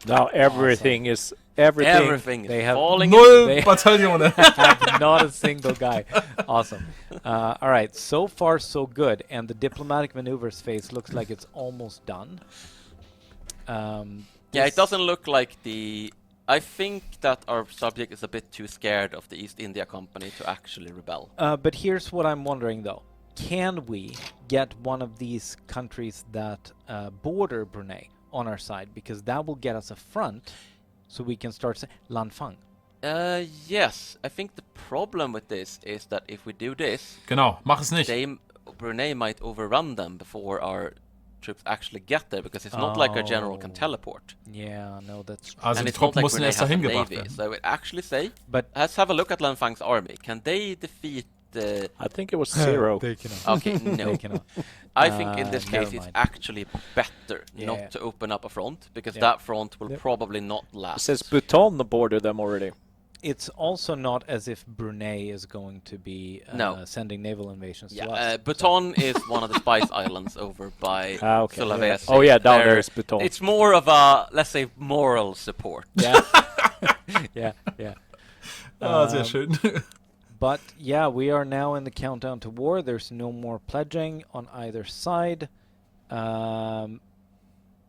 Now everything is everything. Everything they is have falling Null They- Bataillone. have not a single guy. Awesome. All right. So far, so good. And the diplomatic maneuvers phase looks like it's almost done. Yeah, it doesn't look like the... I think that our subject is a bit too scared of the East India Company to actually rebel. But here's what I'm wondering, though. Can we get one of these countries that border Brunei on our side? Because that will get us a front, so we can start Lanfang. Yes, I think the problem with this is that if we do this, Genau, mach es nicht. Brunei might overrun them before our troops actually get there, because it's not like our general can Oh. teleport. Yeah, no, that's true. Also And die it's not Truppen like müssen Brunei erst has a dahin gebracht navy. werden. So I would actually say, But let's have a look at Lanfang's army. Can they defeat the... I think it was 0. they cannot. Okay, no. They cannot. I think in this never case it's mind. actually better Yeah. not to open up a front, because Yeah. that front will Yep. probably not It last. says Bhutan border them already. It's also not as if Brunei is going to be No. sending naval invasions Yeah, to us. Bhutan is one of the Spice Islands over by Okay. Sulawesi. Oh yeah, down They're- there is Bhutan. It's more of a, let's say, moral support. Yeah. yeah, yeah. Ah, sehr schön. But yeah, we are now in the countdown to war. There's no more pledging on either side.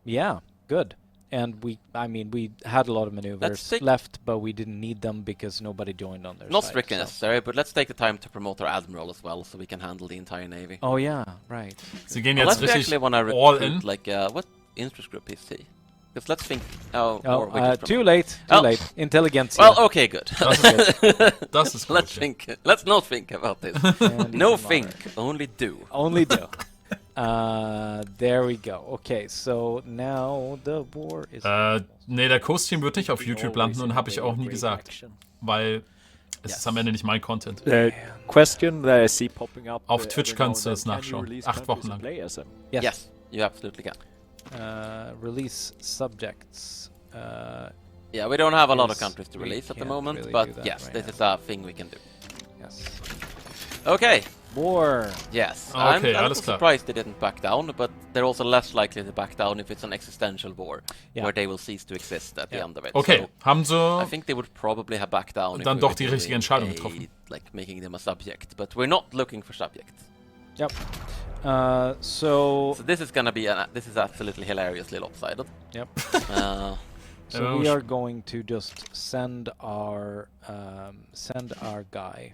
Yeah, good. And we had a lot of maneuvers take- left, but we didn't need them because nobody joined on their Not side. strictly so- necessary, but let's take the time to promote our admiral as well, so we can handle the entire navy. Oh yeah, right. Sie gehen Unless jetzt we richtig actually want to all in. recruit, like, what interest group is he? Because let's think. Or Oh, we just too promote. late. Too Oh. late. Intelligentsia. Well, okay, good. Das ist gut. Let's think. Let's not think about this. And No Itamar. think, only do. Only do. There we go. Okay, so now the war is. Nee, der Kostüm wird nicht auf YouTube landen und habe ich auch nie gesagt, weil es ist am Ende nicht mein Content. The question that I see popping up Auf every Twitch now and kannst du then, es can you nachschauen. release 8 countries Wochen and lang. play as them? Yes, you absolutely can. Release subjects. Yeah, we don't have a lot of Yes, countries to we release at the can't moment, really but do that yes, right this now. is a thing we can do. Yes. Okay, War. yes. Okay, I'm a little alles klar. surprised they didn't back down, but they're also less likely to back down if it's an existential war, Yeah. where they will cease to exist at the Yeah. end of it. Okay, So haben I sie... think they would probably have backed down if Dann we doch were die richtige doing Entscheidung a, getroffen. like making them a subject, but we're not looking for subjects. Yep. So So this is gonna be this is absolutely hilariously lopsided. yep. Uh, So we are going to just send our guy.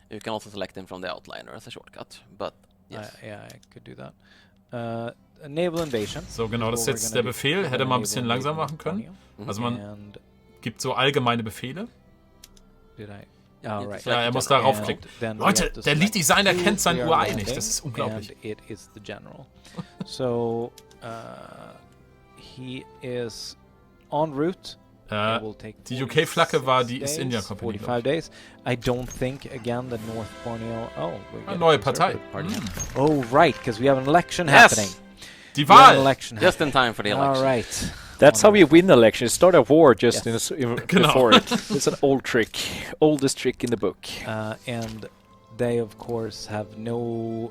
you can also select him from the outliner as a shortcut, but yes. Yeah, I could do that. A naval invasion. So genau, das ist jetzt der Befehl. Hätte man ein bisschen langsam machen können. Also man And gibt so allgemeine Befehle. did I? Oh, It's right. like Ja, er muss general. darauf And klicken. then we Leute, have to der select Lead-Designer who kennt sein we are UI nicht. landing, Das ist unglaublich. And it is the general. So he is en route. It will take Die UK-Flagge war die 46 East India Company. 45 days. I don't think again that North Borneo. Oh, we're Eine getting neue Conservative Partei. Party. Oh, right, because we have an election Yes! happening. Die We have an Wahl! election Just in happening. time for the election. All right. That's how you win elections. Start a war just Yes. Genau. before it. It's an old trick, oldest trick in the book. And they, of course, have no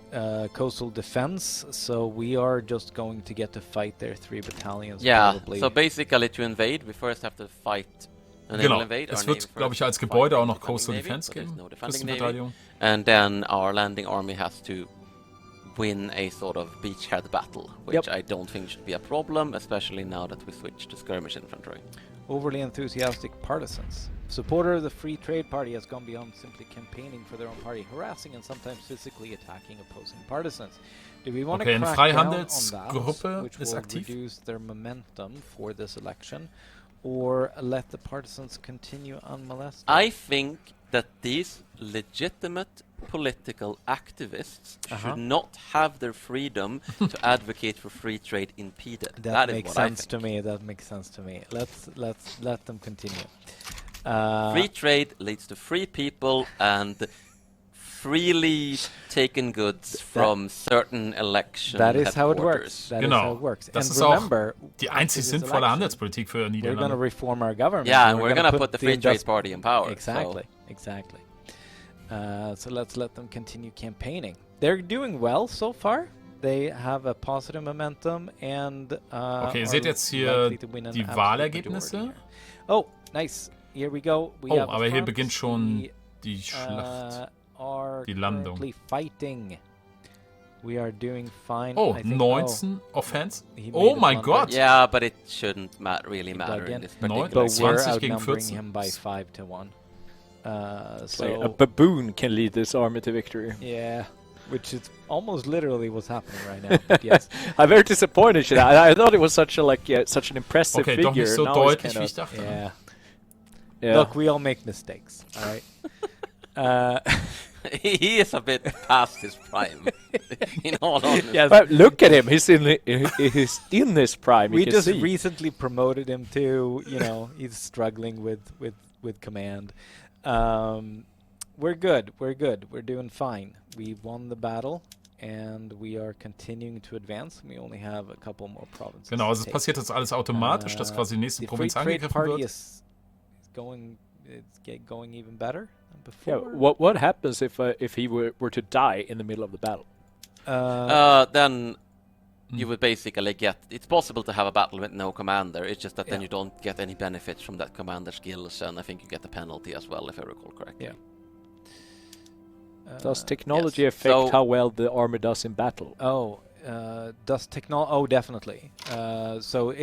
coastal defense, so we are just going to get to fight their 3 battalions. Yeah, probably. so basically to invade, we first have to fight a naval Genau. invade. Es our wird, navy glaube first ich, als fight Gebäude the auch noch defending Coastal navy, Defense but there's geben. no defending navy. Küstenverteidigung. And then our landing army has to win a sort of beachhead battle, which Yep. I don't think should be a problem, especially now that we switched to skirmish infantry. Overly enthusiastic partisans. Supporter of the Free Trade Party has gone beyond simply campaigning for their own party, harassing and sometimes physically attacking opposing partisans. Do we want to Okay, eine crack down on that, Freihandelsgruppe which ist will aktiv. reduce their momentum for this election, or let the partisans continue unmolested? I think that these legitimate political activists should not have their freedom to advocate for free trade impeded. That is makes what I sense think. to me. That makes sense to me. Let's let them continue. Free trade leads to free people and freely taken goods from certain election That is how it headquarters. works. That is how it works. Das And ist auch remember, die after einzig this sinnvolle election, Handelspolitik für we're going to Niederlande. reform our government. Yeah, and we're going to put the Free Trade industri- Party in power. Exactly, exactly. So let's let them continue campaigning. They're doing well so far. They have a positive momentum and Okay, ihr are seht jetzt hier likely to win an die absolute Wahlergebnisse. majority here. Oh, nice. Here we go. We Oh, have aber hier front. beginnt schon We, die Schlacht. are die Landung. currently fighting. We are doing fine. Oh, I think. 19 Offense. he Oh made a my blunder. God. Yeah, but it shouldn't really He matter plugged in in. this No, particular But it's we're 20 gegen outnumbering 14. him by 5-1. So a So baboon can lead this army to victory. yeah, which is almost literally what's happening right now. But yes, I'm very disappointed. I thought it was such an impressive Okay, figure. doch nicht so Now it's deutlich, kind wie of- ich dachte. yeah. Yeah. Look, we all make mistakes. All right. He is a bit past his prime. In all honesty. Yes. But look at him. He's in his prime. We you can just see. recently promoted him to, he's struggling with command. We're good. We're doing fine. We won the battle and we are continuing to advance. We only have a couple more provinces. Genau, also to es take. passiert jetzt alles automatisch, dass quasi die nächste The Free Provinz Trade angegriffen Party wird. is going even better than Yeah. before. What happens if he were to die in the middle of the battle? Then you would basically get... It's possible to have a battle with no commander, it's just that then Yeah. you don't get any benefits from that commander skills, and I think you get the penalty as well, if I recall correctly. Yeah. Does technology yes. affect So- how well the army does in battle? Does technology? Oh, definitely. So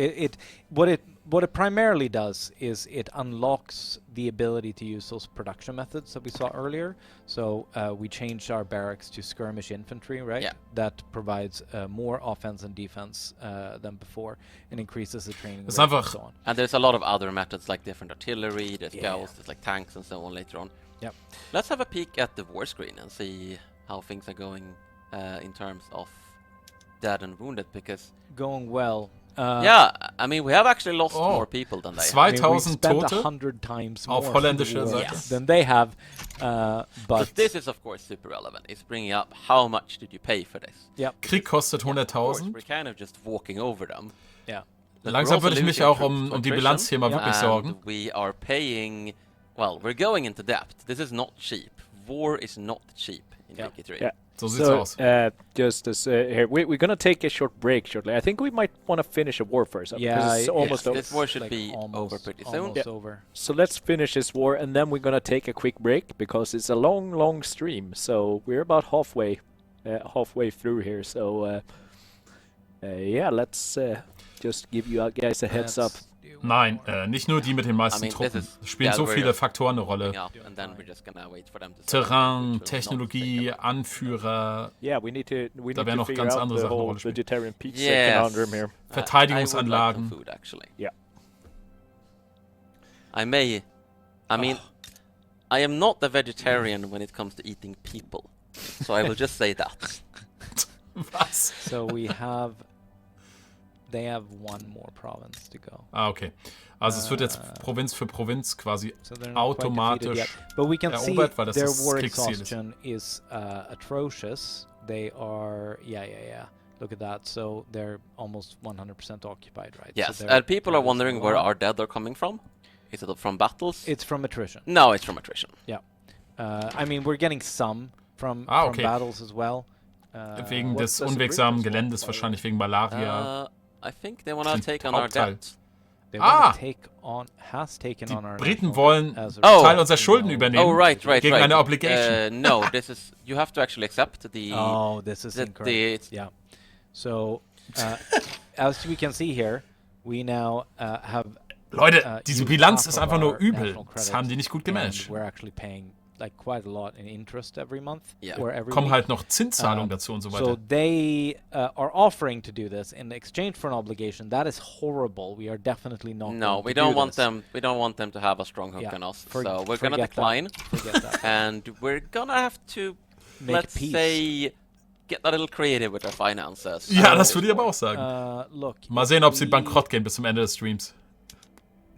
what it primarily does is it unlocks the ability to use those production methods that we saw earlier. So we changed our barracks to skirmish infantry, right? Yeah. That provides more offense and defense than before, and increases the training It's rate and einfach- so on. And there's a lot of other methods like different artillery, there's Yeah. scouts, there's like tanks and so on later on. Yep. Let's have a peek at the war screen and see how things are going in terms of dead and wounded, because Going well. yeah, I mean we have actually lost Oh. more people than they have. 2000 spent Tote 100 times auf more holländischer war Seite. than they have, But but this is of course super relevant. It's bringing up how much did you pay for this? Krieg kostet Of course, 100.000. we're kind of just walking over them. yeah. But we're Langsam also würde ich mich losing auch troops to um die attrition, Bilanz hier mal wirklich sorgen. and we are paying... Well, we're going into debt. This is not cheap. War is not cheap in Yeah. Wiki3. Yeah. So sieht's So, aus. just as here, we're gonna take a short break shortly. I think we might want to finish a war first. Yeah, because it's almost over. This war should like be over almost- pretty soon. almost Yeah. over. So let's finish this war, and then we're gonna take a quick break because it's a long stream. So we're about halfway through here. So yeah, let's just give you guys a heads up. Let's do Nein, nicht nur die mit den meisten I mean, this Truppen. is- Es spielen yeah, so we're viele just Faktoren eine Rolle. Yeah, and then we're just gonna wait for them to Terrain, which will not Technologie, take Anführer, Yeah, we need to Da werden noch figure ganz out andere the Sachen eine whole Rolle spielen. vegetarian pizza Yes. conundrum here. Verteidigungsanlagen. I would like some food, actually. Yeah. I mean, I am not a vegetarian when it comes to eating people. So I will just say that. Was? So they have one more province to go. Ah, okay. Also es wird jetzt Provinz für Provinz quasi So they're not quite defeated yet. automatisch. But we can see erobert, weil das their das war Kriegsziel ist. exhaustion is atrocious. They are, yeah. Look at that. So they're almost 100% occupied, right? Yes, So and people are they're wondering where losing a our lot. dead are coming from. Is it from battles? It's from attrition. No, it's from attrition. I mean, we're getting some from okay. battles as well. Wegen what des does the unwegsamen British want, Geländes, by the wahrscheinlich wegen Malaria. I think they want to Den take on our Hauptteil. debt. They Ah! has taken Die on our Briten national wollen as a Oh! Teil unserer Schulden No. übernehmen. Oh, right. Gegen eine Obligation. No, this is... You have to actually accept the... Oh, this is the- incorrect. the- Yeah. So, as we can see here, we now have Leute, diese use Bilanz half ist of einfach nur our übel. national Das haben die nicht gut credit, gemanagt. and we're actually paying like quite a lot in interest every month Yeah. or every Kommen week. halt noch Zinszahlungen dazu und so So weiter. they are offering to do this in exchange for an obligation. That is horrible. We are definitely not. No, going we to don't do want this. them. We don't want them to have a strong hook Yeah, on us. for- So we're gonna forget that. decline, Forget that. and we're gonna have to, Make let's peace. say, get a little creative with our finances. Ja, das würde ich aber auch sagen. Look. Mal if sehen, ob sie we bankrott gehen bis zum Ende des Streams.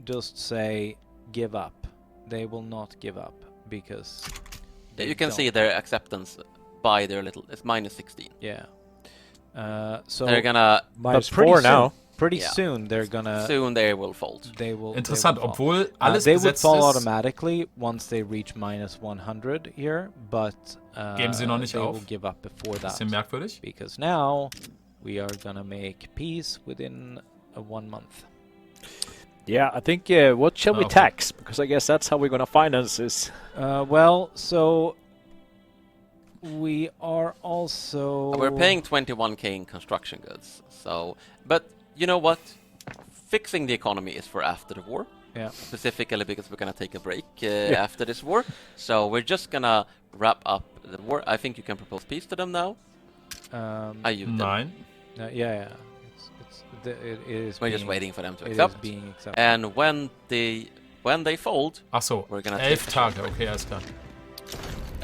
Just say give up. They will not give up because. Yeah, they you can don't. see their acceptance by their little. It's -16. Yeah. So They're gonna Minus pretty 4 soon- now. Pretty Yeah. soon they're gonna. soon they will fold. They will. Interessant, they will fall. obwohl alles they would gesetzt fall ist. automatically once they reach -100 here, but Geben sie noch nicht they auf? will give up before that. Bisschen merkwürdig. Because now we are gonna make peace within 1 month. Yeah, I think, what shall we Okay. tax? Because I guess that's how we're gonna finance this. Well, so we are also We're paying 21k in construction goods. So, but you know what? Fixing the economy is for after the war. Yeah. Specifically because we're gonna take a break after this war. So we're just gonna wrap up the war. I think you can propose peace to them now. You did. Nein. Yeah. It is. We're just being- waiting for them to It is accept. being accepted. And when they fold, Ach so, We're gonna 11 take- Tage, okay, alles klar.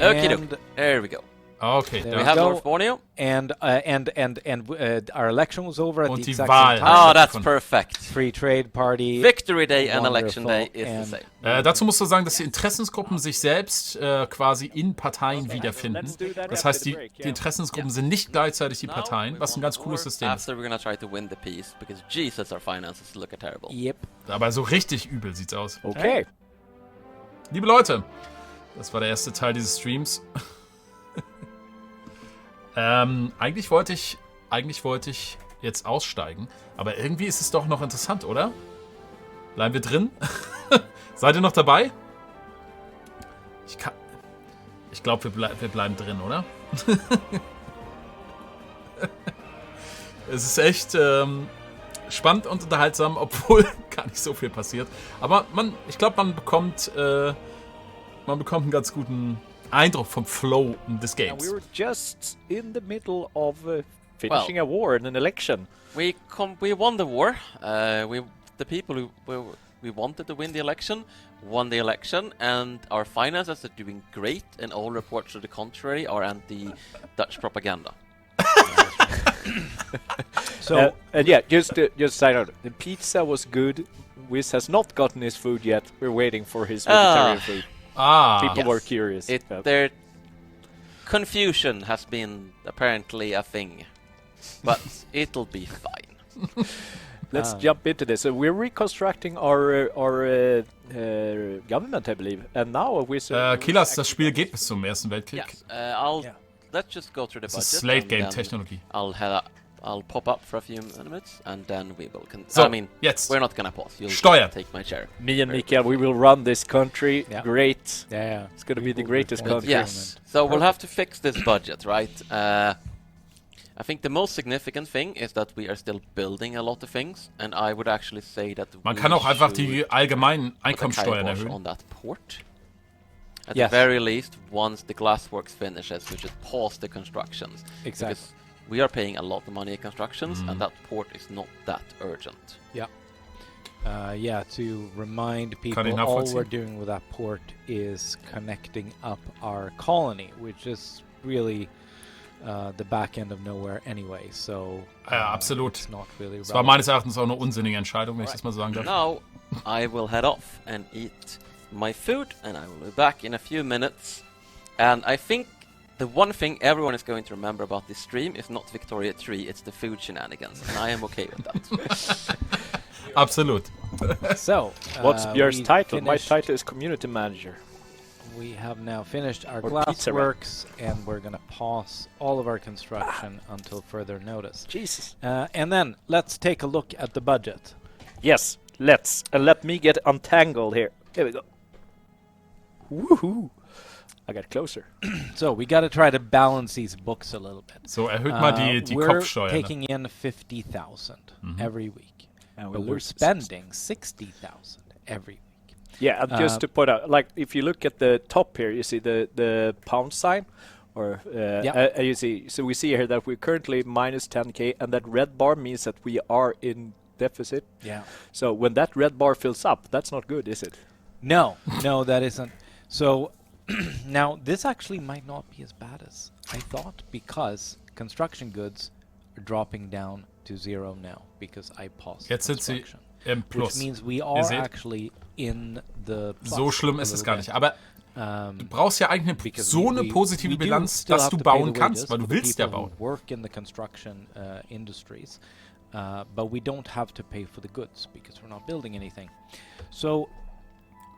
okay, And- there we go. Okay, There We we have go. North Borneo. And our election was over at Und the die exact Wahl. same time. Oh, that's Von- perfect. Free trade party. Victory Day and Election Day Wonderful. is the And- same. Dazu musst du sagen, dass die Interessensgruppen sich selbst quasi in Parteien wiederfinden. Let's do that Das after heißt, the die, break, die yeah. Interessensgruppen sind nicht gleichzeitig die Now Parteien, we was ein want ganz war. cooles System ist. After we're gonna try to win the peace because Jesus, our finances look terrible. Yep. Aber so richtig übel sieht's aus. Okay. Liebe Leute, das war der erste Teil dieses Streams. Eigentlich wollte ich jetzt aussteigen, aber irgendwie ist es doch noch interessant, oder? Bleiben wir drin? Seid ihr noch dabei? Ich glaube, wir bleiben drin, oder? Es ist echt spannend und unterhaltsam, obwohl gar nicht so viel passiert. Aber ich glaube, man bekommt einen ganz guten Eindruck vom Flow des And Games. we were just in the middle of finishing a war and an election. We won the war. The people we wanted to win the election won the election, and our finances are doing great. And all reports to the contrary are anti-Dutch propaganda. So And yeah, just side note, the pizza was good. Wiz has not gotten his food yet. We're waiting for his vegetarian food. People Yes. were curious. Their confusion has been apparently a thing, but it'll be fine. Let's jump into this. So we're reconstructing our government, I believe, and now Wiz. Kilas, das Spiel geht bis zum Ersten Weltkrieg. Yes, Yeah. let's just go through the Das budget. ist Late and Game then Technologie. I'll pop up for a few minutes, and then we will. So, I mean, jetzt. we're not gonna pause. You'll Steuer. take my chair. Me and Mikael, we will run this country. Yeah. Great. yeah. It's going to be the will greatest reform country. Yes. So we'll have to fix this budget, right? I think the most significant thing is that we are still building a lot of things, and I would actually say that Man we kann auch einfach should die allgemeinen put a Einkommenssteuern kibosh erhöhen. on that port. At Yes. the very least, once the glassworks finishes, we should pause the constructions. Exactly. Because we are paying a lot of money in constructions, Mm. and that port is not that urgent. To remind Kann ich people, all nachvollziehen. we're doing with that port is connecting up our colony, which is really the back end of nowhere anyway. So Ja, absolut. it's not really Das war meines Erachtens auch eine unsinnige Entscheidung, wenn ich das mal sagen darf. Now, I will head off and eat my food, and I will be back in a few minutes. And I think the one thing everyone is going to remember about this stream is not Victoria 3, it's the food shenanigans, and I am okay with that. Absolut. So What's Björn's we title? My finished- title is community manager. We have now finished our Or pizza glassworks, and we're gonna pause all of our construction until further notice. Jesus. And then let's take a look at the budget. Yes, let's. And let me get untangled here. Here we go. Woohoo! I got closer. So we got to try to balance these books a little bit. So, erhöht mal die We're Kopfsteuer. Ne? taking in 50,000 every week. And but we're spending 60,000 every week. Yeah, and just to put out, like, if you look at the top here, you see the pound sign, or you see. So we see here that we're currently minus 10K, and that red bar means that we are in deficit. Yeah. So when that red bar fills up, that's not good, is it? No, no, that isn't. So now this actually might not be as bad as I thought, because construction goods are dropping down to 0 now because I paused Jetzt sind sie construction. im Plus. Which means we Ihr are seht, actually in the plus so schlimm a ist es little gar bit. nicht. Aber du brauchst ja eigentlich Because so eine we positive do Bilanz, still dass have du to pay bauen the kannst, wages weil du for the willst ja people who bauen. work in the construction industries, but we don't have to pay for the goods because we're not building anything. So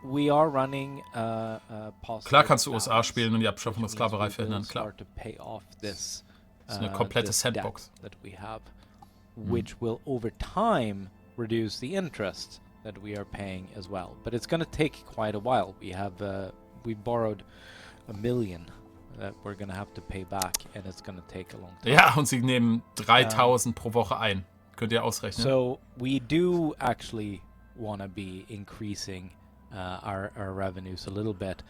we are running Klar kannst du USA spielen und die Abschaffung der Sklaverei verhindern, klar. Das ist eine komplette Sandbox. That we have, which will over time reduce the interest that we are paying as well. But it's going to take quite a while. We borrowed $1 million that we're going to have to pay back, and it's going to take a long time. Ja, und sie nehmen 3.000 pro Woche ein. Könnt ihr ausrechnen? So we do actually want to be increasing our revenues a little bit.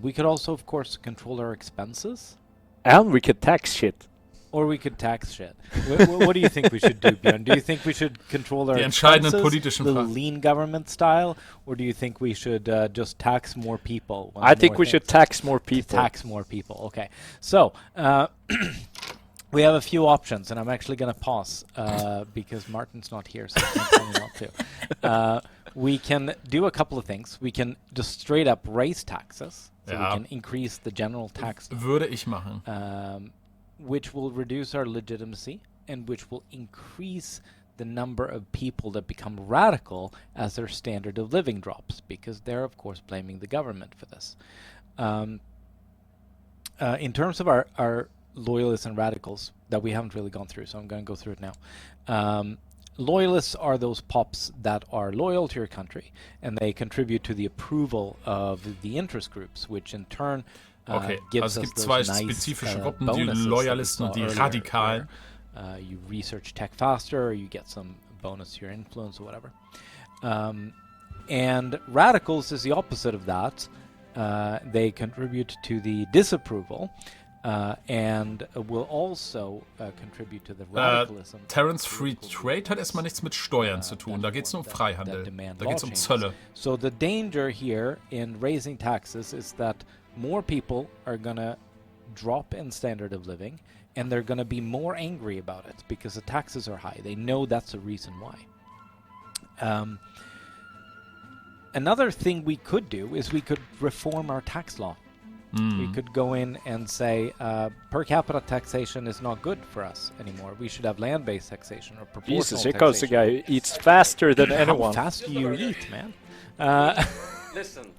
We could also, of course, control our expenses. And we could tax shit. Or we could tax shit. What do you think we should do, Björn? Do you think we should control our Die entscheidenden expenses, politischen little Fragen. lean government style, or do you think we should just tax more people? I think we should tax more people. Tax more people. Okay. So we have a few options, and I'm actually going to pause because Martin's not here, so I can't tell me not to. We can do a couple of things. We can just straight up raise taxes, so we can increase the general tax. Würde ich machen. Which will reduce our legitimacy and which will increase the number of people that become radical as their standard of living drops, because they're, of course, blaming the government for this. In terms of our loyalists and radicals that we haven't really gone through, so I'm going to go through it now. Loyalists are those pops that are loyal to your country, and they contribute to the approval of the interest groups, which in turn Okay, gives also es us gibt zwei those nice, spezifische Gruppen, die bonuses that we Loyalisten saw und die earlier, Radikalen. where, you research tech faster, or you get some bonus to your influence, or whatever. And radicals is the opposite of that. They contribute to the disapproval, and will also contribute to the radicalism. Terrence Free Trade hat erstmal nichts mit Steuern zu tun. Da geht es nur um Freihandel. Da geht es um Zölle. So the danger here in raising taxes is that more people are going to drop in standard of living, and they're going to be more angry about it because the taxes are high. They know that's the reason why. Another thing we could do is we could reform our tax law. We could go in and say per capita taxation is not good for us anymore. We should have land-based taxation or proportional Jesus, here goes the taxation. guy who eats faster than How anyone. fast do you eat, man? Listen.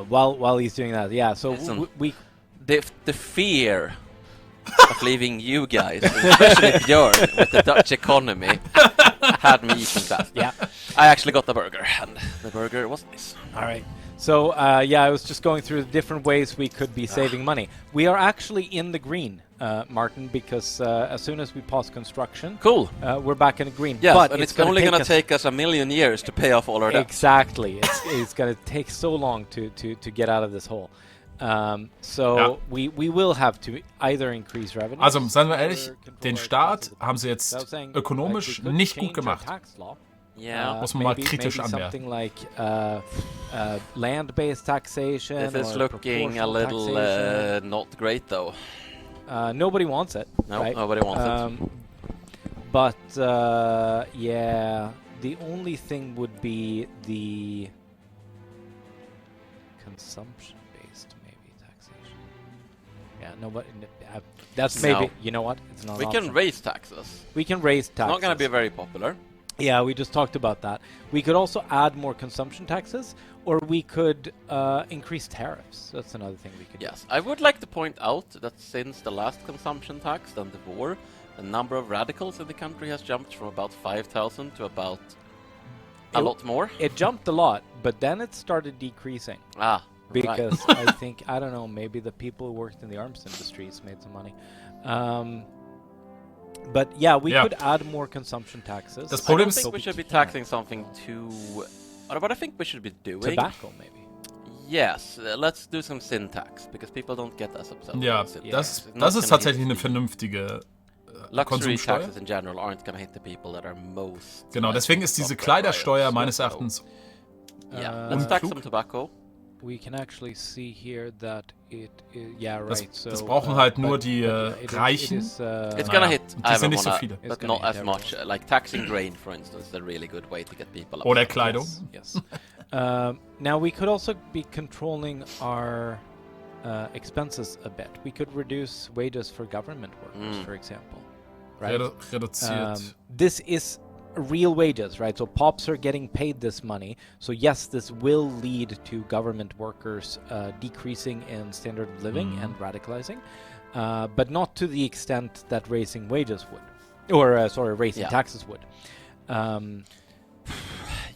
While he's doing that, yeah. So Listen. we The fear of leaving you guys, especially Björn, with the Dutch economy, had me eating fast. yeah. I actually got the burger, and the burger was nice. All right. So yeah, I was just going through the different ways we could be saving money. We are actually in the green, Martin, because as soon as we pause construction, Cool. we're back in the green. Yes, but and it's only going to take us 1,000,000 years to pay off all our debt. Exactly. It's going to take so long to get out of this hole. So we will have to either increase revenue. Also, seien wir ehrlich, den Start haben sie jetzt ökonomisch nicht gut gemacht. Yeah. Muss man mal maybe kritisch something anmerken. like land-based taxation. This is or looking a proportional little taxation. not great, though. Nobody wants it. No, right? nobody wants it. But yeah, the only thing would be the consumption-based maybe taxation. Yeah, nobody. That's maybe. No. You know what? It's not. We an can option. raise taxes. We can raise taxes. Not going to be very popular. Yeah, we just talked about that. We could also add more consumption taxes, or we could increase tariffs. That's another thing we could Yes, I would like to point out that since the last consumption tax and the war, the number of radicals in the country has jumped from about 5,000 to about a lot more. It jumped a lot, but then it started decreasing. Ah, Because right. I think, I don't know, maybe the people who worked in the arms industries made some money. But yeah, we Yeah. could add more consumption taxes. Das I Problem don't ist, think we should be taxing something too... What I think we should be doing... Tobacco, maybe. Yes, let's do some syntax, because people don't get as upset. ja, about syntax. das, It's not das ist gonna tatsächlich hit eine the vernünftige Luxury Konsumsteuer. taxes in general aren't gonna hit the people that are most... Genau, deswegen ist diese Kleidersteuer meines Erachtens Yeah, let's tax some tobacco. We can actually see here that yeah, right. Das brauchen halt nur die Reichen. It's Naja, gonna hit und die sind nicht so everyone, viele. It's but gonna not hit as much. Like taxing grain, for instance, is a really good way to get people Oder upset. Kleidung. Yes. Now we could also be controlling our expenses a bit. We could reduce wages for government workers, for example. Right. Reduziert. This is real wages, right? So pops are getting paid this money. So yes, this will lead to government workers decreasing in standard of living and radicalizing, but not to the extent that raising wages would, or sorry, raising taxes would.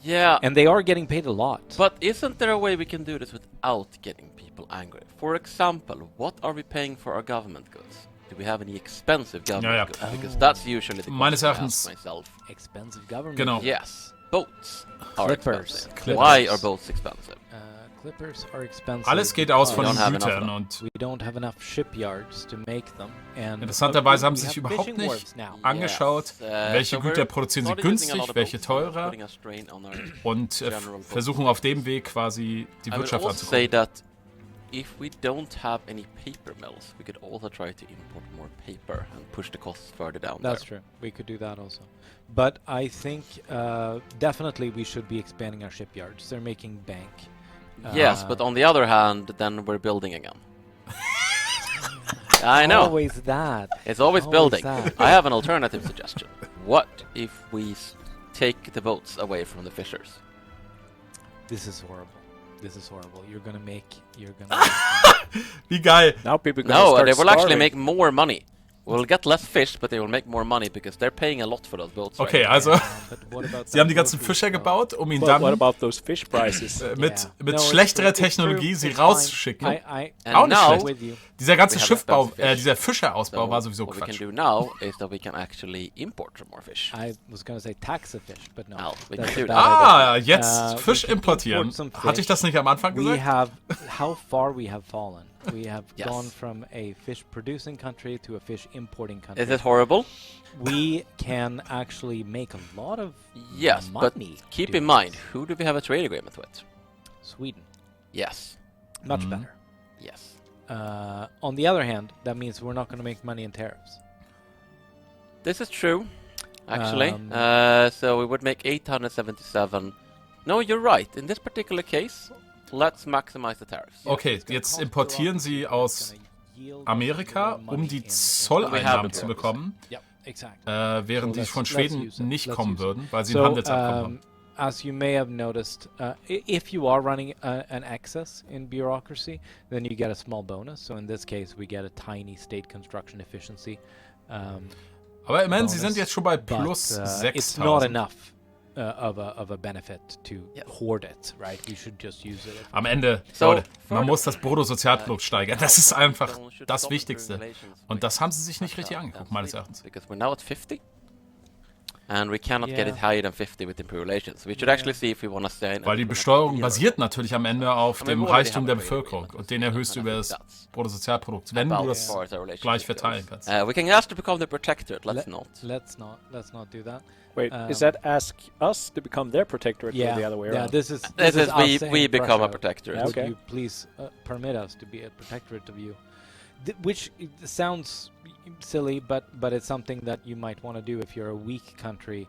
Yeah, And they are getting paid a lot. but isn't there a way we can do this without getting people angry? For example, what are we paying for our government goods? Do we have any expensive government Ja. goods? Because that's usually the Meines question I Erachtens- ask myself. Expensive government. Genau. Yes, boats are Clippers. expensive. Why are boats expensive? Clippers are expensive. Alles geht aus von We den don't have enough Gütern of und We don't have enough shipyards to make them. And interessanterweise haben we sie sich have überhaupt fishing nicht wharves now. angeschaut, Yes, welche so Güter we're produzieren sie started using a lot günstig, of welche boats, teurer putting a strain on our und general versuchen auf dem Weg quasi die I would Wirtschaft also say anzukurbeln. that if we don't have any paper mills, we could also try to import more paper and push the costs further down That's there. true. We could do that also. But I think definitely we should be expanding our shipyards. They're making bank. Yes, but on the other hand, then we're building again. I know. Always that. It's always always building. that. I have an alternative suggestion. What if we take the boats away from the fishers? This is horrible. This is horrible. You're gonna make. Wie geil! Now people gonna No, start they will actually starving. make more money. We'll get less fish, but they will make more money because they're paying a lot for those boats. Okay, right? also But what about sie haben die that ganzen grocery Fischer store? gebaut, um ihn But what dann about those fish prices? mit Yeah. mit No, it's schlechterer true, it's Technologie true, sie it's fine. rausschicken. And Auch nicht now, schlecht. With you. Dieser ganze We have Schiffbau, expensive fish. dieser Fischerausbau war sowieso what we can Quatsch. do now is that we can actually import some more fish. I was gonna say tax a fish, but no. No, we that's can a do bad Ah, idea. jetzt we Fisch can importieren. import some Hatte ich das nicht am Anfang We gesagt? have how far we have fallen. We have Yes. gone from a fish producing country to a fish importing country. Is it horrible? We can actually make a lot of Yes, but money. keep doing in mind, this. who do we have a trade agreement with? Sweden, Yes. much better. Yes. On the other hand, that means we're not going to make money in tariffs. This is true, actually. So we would make 877. No, you're right. In this particular case, let's maximize the tariffs. Okay, jetzt importieren sie aus Amerika, um die Zolleinnahmen zu bekommen, Yep, exactly. während die von Schweden use it. nicht Let's kommen use it. würden, weil sie ein Handelsabkommen haben. As you may have noticed, if you are running an excess in bureaucracy, then you get a small bonus. So in this case, we get a tiny state construction efficiency. Aber immerhin, sie bonus, sind jetzt schon bei but, plus it's not 6.000. enough of a benefit to hoard it, right? We should just use it. Am Ende, So, Leute, man muss das Bruttosozialprodukt steigern. Das ist einfach das Wichtigste. Und das haben sie sich nicht richtig angeguckt, meines Erachtens. Because we're now at 50. And we cannot get it Yeah. higher than 50 with improved relations. We should actually see if we want to stay in. Weil die Besteuerung basiert natürlich am Ende auf I mean, dem we already Reichtum have der a trade Bevölkerung. agreement, Und den erhöhst du über das Bruttosozialprodukt, wenn about du as das far as our relationship gleich goes. verteilen kannst. We can ask to become the protectorate. Let's not. Let's not do that. Wait, is that ask us to become their protectorate or the other way Yeah, around? this is This is us we saying become a Russia, protectorate. would Okay. you please permit us to be a protectorate of you? Which sounds silly, but it's something that you might want to do if you're a weak country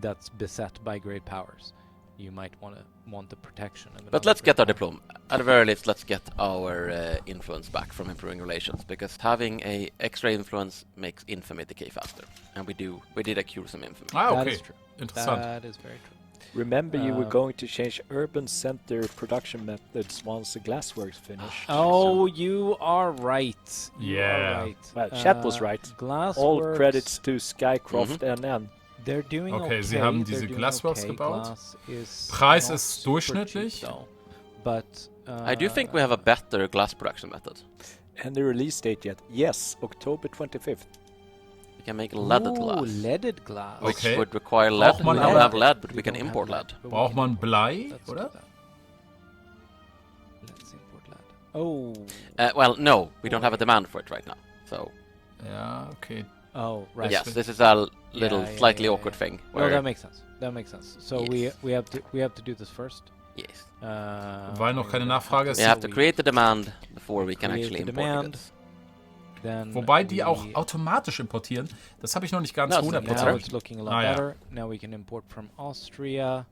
that's beset by great powers. You might want the protection of But another let's get our great power. diploma. At the very least, let's get our influence back from improving relations, because having a extra influence makes infamy decay faster, and we did accrue some infamy. Ah, That okay. is true. Interessant. That is very true. Remember, you were Um, going to change urban center production methods once the glassworks finished. Oh, you are right. You Yeah. are right. Well, Chat was right. Glassworks, All credits to Skycroft NN. They're doing Okay, sie okay. haben they're diese doing Glassworks okay. gebaut. Glass is Preis not ist super durchschnittlich. cheap, though. But I do think we have a better glass production method. And the release date yet? Yes, October 25th. We can make leaded glass, leaded glass. which Okay. would require lead. Braucht man We don't aber- have lead, but we can don't have import lead, lead. but we Braucht can- man Blei, Let's do oder? that. Let's import lead. Oh. Well, no, we don't have a demand for it right now. So Ja, okay. Oh, right. yes, this is a little Yeah, slightly yeah, awkward thing. Well, Where that makes sense. That makes sense. So Yes. we have to do this first. yes, Weil noch keine Nachfrage ist. we have to create the demand before we can create actually the import demand. it. Then Wobei die we- auch automatisch importieren. Das habe ich noch nicht ganz No, Now 100%. it's looking a lot Ah, yeah. better. Now we can import from Austria.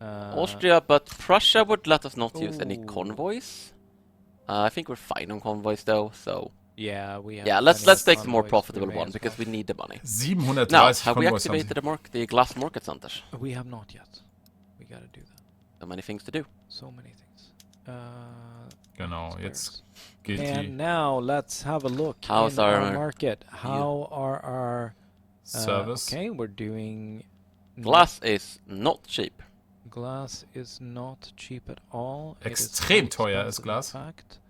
Austria, but Prussia would let us not use any Ooh. convoys. I think we're fine on convoys though, so Yeah, we have. yeah, let's plenty of take the more convoys. profitable We may one as because we well. need the money. 730 Now, have we Konvois haben activated sie. the glass market centers? We have not yet. We gotta do that. So many things to do. So many things. Genau, jetzt Squares. gilt die And now let's have a look How's in our our market. How are our Service. Okay, we're doing Glass is not cheap. Glass is not cheap at all. It is Extrem quite teuer ist expensive, in Glas. fact.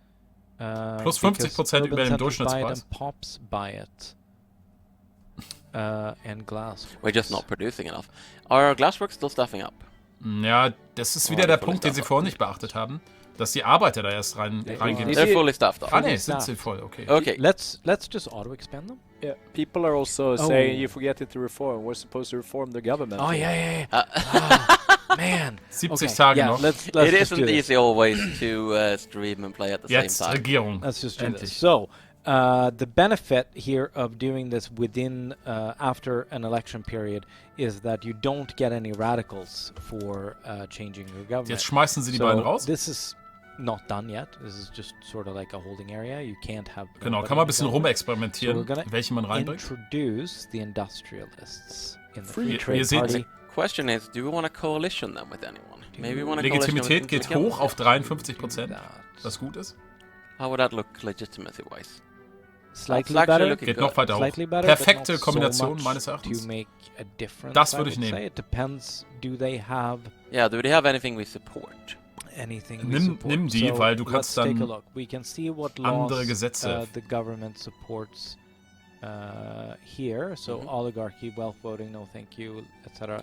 Plus Because 50% Urban über dem Centers buy it Durchschnittspreis. and Pops buy it. And Glass. We're just not producing enough. Are glassworks still staffing up? Ja, das ist wieder Oh, der voll Punkt, den sie staffed. vorhin nicht beachtet haben. Dass die Arbeiter da erst reingehen. Is They're it- fully staffed up. Ah ne, Fully sind sie staffed. voll, okay. Okay. Let's just auto expand them. Yeah, people are also saying Oh. you forget to reform. We're supposed to reform the government. Oh yeah. Man. 70 Okay, Tage yeah, noch. let's It just do isn't this. easy always to stream and play at the Jetzt same time. Regierung. Let's just do this. Endlich. So, the benefit here of doing this within after an election period is that you don't get any radicals for changing your government. Jetzt schmeißen sie die so beiden raus. this is not done yet. This is just sort of like a holding area. You can't have. Genau, nobody kann man ein in bisschen the government. rumexperimentieren, So we're gonna welche man reinbringt. Introduce the industrialists in the Free- free trade ihr seht- party. Question is, do we want a coalition then with anyone? Maybe we want a coalition with Legitimität geht Entwickler? hoch auf 53%, That. was gut ist. How would that look legitimacy-wise? Slightly That's actually better. looking Geht good. noch weiter hoch. Slightly better, Perfekte but not Kombination so meines much Erachtens. to make a difference. Das I würde ich would nehmen. say. It depends. Do they have Yeah, do they have anything we support? anything we Nimm- support? nimm die, So weil du let's kannst take a dann look. We can see what andere laws Gesetze- the government supports here. So Mhm. oligarchy, wealth voting, no thank you, etc.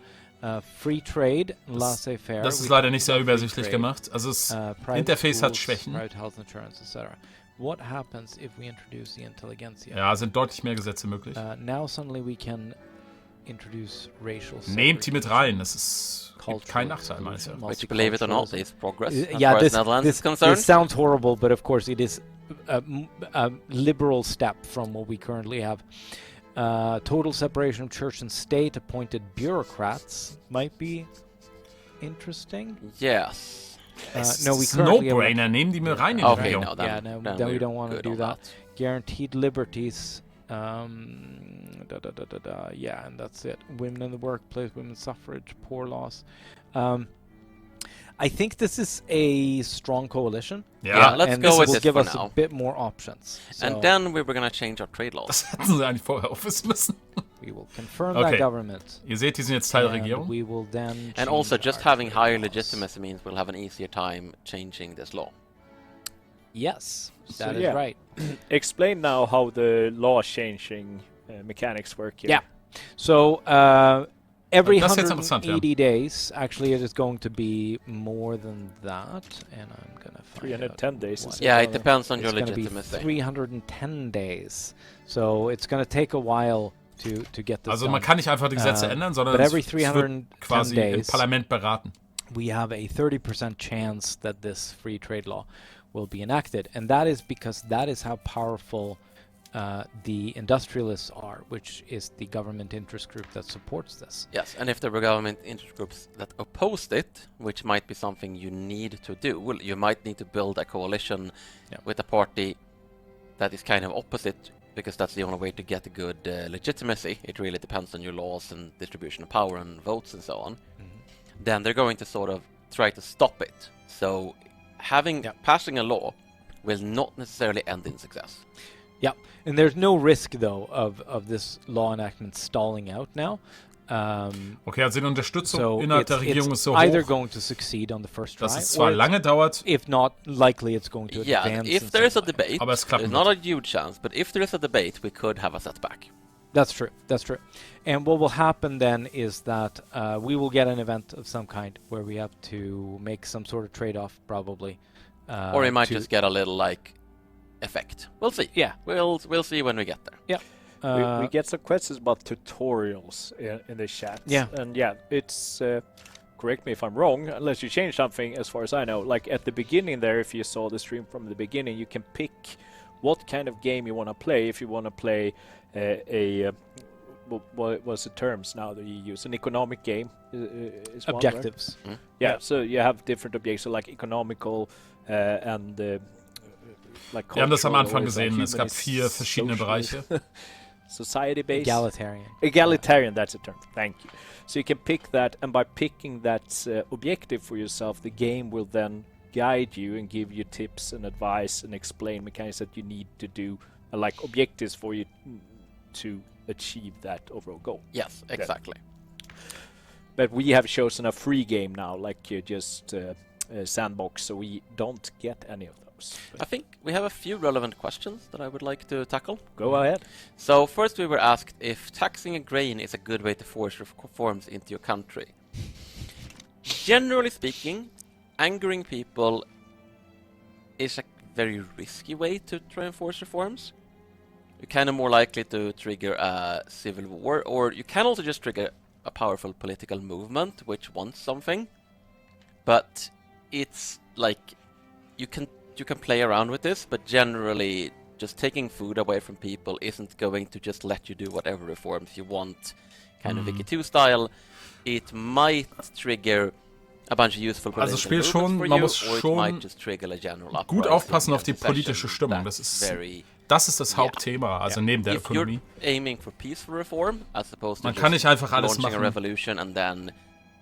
Free trade, laissez-faire. Das ist we leider talked nicht sehr about free übersichtlich trade. gemacht. Also das Private Interface hat schools, Schwächen. private health insurance, etc. What happens if we introduce the intelligentsia? Ja, sind deutlich mehr Gesetze möglich. Now suddenly we can introduce racial Nehmt die mit segregation, rein, das ist gibt keinen Nachteil meines Erachtens. Which, believe it or not, multiculturalism. is progress as Yeah, far this, as Netherlands is this, concerned. this sounds horrible, but of course it is a liberal step from what we currently have. Total separation of church and state, appointed bureaucrats might be interesting. Yes. No, we ist currently have No-Brainer, nehmen die mit rein in die Okay, Regierung. no, then, Yeah, no, then then we we're don't wanna good do on that. Guaranteed liberties. Yeah, and that's it. Women in the workplace, women's suffrage, poor laws. I think this is a strong coalition. Ja, let's and go this with will this give for us now. a bit more options. So And then we were gonna change our trade laws. das hätten sie eigentlich vorher auch wissen müssen. we will confirm Okay. that government. Ihr seht, die sind jetzt Teil der And Regierung. we will then And also, change just our having trade higher laws. legitimacy means we'll have an easier time changing this law. Yes, So, that is yeah. right. Explain now how the law changing mechanics work here. Yeah. So every Das ist jetzt interessant, ja. 180 days, actually, it is going to be more than that, and I'm gonna find 310 out days, what is Yeah, it? it depends on it's your going to be legitimacy. 310 days. So it's going to take a while to get this Also done. man kann nicht einfach die Gesetze ändern, sondern but every es 310 wird quasi im days, Parlament beraten. we have a 30% chance that this free trade law will be enacted. And that is because that is how powerful the industrialists are, which is the government interest group that supports this. Yes, and if there were government interest groups that opposed it, which might be something you need to do, well, you might need to build a coalition Yeah. with a party that is kind of opposite, because that's the only way to get a good legitimacy. It really depends on your laws and distribution of power and votes and so on. Then they're going to sort of try to stop it. So passing a law will not necessarily end in success. Yeah, and there's no risk, though, of this law enactment stalling out now. Okay, also die Unterstützung So innerhalb der Regierung it's ist so either hoch, going to succeed on the first try, dass es zwar or lange dauert, if not, likely it's going to Yeah, advance. if in there is a some way. debate, Aber es klappen there's not a huge chance, but if there is a debate, we could have a setback. That's true. That's true. And what will happen then is that we will get an event of some kind where we have to make some sort of trade-off, probably. Or we might just get a little like effect. We'll see. Yeah. We'll see when we get there. Yeah. We get some questions about tutorials in the chat. Yeah. And yeah, it's correct me if I'm wrong, unless you change something. As far as I know, like at the beginning there, if you saw the stream from the beginning, you can pick what kind of game you want to play. If you want to play what was the terms now that you use? An economic game is one, right? Objectives. Yeah, so you have different objectives, so like economical and like Wir haben das am cultural Anfang or gesehen. Es humanist, gab 4 verschiedene socialist, Bereiche. Society-based. Egalitarian. Egalitarian, that's a term. Thank you. So you can pick that, and by picking that objective for yourself, the game will then guide you and give you tips and advice and explain mechanics that you need to do, like objectives for you to achieve that overall goal. Yes, exactly. But we have chosen a free game now, like just sandbox, so we don't get any of those. I think we have a few relevant questions that I would like to tackle. Go ahead. So first we were asked if taxing a grain is a good way to force reforms into your country. Generally speaking, angering people is a very risky way to try and force reforms. You're kind of more likely to trigger a civil war, or you can also just trigger a powerful political movement which wants something. But it's like you can play around with this, but generally just taking food away from people isn't going to just let you do whatever reforms you want, kind of Wiki 2 style. It might trigger a bunch of useful Also political Spiel schon, movements for man you, muss or it schon might just trigger a general gut uprising aufpassen and auf die secession politische Stimmung. that's Das ist das Hauptthema, also neben der If you're Ökonomie. aiming for peaceful reform, as opposed to Man kann nicht einfach alles launching a machen. revolution and then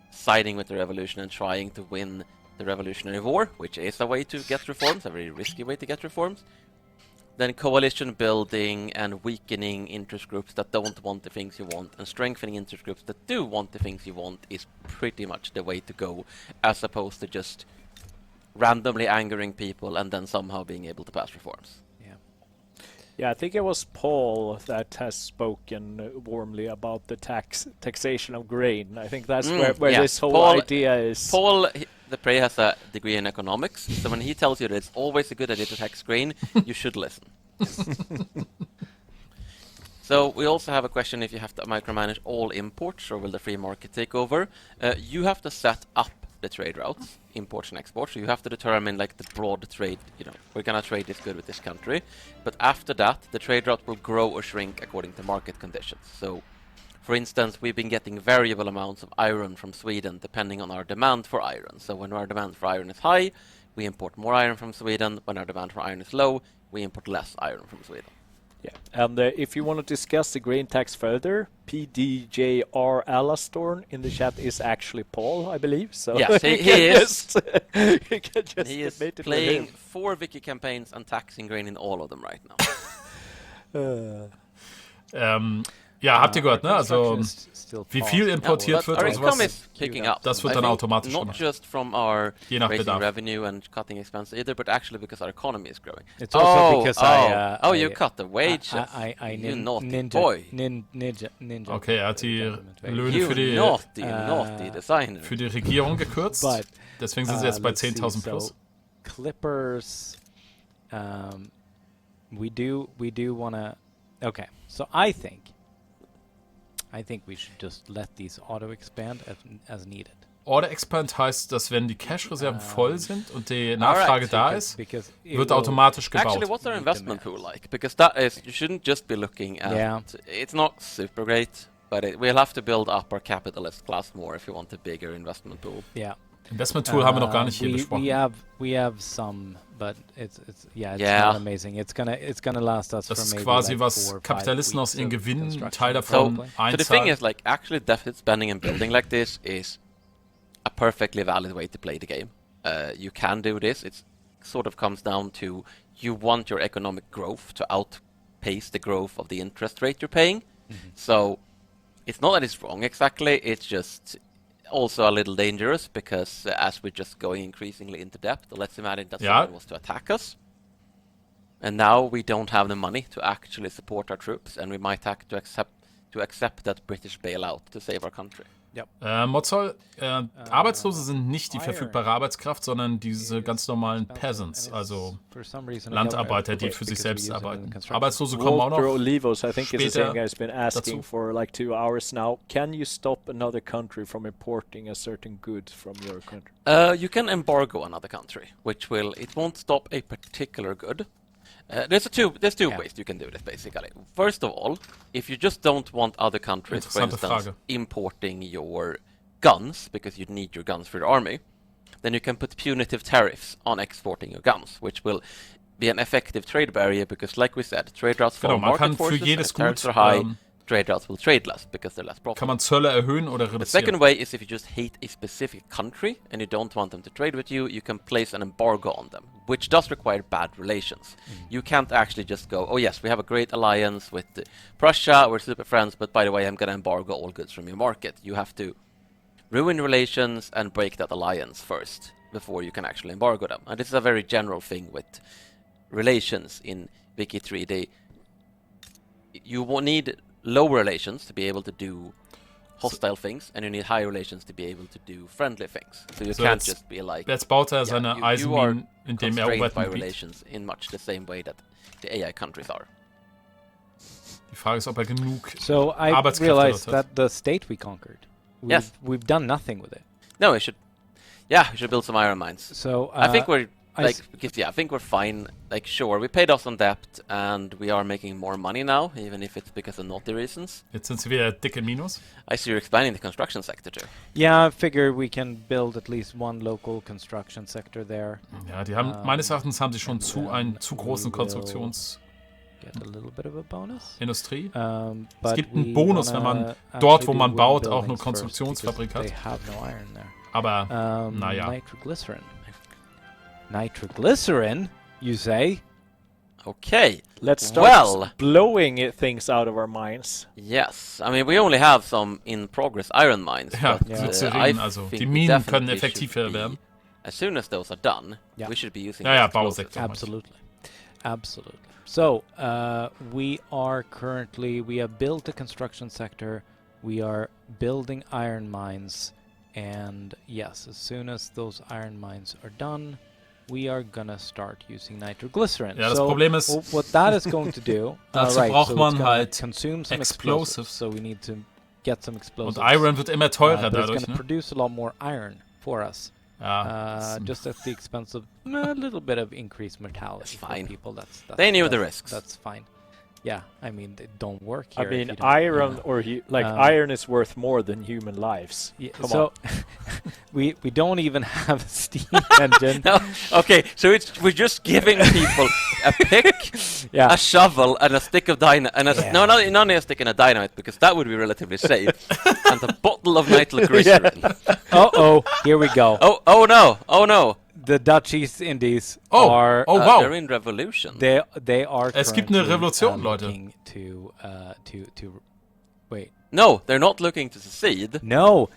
siding with the revolution and trying to win the revolutionary war, which is a way to get reforms, a very risky way to get reforms, then coalition building and weakening interest groups that don't want the things you want and strengthening interest groups that do want the things you want is pretty much the way to go, as opposed to just randomly angering people and then somehow being able to pass reforms. Yeah, I think it was Paul that has spoken warmly about the taxation of grain. I think that's where yeah. this whole Paul, idea is. Paul, the prey has a degree in economics, so when he tells you that it's always a good idea to tax grain, you should listen. So we also have a question if you have to micromanage all imports, or will the free market take over? You have to set up the trade routes, imports and exports. So you have to determine like the broad trade, we're gonna trade this good with this country. But after that, the trade route will grow or shrink according to market conditions. So for instance, we've been getting variable amounts of iron from Sweden depending on our demand for iron. So when our demand for iron is high, we import more iron from Sweden. When our demand for iron is low, we import less iron from Sweden. Yeah, and if you want to discuss the grain tax further, PDJR Alastorn in the chat is actually Paul, I believe. So yes, he is. He is playing 4 wiki campaigns and taxing grain in all of them right now. Ja, habt ihr gehört, ne? Also wie viel importiert wird our und income sowas, is picking up. das wird I dann think automatisch not gemacht. just from our Je nach raising Bedarf. revenue and cutting expenses either, but actually because our economy is growing. It's also because you cut the wages. You naughty boy. Ninja. Okay, er hat die Löhne für die, naughty designer. für die Regierung gekürzt. But, Deswegen sind sie jetzt bei let's see, 10.000 plus. So Clippers, we do wanna. Okay, so I think we should just let these auto expand as needed. Order Expand heißt, dass wenn die Cache-Reserven voll sind und die Nachfrage da ist, wird automatisch gebaut. Actually, what's our investment pool like? Because that is, you shouldn't just be looking at, it's not super great, but we'll have to build up our capitalist class more if you want a bigger investment pool. Yeah. Investment Tool haben wir noch gar nicht hier besprochen. We have some, but it's not amazing. It's gonna last us Das for ist maybe quasi, like was 4 or 5 Kapitalisten aus weeks ihren of Gewinnen construction. Teil davon So the thing einzahlen. is, like, actually deficit spending and building like this is a perfectly valid way to play the game. You can do this. It sort of comes down to you want your economic growth to outpace the growth of the interest rate you're paying. So it's not that it's wrong exactly, it's just also a little dangerous because as we're just going increasingly into debt, let's imagine that someone was to attack us. And now we don't have the money to actually support our troops, and we might have to accept to accept that British bailout to save our country. Mozzol, Arbeitslose sind nicht die verfügbare Arbeitskraft, sondern diese ganz normalen Peasants, also Landarbeiter, die für sich selbst arbeiten. Arbeitslose kommen auch noch Olivos, I think, is the später same guy has been asking dazu. for like 2 hours now. Can you stop another country from importing a certain good from your country? You can embargo another country, it won't stop a particular good. There's two ways you can do this, basically. First of all, if you just don't want other countries, for instance, importing your guns, because you need your guns for your army, then you can put punitive tariffs on exporting your guns, which will be an effective trade barrier, because like we said, trade routes follow market forces, and if tariffs are high, trade routes will trade less, because they're less profitable. Kann man Zölle erhöhen oder reduzieren? The second way is if you just hate a specific country and you don't want them to trade with you, you can place an embargo on them, which does require bad relations. You can't actually just go, oh yes, we have a great alliance with Prussia, we're super friends, but by the way, I'm going to embargo all goods from your market. You have to ruin relations and break that alliance first before you can actually embargo them. And this is a very general thing with relations in Wiki 3. You will need low relations to be able to do hostile things, and you need high relations to be able to do friendly things. So you can't just be like... Jetzt baut er seine Eisenminen, indem er constrained by eroberten relations in much the same way that the AI countries are. Die Frage ist, ob er genug So I Arbeitskräfte realized dort hat. that the state we conquered, we've done nothing with it. No, we should build some iron mines. So I think we're I think we're fine. Like, sure, we paid off some debt and we are making more money now, even if it's because of naughty reasons. Jetzt sind sie wieder dicke Minus. I see you're expanding the construction sector too. Yeah, I figure we can build at least one local construction sector there. Ja, die haben meines Erachtens haben sie schon einen zu großen Konstruktionsindustrie. Get a little bit of a bonus. Es gibt einen Bonus, wenn man dort, wo man baut, auch eine Konstruktionsfabrik hat. Aber naja. Nitroglycerin, you say? Okay. Let's start blowing things out of our mines. Yes. I mean, we only have some in progress iron mines. Ja, but, Glycerin, also die Minen können effektiver werden. As soon as those are done, we should be using Bausektor. Absolutely. So, we have built a construction sector, we are building iron mines, and yes, as soon as those iron mines are done, we are gonna start using nitroglycerin. Ja, das Problem ist, what that is going to do, dazu braucht man halt consume some explosives, so we need to get some explosives. Und Iron wird immer teurer dadurch, it's gonna produce a lot more iron for us. Just at the expense of a little bit of increased mortality for people. That's they knew the risks. That's fine. Yeah, I mean, they don't work here. I mean, iron iron is worth more than human lives. Yeah, so we don't even have a steam engine. No, okay, so we're just giving people a pick, a shovel, and a stick of dynamite, and not a stick and a dynamite, because that would be relatively safe, and a bottle of nitroglycerin. Here we go. Oh no. The Dutch East Indies are... wow. They're in revolution. They are Es gibt eine Revolution, Leute. Wait. No, they're not looking to secede. No,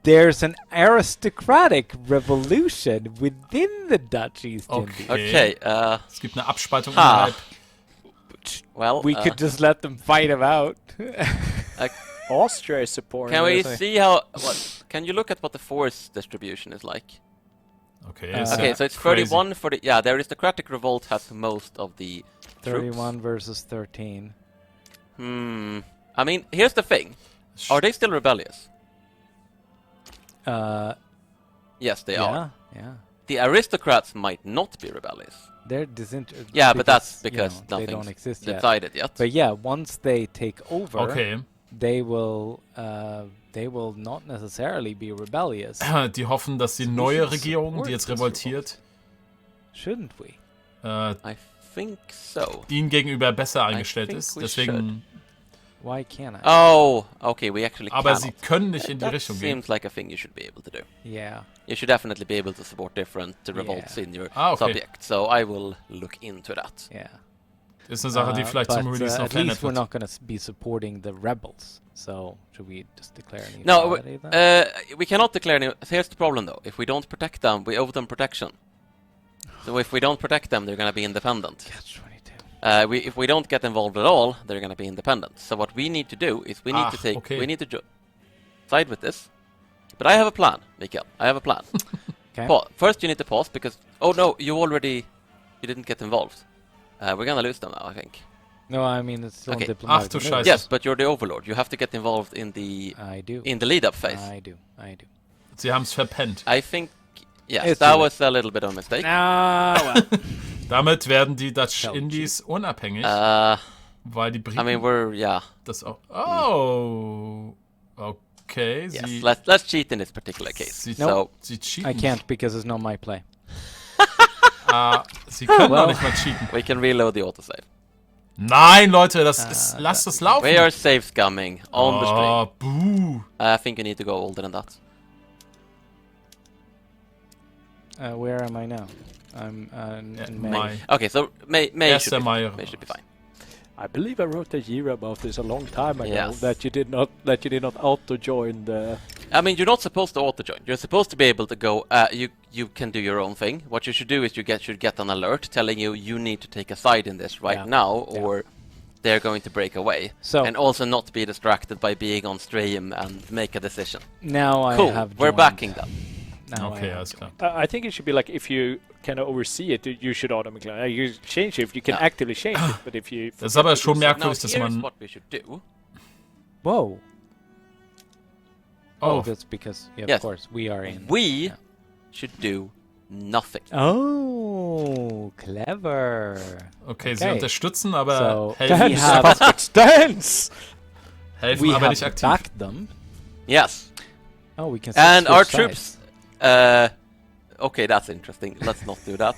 there's an aristocratic revolution within the Dutch East Indies. Okay, es gibt eine Abspaltung innerhalb. Well, we could just let them fight them out. Austria is supporting. Can we see how... Can you look at what the force distribution is like? Okay, so it's 31 for the... Yeah, the aristocratic revolt has most of the 31 versus 13. I mean, here's the thing. Are they still rebellious? Yes, they are. Yeah. The aristocrats might not be rebellious. They're disinterested. Yeah, but that's because they don't exist decided yet. But yeah, once they take over, they will not necessarily be rebellious. Die hoffen, dass die neue Regierung, die jetzt revoltiert, shouldn't we? I think so. Ihnen gegenüber besser eingestellt ist. Deswegen. Why can't I? Oh, okay, we actually Aber sie können nicht in die Richtung gehen. Seems like a thing you should be able to do. Yeah. You should definitely be able to support different revolts in your subject. So I will look into that. Yeah. Ist eine Sache, die vielleicht zum Release noch at least we're not going to be supporting the rebels. So should we just declare a neutrality then? We cannot declare any. Here's the problem though. If we don't protect them, we owe them protection. So if we don't protect them, they're going to be independent. Catch 22. If we don't get involved at all, they're going to be independent. So what we need to do is we need to take, okay. we need to side with this. But I have a plan, Mikael. I have a plan. Okay. First, you need to pause because you didn't get involved. We're going to lose them now, I think. No, I mean it's still Okay. diplomatic. Ach du maneuver. Scheiße. Yes, but you're the overlord. You have to get involved in the I do. lead-up phase. I do. Sie haben es verpennt. I think, yes, It's that too was a little bit of a mistake. Ah, well. Damit werden die Dutch Belgium. Indies unabhängig, weil die Briten I mean, we're das auch... Oh, okay. yes. Let's cheat in this particular case. Sie, No. sie cheaten. I can't because it's not my play. Sie können Well. auch nicht mal cheaten. We can reload the autosave. Nein, Leute, lasst das laufen. We are safe scumming on the stream. Oh, boo. I think you need to go older than that. Where am I now? I'm in May. Mai. Okay, so May Erster should, Mai. May should be fine. I believe I wrote a year about this a long time ago. Yes. That you did not auto join the. I mean, you're not supposed to auto join. You're supposed to be able to go. You can do your own thing. What you should do is should get an alert telling you need to take a side in this right now, or they're going to break away. So And also not be distracted by being on stream and make a decision. now Cool. I have. We're joined. backing them. Now Okay, I have alles klar. I think it should be like if you kind of oversee it, you should automatically. You change it. You can Yeah. actively change it, but if you. Das ist aber schon Now merkwürdig, dass here's man... what we should do. Whoa. Oh, Oh, that's because Yes. of course we are in. We should do nothing. Oh, clever. okay, sie Okay. unterstützen, aber So helfen, we have Dance. helfen we aber have nicht aktiv. backed them. Yes. Oh, we can. And switch our sides. troops. Okay, that's interesting. Let's not do that.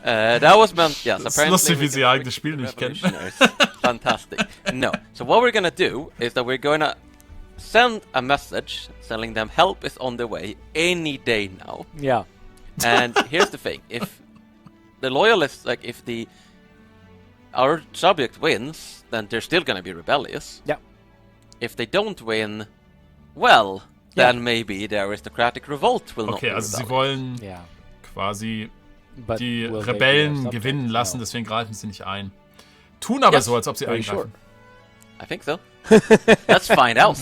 That was meant. Yes, Das ist apparently. lustig, we wie can sie eigentlich switch Spiel to nicht kennen. revolutionaries. Fantastic. No. So what we're gonna do is that we're gonna send a message telling them help is on the way any day now. Yeah. And here's the thing: if the loyalists, like if our subject wins, then they're still gonna be rebellious. Yeah. If they don't win, well, Yeah. then maybe the aristocratic revolt will not Okay, be also sie rebellious. wollen Yeah. quasi But die will they be our Rebellen subjects? gewinnen lassen, No. deswegen greifen sie nicht ein. Tun aber Yes. so, als ob sie Very eingreifen. I think so. Let's find out.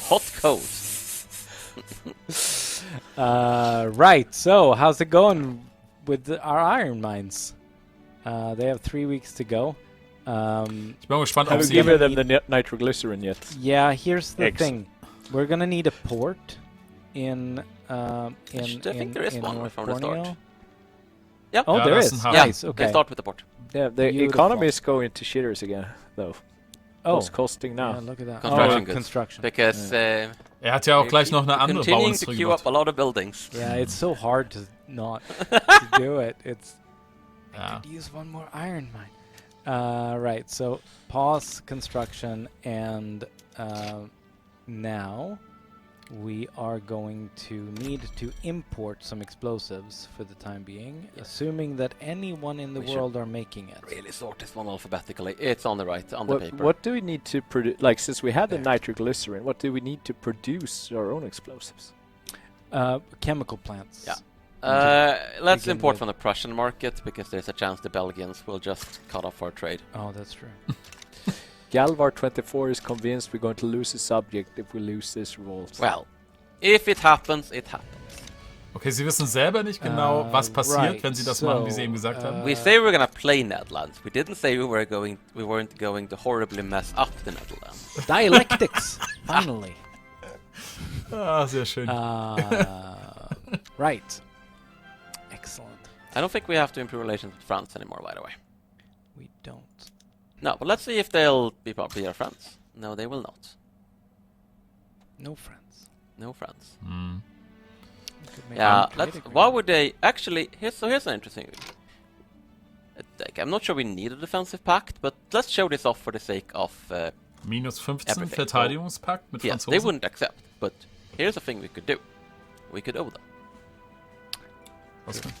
Hot code. Right. So, how's it going with our iron mines? They have 3 weeks to go. Ich bin mal gespannt, ob Have you sie... given them the nitroglycerin yet? Yeah. Here's the Excellent. thing. We're gonna need a port in I think there is one North from the start. Borneo. Yeah. Oh, Yeah, there that's is. in Nice. They Okay. start with the port. Yeah, the Beautiful. economy is going to shitters again, though. Oh. What's costing now? Yeah, look at that. Construction oh, goods. construction. Because Er hat ja auch gleich noch eine we're andere continuing to Bauindustrie queue up gemacht. a lot of buildings. Yeah, it's so hard to not to do it. It's Ja. could use one more iron mine. Right. So pause construction, and now we are going to need to import some explosives for the time being, assuming that anyone in the We should world are making it. Really sort this one alphabetically. It's on the right, on the paper. What do we need to produce? Like, since we had the There. nitroglycerin, what do we need to produce our own explosives? Chemical plants. Yeah. Let's begin import with- from the Prussian market because there's a chance the Belgians will just cut off our trade. Oh, that's true. Galvar24 is convinced we're going to lose the subject if we lose this revolt. Well, if it happens, it happens. Okay, sie wissen selber nicht genau, was passiert, right, wenn sie das machen, wie sie so, eben gesagt haben. We say we're gonna play Netherlands. We didn't say we weren't going to horribly mess up the Netherlands. Dialectics. Finally. Ah, sehr schön. Right. Excellent. I don't think we have to improve relations with France anymore, by the way. We don't. No, but let's see if they'll be our friends. No, they will not. No friends. No friends. Hm. We could make Yeah, a trade let's. agreement. Why would they actually? Here's an interesting. Like, I'm not sure we need a defensive pact, but let's show this off for the sake of. Minus 15 Everything. Verteidigungspakt mit Yes, they Franzosen. wouldn't accept. But here's a thing we could do. We could owe them. Was denn?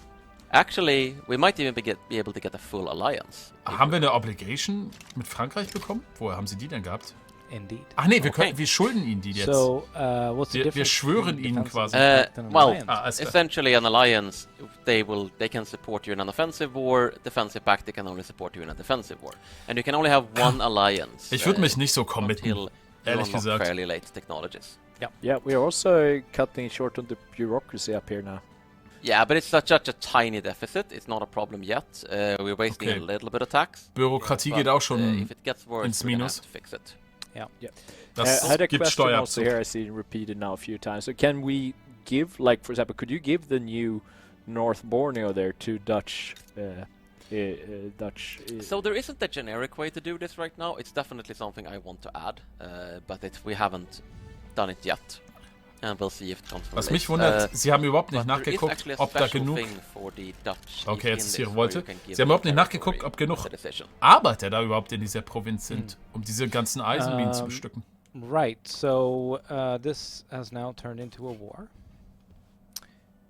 Actually, we might even be able to get a full alliance. Haben wir eine Obligation mit Frankreich bekommen? Woher haben sie die denn gehabt? Indeed. Ach nee, Okay. wir schulden ihnen die jetzt. So, what's the Wir difference schwören between ihnen defensive quasi. pact and an Well, alliance? alles klar. essentially an alliance, they can support you in an offensive war. Defensive pact, they can only support you in a defensive war. And you can only have one alliance. Ich würde mich nicht so committen, until you ehrlich unlock gesagt. fairly late technologies. Yeah, we're also cutting short on the bureaucracy up here now. Yeah, but it's such a tiny deficit. It's not a problem yet. We're wasting Okay. a little bit of tax. Bürokratie but, geht auch schon if it gets worse, ins we're gonna Minus. have to fix it. Das I had a gibt question also Steuerabzug. here I see repeated now a few times. So can we give, like, for example, could you give the new North Borneo there to Dutch? So there isn't a generic way to do this right now. It's definitely something I want to add, but we haven't done it yet. And we'll see if it comes from Was this. mich wundert, Sie haben überhaupt nicht but there is nachgeguckt, actually a ob da special genug thing for the Dutch Okay, in jetzt ist this Ihre where Wolte. you can give Sie haben überhaupt nicht them nachgeguckt, ob territory genug with the decision. Arbeiter da überhaupt in dieser Provinz sind, um diese ganzen Eisenminen zu bestücken. Right, so this has now turned into a war.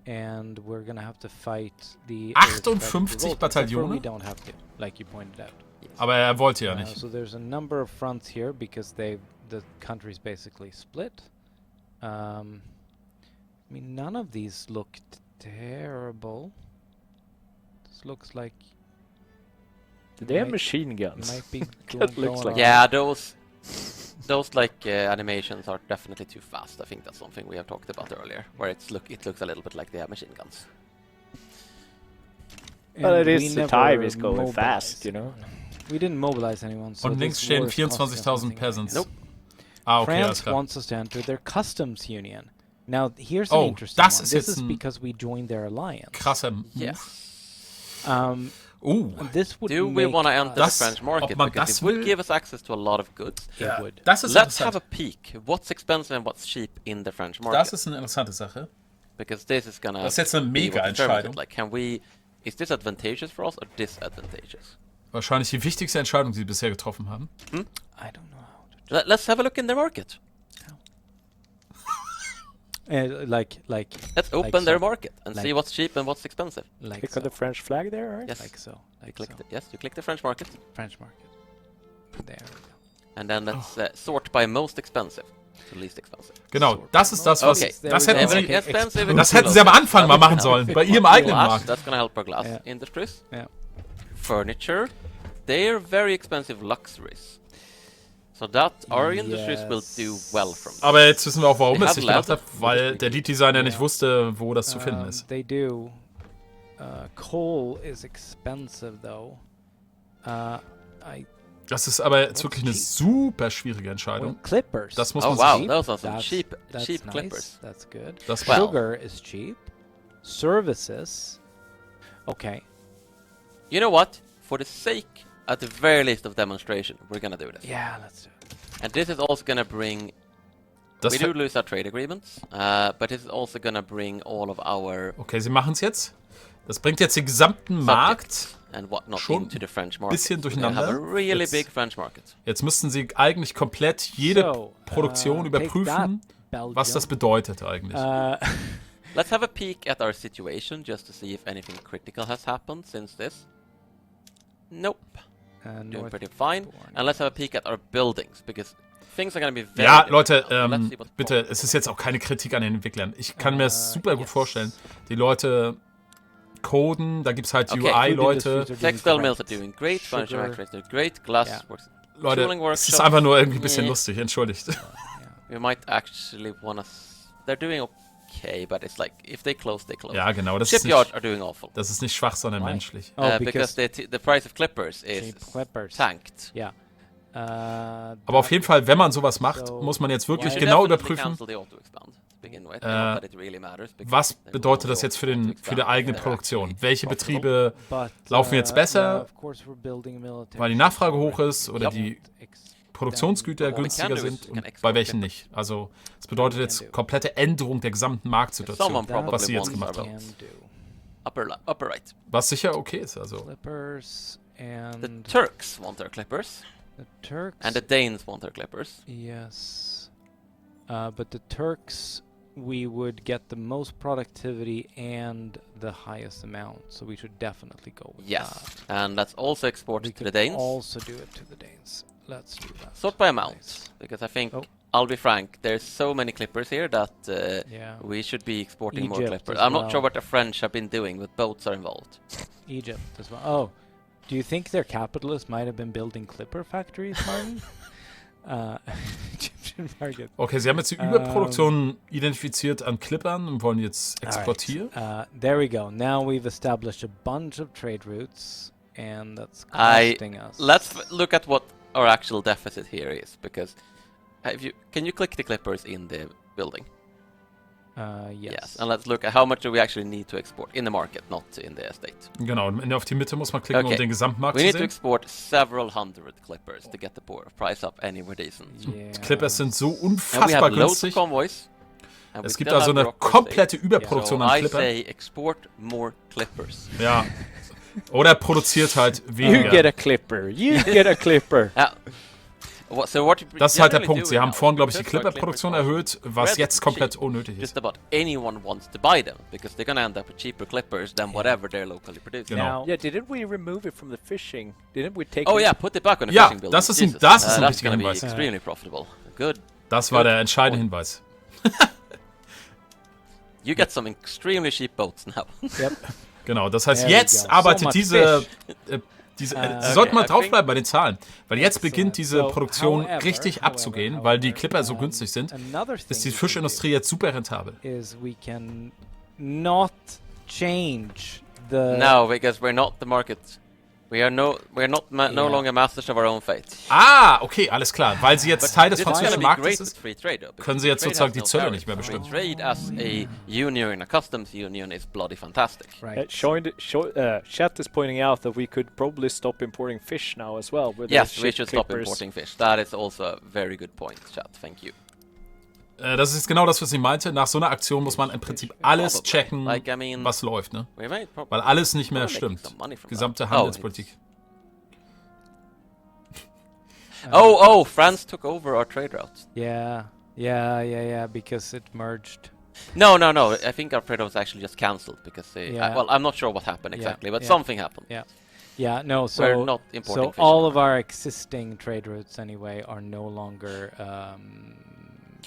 And we're gonna have to fight the 58 revolt, except for Bataillone? we don't have to, like you pointed out. Aber er wollte ja nicht. So there's a number of fronts here because the country's basically split. I mean, none of these look terrible. This looks like Do they have might- machine guns? might be That going looks like- on. Yeah, those like animations are definitely too fast. I think that's something we have talked about earlier, where it looks a little bit like they have machine guns. Well, And it we is, the never time is going mobilized fast, you know. anyone. We didn't mobilize anyone. So Und links this stehen war is costing us 24.000 nothing Peasants. right Nope. Ah, okay, alles France klar. wants us to enter their customs union. Now, here's Oh, an interesting das one. ist This jetzt is ein because we joined their alliance. Krasser Move. Yes. This would Do we make want to enter the Das- French market? ob man Because das it would will? give us access to a lot of goods. It would. Das ist Let's have a interessant. peek. What's expensive and what's cheap in the French market? Das ist eine interessante Sache. Because this is gonna. Das ist jetzt eine be what determines it. Mega-Entscheidung. Like, is this advantageous for us or disadvantageous? Wahrscheinlich die wichtigste Entscheidung, die Sie bisher getroffen haben. I don't know how to. Let's have a look in their market. Like Let's open Like their so. market and see Like- what's cheap and what's expensive. like Click so. on the French flag there, right? Yes. Like so. You Like click so. you click the French market, French market. There we go. and then let's sort by most expensive to least expensive. Genau, das ist das, was... Okay. Das hätten Very Sie... Expensive. Das hätten Sie am Anfang mal machen sollen, bei Ihrem eigenen Glass, Markt. that's gonna help our glass Yeah. industries. Yeah. Furniture, they're very expensive luxuries. So that our industries will do well from this. Aber jetzt wissen wir auch, warum They es have nicht gemacht lab, hat, weil der Lead-Designer nicht Ja. wusste, wo das zu finden ist. They do. Coal is expensive though. Das ist aber jetzt wirklich eine super schwierige Well, Entscheidung. clippers. Das muss Oh man wow, sich... those are some That's- cheap that's nice. clippers. That's good. Das Well- Sugar is cheap. Services. Okay. You know what? For the sake, at the very least, of demonstration, we're gonna do this. Yeah, let's do it. And this is also gonna bring. Das We do lose our trade agreements, but this is also gonna bring all of our Okay, Sie machen es jetzt. Das bringt jetzt den gesamten Markt. subjects and whatnot schon into the French market. bisschen We're gonna have a durcheinander. really Jetzt- big French market. Jetzt müssten Sie eigentlich komplett jede So, Produktion take überprüfen, that, was das Belgium. bedeutet eigentlich. Let's have a peek at our situation just to see if anything critical has happened since this. Nope, doing North pretty fine. Borneo. And let's have a peek at our buildings because things are gonna be very. Ja, different Leute, now. Let's see what's bitte, es ist jetzt auch keine Kritik an den Entwicklern. Ich kann mir das super gut yes. vorstellen. Die Leute coden, da gibt es halt Okay. UI-Leute. Food industries are doing Textile mills are great. doing great, furniture Sugar. manufacturers doing great, glass Yeah. works. Leute, Tooling es ist workshops. einfach nur irgendwie ein bisschen Nee. lustig, entschuldigt. We might actually wanna. They're doing okay, but it's like if they close, they close. Ja, genau, das ist Shipyards nicht, are doing awful. das ist nicht schwach, sondern Why? menschlich. Oh, Because the price of clippers is cheap clippers. tanked. Yeah. Aber auf jeden Fall, wenn man sowas macht, So, muss man jetzt wirklich why- genau Definitely überprüfen, cancel the auto-expand to begin with, not that it really matters, because was they will bedeutet das also jetzt für die auto-expand eigene if they're Produktion. actually Welche profitable. Betriebe But, laufen jetzt besser, yeah, of course we're building a military weil die Nachfrage hoch ist oder Yep. die Produktionsgüter All we can günstiger do is sind we can und export bei welchen it. nicht. Also es bedeutet jetzt komplette Änderung der gesamten Marktsituation, Someone probably was sie jetzt wants gemacht our haben. upper right. Was sicher okay ist. Also Clippers The and Turks want their clippers, the Turks. and the Danes want their clippers. Yes. But the Turks, we would get the most productivity and the highest amount, so we should definitely go with Yes, that. and let's also export We to the could Danes. also do it to the Danes. let's do that. Sort by amount, Nice. because I think, Oh. I'll be frank, there's so many clippers here that Yeah. we should be exporting more Egypt clippers. as I'm not sure well. what the French have been doing, but boats are involved. Egypt as well. Oh, do you think their capitalists might have been building clipper factories, Martin? Egyptian market. Okay, sie haben jetzt die Überproduktion identifiziert an Clippern und wollen jetzt exportieren. There we go. Now we've established a bunch of trade routes, and that's I- costing us. Let's look at what our actual deficit here is, because can you click the clippers in the building? Yes. And let's look at how much do we actually need to export in the market, not in the estate. Genau, und auf die Mitte muss man klicken, um Okay. den Gesamtmarkt We zu need to sehen. export several hundred clippers to get the price up anywhere decent. Yeah. Clippers sind so And we unfassbar have loads of günstig. convoys. And we Es gibt still also have eine bureaucracy. komplette Überproduktion So an I Clippern. say export more clippers. Ja. Oder produziert halt You weniger. get a clipper. You get a clipper. So what you Das ist halt der generally Punkt. do Sie haben now, vorhin, glaube ich, die because our Clipper-Produktion clippers are erhöht, was jetzt komplett unnötig ist. just about anyone wants to buy them, because they're gonna end up with cheaper clippers than whatever they're locally producing. Genau. Now, Yeah, didn't we remove it from the fishing? Didn't we take Oh it? yeah, put it back on the Ja, fishing building. das ist ein- Jesus. das ist ein That's richtiger gonna be Hinweis. extremely profitable. Good. Das war Good der entscheidende point. Hinweis. You get some extremely cheap boats now. yep. Genau, das heißt, There we jetzt go. arbeitet So much diese... fish. Sie Okay, sollten mal I draufbleiben bei den Zahlen, weil jetzt Excellent. beginnt diese So, Produktion however, richtig abzugehen, weil die Clipper so günstig sind, another thing ist die we can Fischindustrie jetzt super rentabel. do is we can not change the No, because we're not the market. We're no Yeah. longer masters of our own fate. Ah, okay, alles klar. Weil sie jetzt Teil des This is gonna französischen be Marktes great with ist, free trade, though, because können sie jetzt free sozusagen trade die has no Zölle nicht mehr tariffs. bestimmen. Free trade as a union, a customs union, is bloody fantastic. right. Chat is pointing out that we could probably stop importing fish now as well. With Yes, those we ship should stop clippers. importing fish. That is also a very good point, chat. Thank you. Das ist genau das, was ich meinte. Nach so einer Aktion muss man im Prinzip alles checken, Like, I mean, was läuft, ne? we made Weil alles nicht mehr We're making stimmt. some money from Gesamte that. Handelspolitik. Oh, France took over our trade routes. Yeah, because it merged. No. I think our trade route was actually just cancelled because they. Yeah. Well, I'm not sure what happened Yeah, exactly, but yeah. something happened. Yeah, no, so We're not importing so fish all anymore. of our existing trade routes anyway are no longer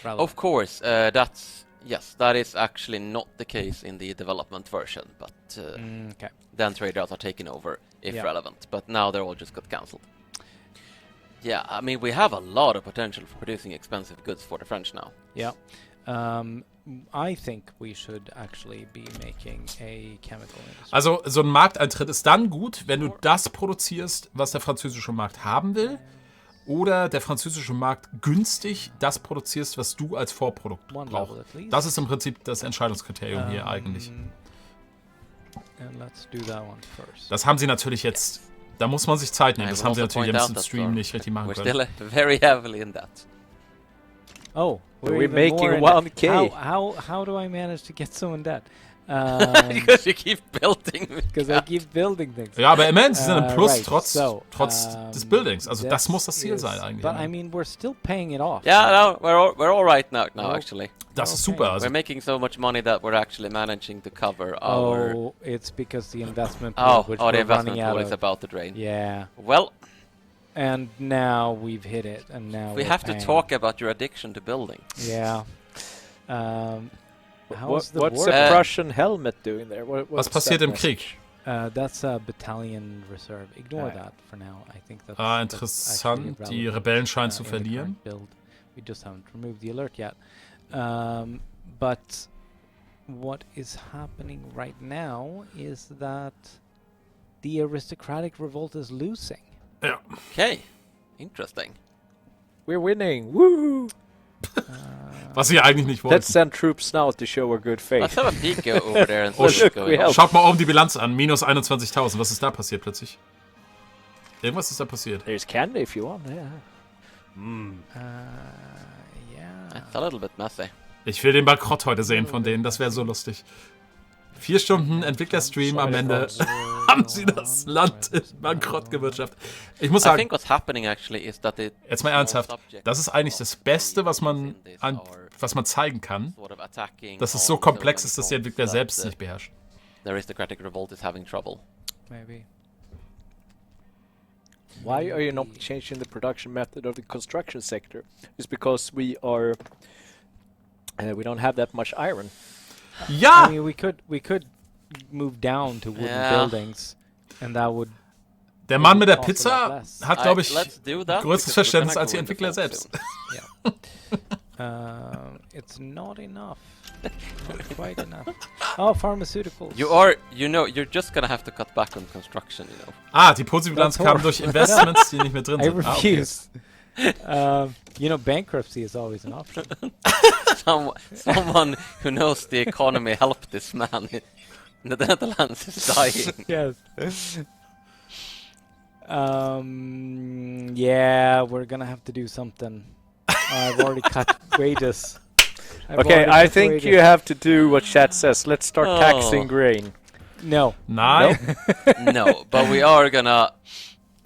relevant. Of course, that is actually not the case in the development version, but Okay. then trade routes are taken over if Yeah. relevant. But now they're all just got cancelled. Yeah, I mean we have a lot of potential for producing expensive goods for the French now. Yeah. I think we should actually be making a chemical industry. Also so ein Markteintritt ist dann gut, wenn du das produzierst, was der französische Markt haben will, oder der französische Markt günstig das produzierst, was du als Vorprodukt One brauchst. level at least. Das ist im Prinzip das Entscheidungskriterium hier eigentlich. And let's do that one first. Das haben sie natürlich jetzt, da muss man sich Zeit nehmen, I das will haben sie also natürlich point im out that Stream nicht richtig machen We're können. still very heavily in that. Oh, We're even making more in 1K. debt. How do I manage to get so in debt? Because you keep building. Because I keep building things. Ja, aber immerhin, sie sind im Plus Right, trotz so, des Buildings. Also das this muss das Ziel is- sein eigentlich. But ne? I mean, we're still paying it off. Yeah, no, we're all right now Oh. actually. Das ist okay. super. Also We're making so much money that we're actually managing to cover our. Oh, it's because the investment pool, which the we're investment running out pool is of. about to drain. Yeah, Well, and now we've hit it, and now we we're have paying. to talk about your addiction to building. Yeah. How's the What's war? a Prussian helmet doing there? was what's passiert that im message? Krieg? That's a battalion reserve. Ignore Ah. that for now. I think that's Ah, that's interessant. actually Die relevant, Rebellen scheinen zu in the verlieren. current build. We just haven't removed the alert yet. But what is happening right now is that the aristocratic revolt is losing. Ja. Okay, interesting. We're winning! Woo! Was sie eigentlich nicht Let's wollten. send troops now to show our good faith. Let's have a peek over there and see Oh, what's look, going we on. have- Schaut mal oben die Bilanz an. Minus 21.000. Was ist da passiert plötzlich? Irgendwas ist da passiert. There's candy if you want. Yeah. Yeah. It's a little bit messy. Ich will den Bankrott heute sehen von denen. Das wäre so lustig. 4 Stunden Entwicklerstream am Ende haben sie das Land in Bankrott gewirtschaftet. Ich muss I sagen, think what's happening actually is that the jetzt mal ernsthaft, das ist eigentlich das Beste, was man zeigen kann, sort of attacking dass es on so komplex many ist, dass die fronts Entwickler that selbst nicht beherrschen. the aristocratic revolt is having trouble. Maybe. Why are you not changing the production method of the construction sector? It's because we are we don't have that much iron. Ja! I mean, we could move down to wooden Yeah. buildings, and that would. Der Mann mit der cost a lot Pizza less. hat, glaube ich, Let's do that, größeres because we're Verständnis gonna als die go into Entwickler fall selbst. soon. It's not enough. Not quite enough. Oh, pharmaceuticals. You're just gonna have to cut back on construction, you know. Ah, die Positibilanz That's kam durch Investments, die nicht mehr drin I sind. Ah, okay. refuse. Bankruptcy is always an option. Someone who knows the economy help this man. The Netherlands is dying. Yes. Yeah, we're gonna have to do something. I've already cut wages. Okay, I think you have to do what chat says. Let's start taxing grain. No. Nein. No, but we are gonna.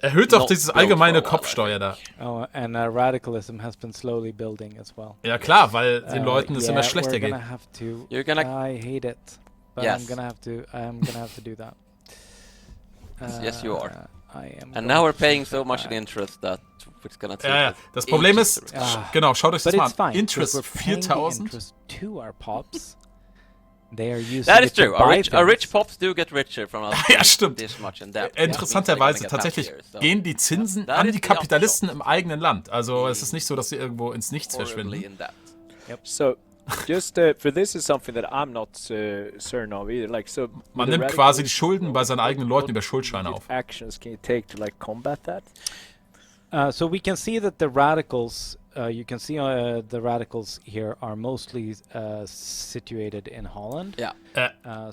Erhöht doch Not dieses built allgemeine for a while, Kopfsteuer da. Oh, and radicalism has been slowly building as well. Ja klar, weil den Leuten es immer schlechter we're geht. gonna have to. You're gonna- I hate it, but Yes. I'm gonna have to. I am gonna have to do that. Yes, you are. I am. And going now we're to paying do so much that. in interest that it's gonna take. Ja, ja. us Das Problem ages ist, to recover. genau, schaut euch das But mal it's an. fine. Interest because we're paying the 4000. interest to our pops. They are using That it is to true. buy Our rich things. pops do get richer from us. Ja, stimmt. This much in debt. Interessanterweise tatsächlich gehen die Zinsen That an is die the Kapitalisten im eigenen Land. Also es ist nicht so, dass sie irgendwo ins Nichts horribly verschwinden. in debt. So, just for this is something that I'm not certain of either. Like, so Man with the nimmt quasi die radicals, Schulden bei seinen eigenen Leuten über what Schuldscheine auf. actions can you take to like combat that? So we can see that the radicals. You can see the radicals here are mostly situated in Holland. Yeah.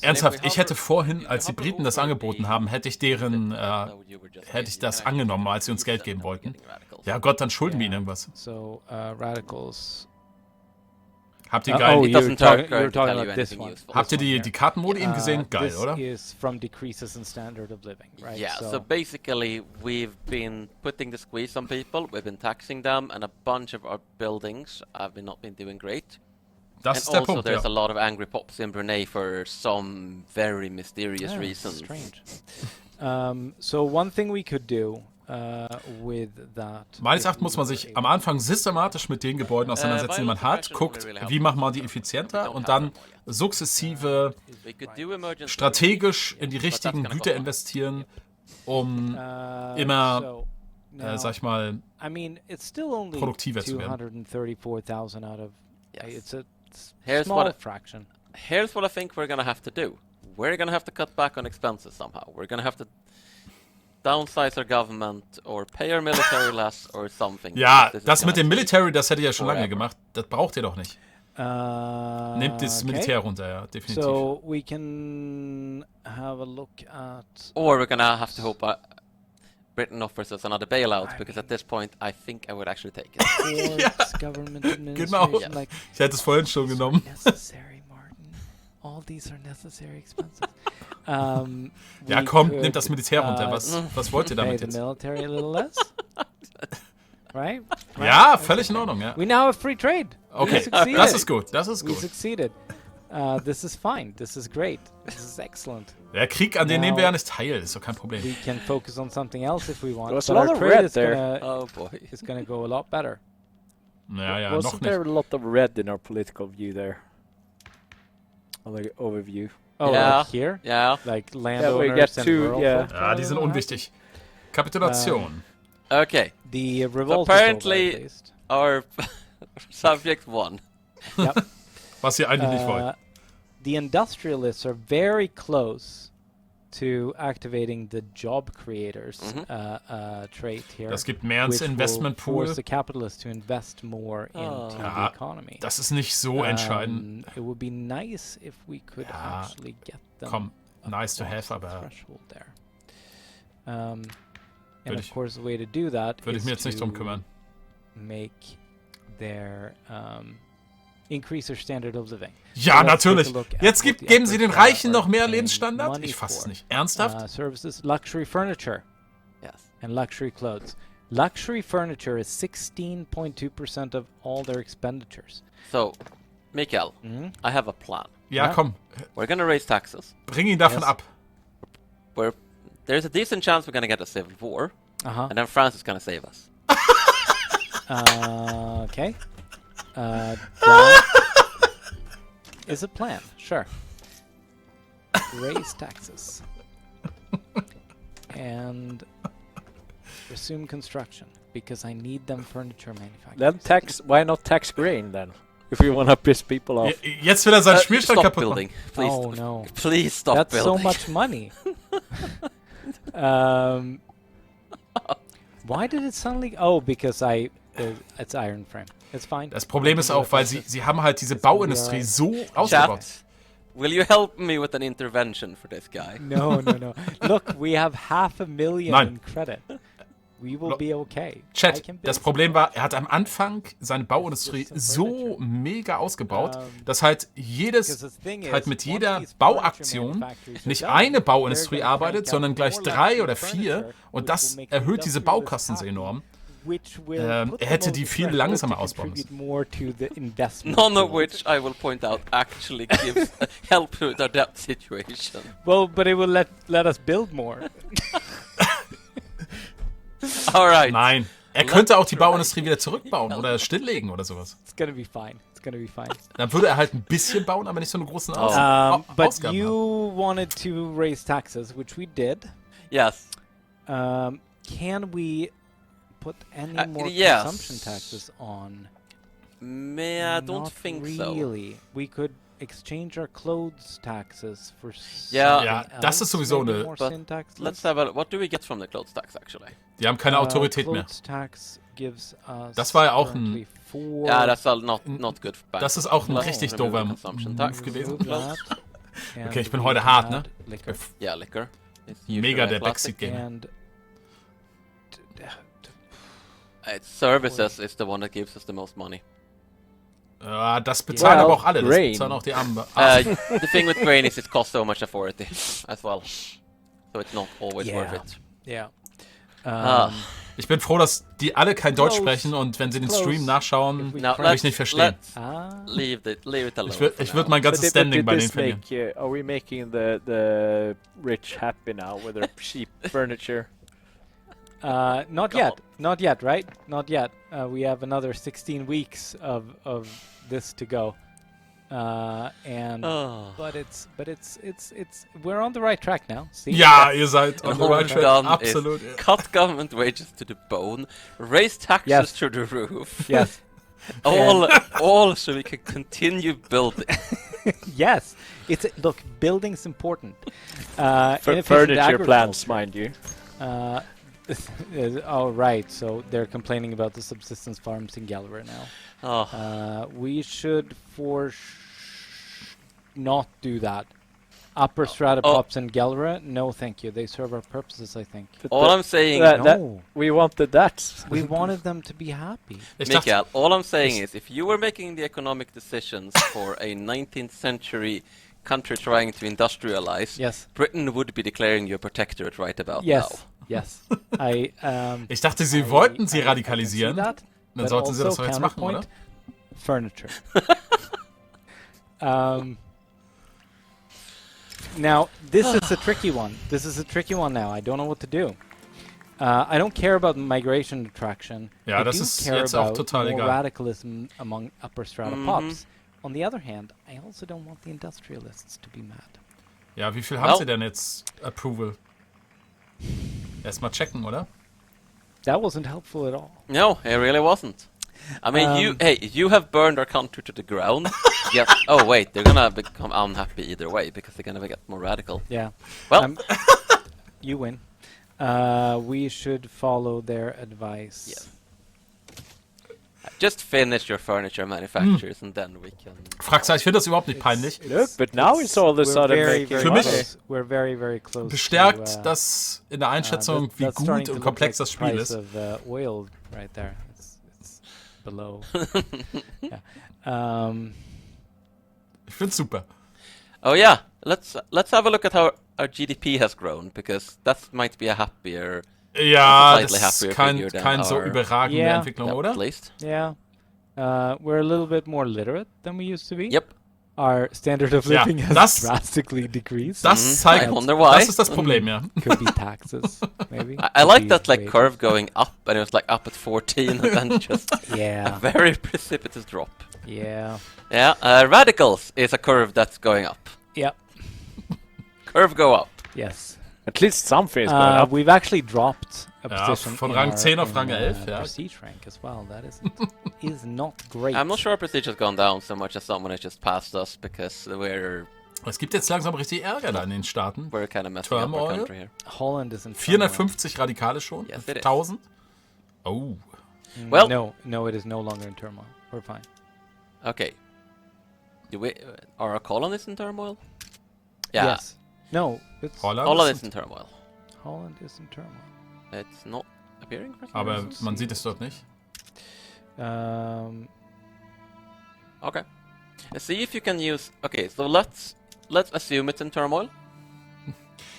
So Ernsthaft, ich hätte vorhin, als die Briten das angeboten haben, hätte ich das angenommen, als sie uns Geld geben wollten. Ja Gott, dann schulden wir ihnen irgendwas. So radicals. Habt ihr Oh, geil? It doesn't you're tell talking you about this anything one. useful. Habt ihr die Kartenmodi eben gesehen? Geil, this oder? is from decreases in standard of living, right? Yeah, so basically we've been putting the squeeze on people, we've been taxing them, and a bunch of our buildings have not been doing great. Das And ist der also Punkt, there's ja. a lot of angry pops in Brunei for some very mysterious Yeah, reasons. strange. So one thing we could do with that. Meines if Erachtens muss man we sich were am Anfang systematisch mit den Gebäuden auseinandersetzen, die man hat, guckt, wie machen wir die effizienter und dann sukzessive We could do emergency strategisch in die but that's richtigen gonna Güter cost investieren, um immer, sag ich mal, I mean, it's still only produktiver zu werden. 234,000 out of. Yes. It's a Here's small what fraction. Here's what I think we're gonna have to do. We're gonna have to cut back on expenses somehow. We're gonna have to downsize our government or pay our military less or something. Ja, because this is das gonna mit dem take Military, das hätte ich ja schon lange forever. gemacht. Das braucht ihr doch nicht. Nehmt das Okay. Militär runter, ja, definitiv. So we can have a look at. Or we're gonna have to hope Britain offers us another bailout, because at this point I think I would actually take it. Courts, government Genau. administration, like Ich hätte es vorhin schon genommen. necessary, Martin. All these are necessary expenses. Ja, we komm, could, nehmt das Militär runter. Was wollt ihr pay damit the jetzt? military a little less, right? Ja, völlig in Ordnung, ja. We now have free trade. We Okay, succeeded. das ist gut, das ist We gut. succeeded. This is fine. This is great. This is excellent. Der Krieg, an den Now- nehmen wir ja nicht teil, ist doch kein Problem. We can focus on something else if we want. There was but a our lot of trade red is there. gonna Oh boy. is gonna go a lot better. Ja, ja, noch Wasn't there nicht. a lot of red in our political view there? On the overview. Oh, Yeah. like here, Yeah. like we landowners get and to- rural yeah. folk Ja, die sind that unwichtig. Kapitulation. Okay. The revolt apparently- is over, at least. Our subject one. Yep. Was ihr eigentlich nicht wollt. The industrialists are very close to activating the job creators trait here. Das gibt mehr ins which will Investmentpool. force the capitalists to invest more Oh. into Ja, the economy. Das ist nicht so entscheidend. It would be nice if we could Ja, actually get them Komm, nice to across have, the aber threshold there. And Würde of ich- course, the way to do that würde ich is mir jetzt nicht drum to kümmern. make their increase their standard of living. Ja, So let's take a natürlich. look at Jetzt what the geben sie den efforts are Reichen noch mehr paying Lebensstandard? money Ich fasse es for. nicht. Ernsthaft? Services, luxury furniture, Yes. and luxury clothes. Luxury furniture is 16.2% of all their expenditures. So, Mikael, Mhm. I have a plan. Ja, Ja. komm. We're gonna raise taxes. Bring ihn davon Yes. ab. There's a decent chance we're gonna get a civil war. Uh-huh. And then France is gonna save us. Okay. That is a plan. Sure. Raise taxes. And resume construction because I need them furniture manufacturers. Then tax. Why not tax grain then? If we want to piss people off. Jetzt will er seinen Spielstand Stop kaputt building. machen. Please, Oh no. please stop That's building. so much money. Why did it suddenly? Oh, because it's iron frame. It's fine. Das Problem ist auch, weil sie haben halt diese Bauindustrie so ausgebaut. Chat, will you help me with an intervention for this guy? No. Look, we have 500,000 Nein. in credit. We will be okay. I Chat, can build das Problem war, er hat am Anfang seine Bauindustrie so mega ausgebaut, dass halt mit jeder Bauaktion nicht eine Bauindustrie arbeitet, sondern gleich 3 oder 4 und das erhöht diese Baukosten so enorm. Er hätte die viel langsamer ausbauen müssen. None of which I will point out actually gives help with our debt situation. Well, but it will let us build more. Alright. Nein, er könnte auch die Bauindustrie wieder zurückbauen oder stilllegen oder sowas. It's gonna be fine. It's gonna be fine. Dann würde er halt ein bisschen bauen, aber nicht so eine großen But Ausgaben you haben. wanted to raise taxes, which we did. Yes. Can we put any more yes. consumption taxes on? I don't Not think so. really. We could exchange our clothes taxes for Ja, ja, something das ist else, sowieso maybe eine- more But syntax. Let's have a look. What do we get from the clothes tax actually? Die haben keine Autorität mehr. Clothes tax gives us Das war ja auch currently 4 Yeah, that's not good for banks. Das ist auch ein Let's richtig remove the doofer consumption tax. Move gewesen. that, and Okay, ich bin we heute hart, ne? add liquor. Yeah, liquor. It's Mega usually der classic. Backseatgamer. And Services is the one that gives us the most money. Ja, das bezahlen aber auch alle. Das Grain. bezahlen auch die Armen. The thing with grain is it costs so much authority as well. So it's not always Yeah. worth it. yeah. Ich bin froh, dass die alle kein Deutsch Close. sprechen und wenn sie den Close. Stream nachschauen, If we Now will ich nicht verstehen. let's Ah. leave it alone. Ich for würde mein now. ganzes Standing bei denen this verlieren. make, are we making the rich happy now with their cheap furniture? Not Go yet. on. Not yet, right? Not yet. We have another 16 weeks of this to go. And Oh. but it's we're on the right track now. See? Ja, ihr seid on And the all right we've track. done Absolut. is cut government wages to the bone, raise taxes Yes. through the roof, Yes. all so we can continue building. Yes. Look, building's important. Inefficient Furniture agriculture. plants, mind you. Oh, right. So they're complaining about the subsistence farms in Galway now. Oh. We should not do that. Upper strata pops in Galway? No, thank you. They serve our purposes, I think. All I'm saying, No. We wanted that. We wanted them to be happy. Ich dachte, Mikael, all I'm saying is if you were making the economic decisions for a 19th century country trying to industrialize, Yes. Britain would be declaring you a protectorate right about Yes. now. Yes. ich dachte, sie wollten sie I can see radikalisieren. that, Dann but sollten sie das also doch jetzt machen, oder? counterpoint, Furniture. Now, this is a tricky one. This is a tricky one now. I don't know what to do. I don't care about migration attraction. Ja, I das do ist care jetzt auch about total more egal. radicalism among upper strata pops. On the other hand, I also don't want the industrialists to be mad. Ja, wie viel haben Well. sie denn jetzt Approval? Erstmal checken, oder? That wasn't helpful at all. No, it really wasn't. I mean, you have burned our country to the ground. Yes. Oh wait, they're gonna become unhappy either way because they're gonna get more radical. Yeah. Well, You win. We should follow their advice. Yes. Just finish your furniture manufacturers and then we can. Fragst, ich finde das überhaupt nicht peinlich. Look, but now it's all of a We're sudden very, making very Für mich- close. We're very, very close. Bestärkt to, das in der Einschätzung, wie that's starting gut to und look komplex like das the Spiel price ist. of oil right there. It's below. Yeah. Ich find's super. Oh yeah, let's have a look at how our GDP has grown because that might be a happier, Ja, Slightly das ist happier kein figure than kein so our- überragende Yeah. Entwicklung, at oder? least. Yeah. We're a little bit more literate than we used to be. Yep. our standard of Ja, living has das- drastically decreased. Das I zeigt, wonder why. das ist das Problem, ja. Could be taxes, maybe. I like that like curve going up, and it was like up at 14, and then just a Yeah, very precipitous drop. yeah, Yeah, radicals is a curve that's going up. yeah. Curve go up. Yes. At least something is going up. We've actually dropped a Ja, position von in Rang our- 10 auf in, Rang 11, ja. Prestige rank as well. That is not great. I'm not sure our prestige has gone down so much as someone has just passed us because Es gibt jetzt langsam richtig Ärger da in den Staaten. we're kind of messing up our Turmoil. country here. Holland is in turmoil. 450 Radikale schon? Yes, it is. 1000? Oh. Well- no, it is no longer in turmoil. We're fine. Okay. Do we are our colonies in turmoil? Yeah, Yes. No, it's Holland. Holland is in turmoil. Holland is in turmoil. It's not appearing for some Aber reason. man sieht es dort nicht. Okay. Let's see if you can use. Okay, so let's assume it's in turmoil,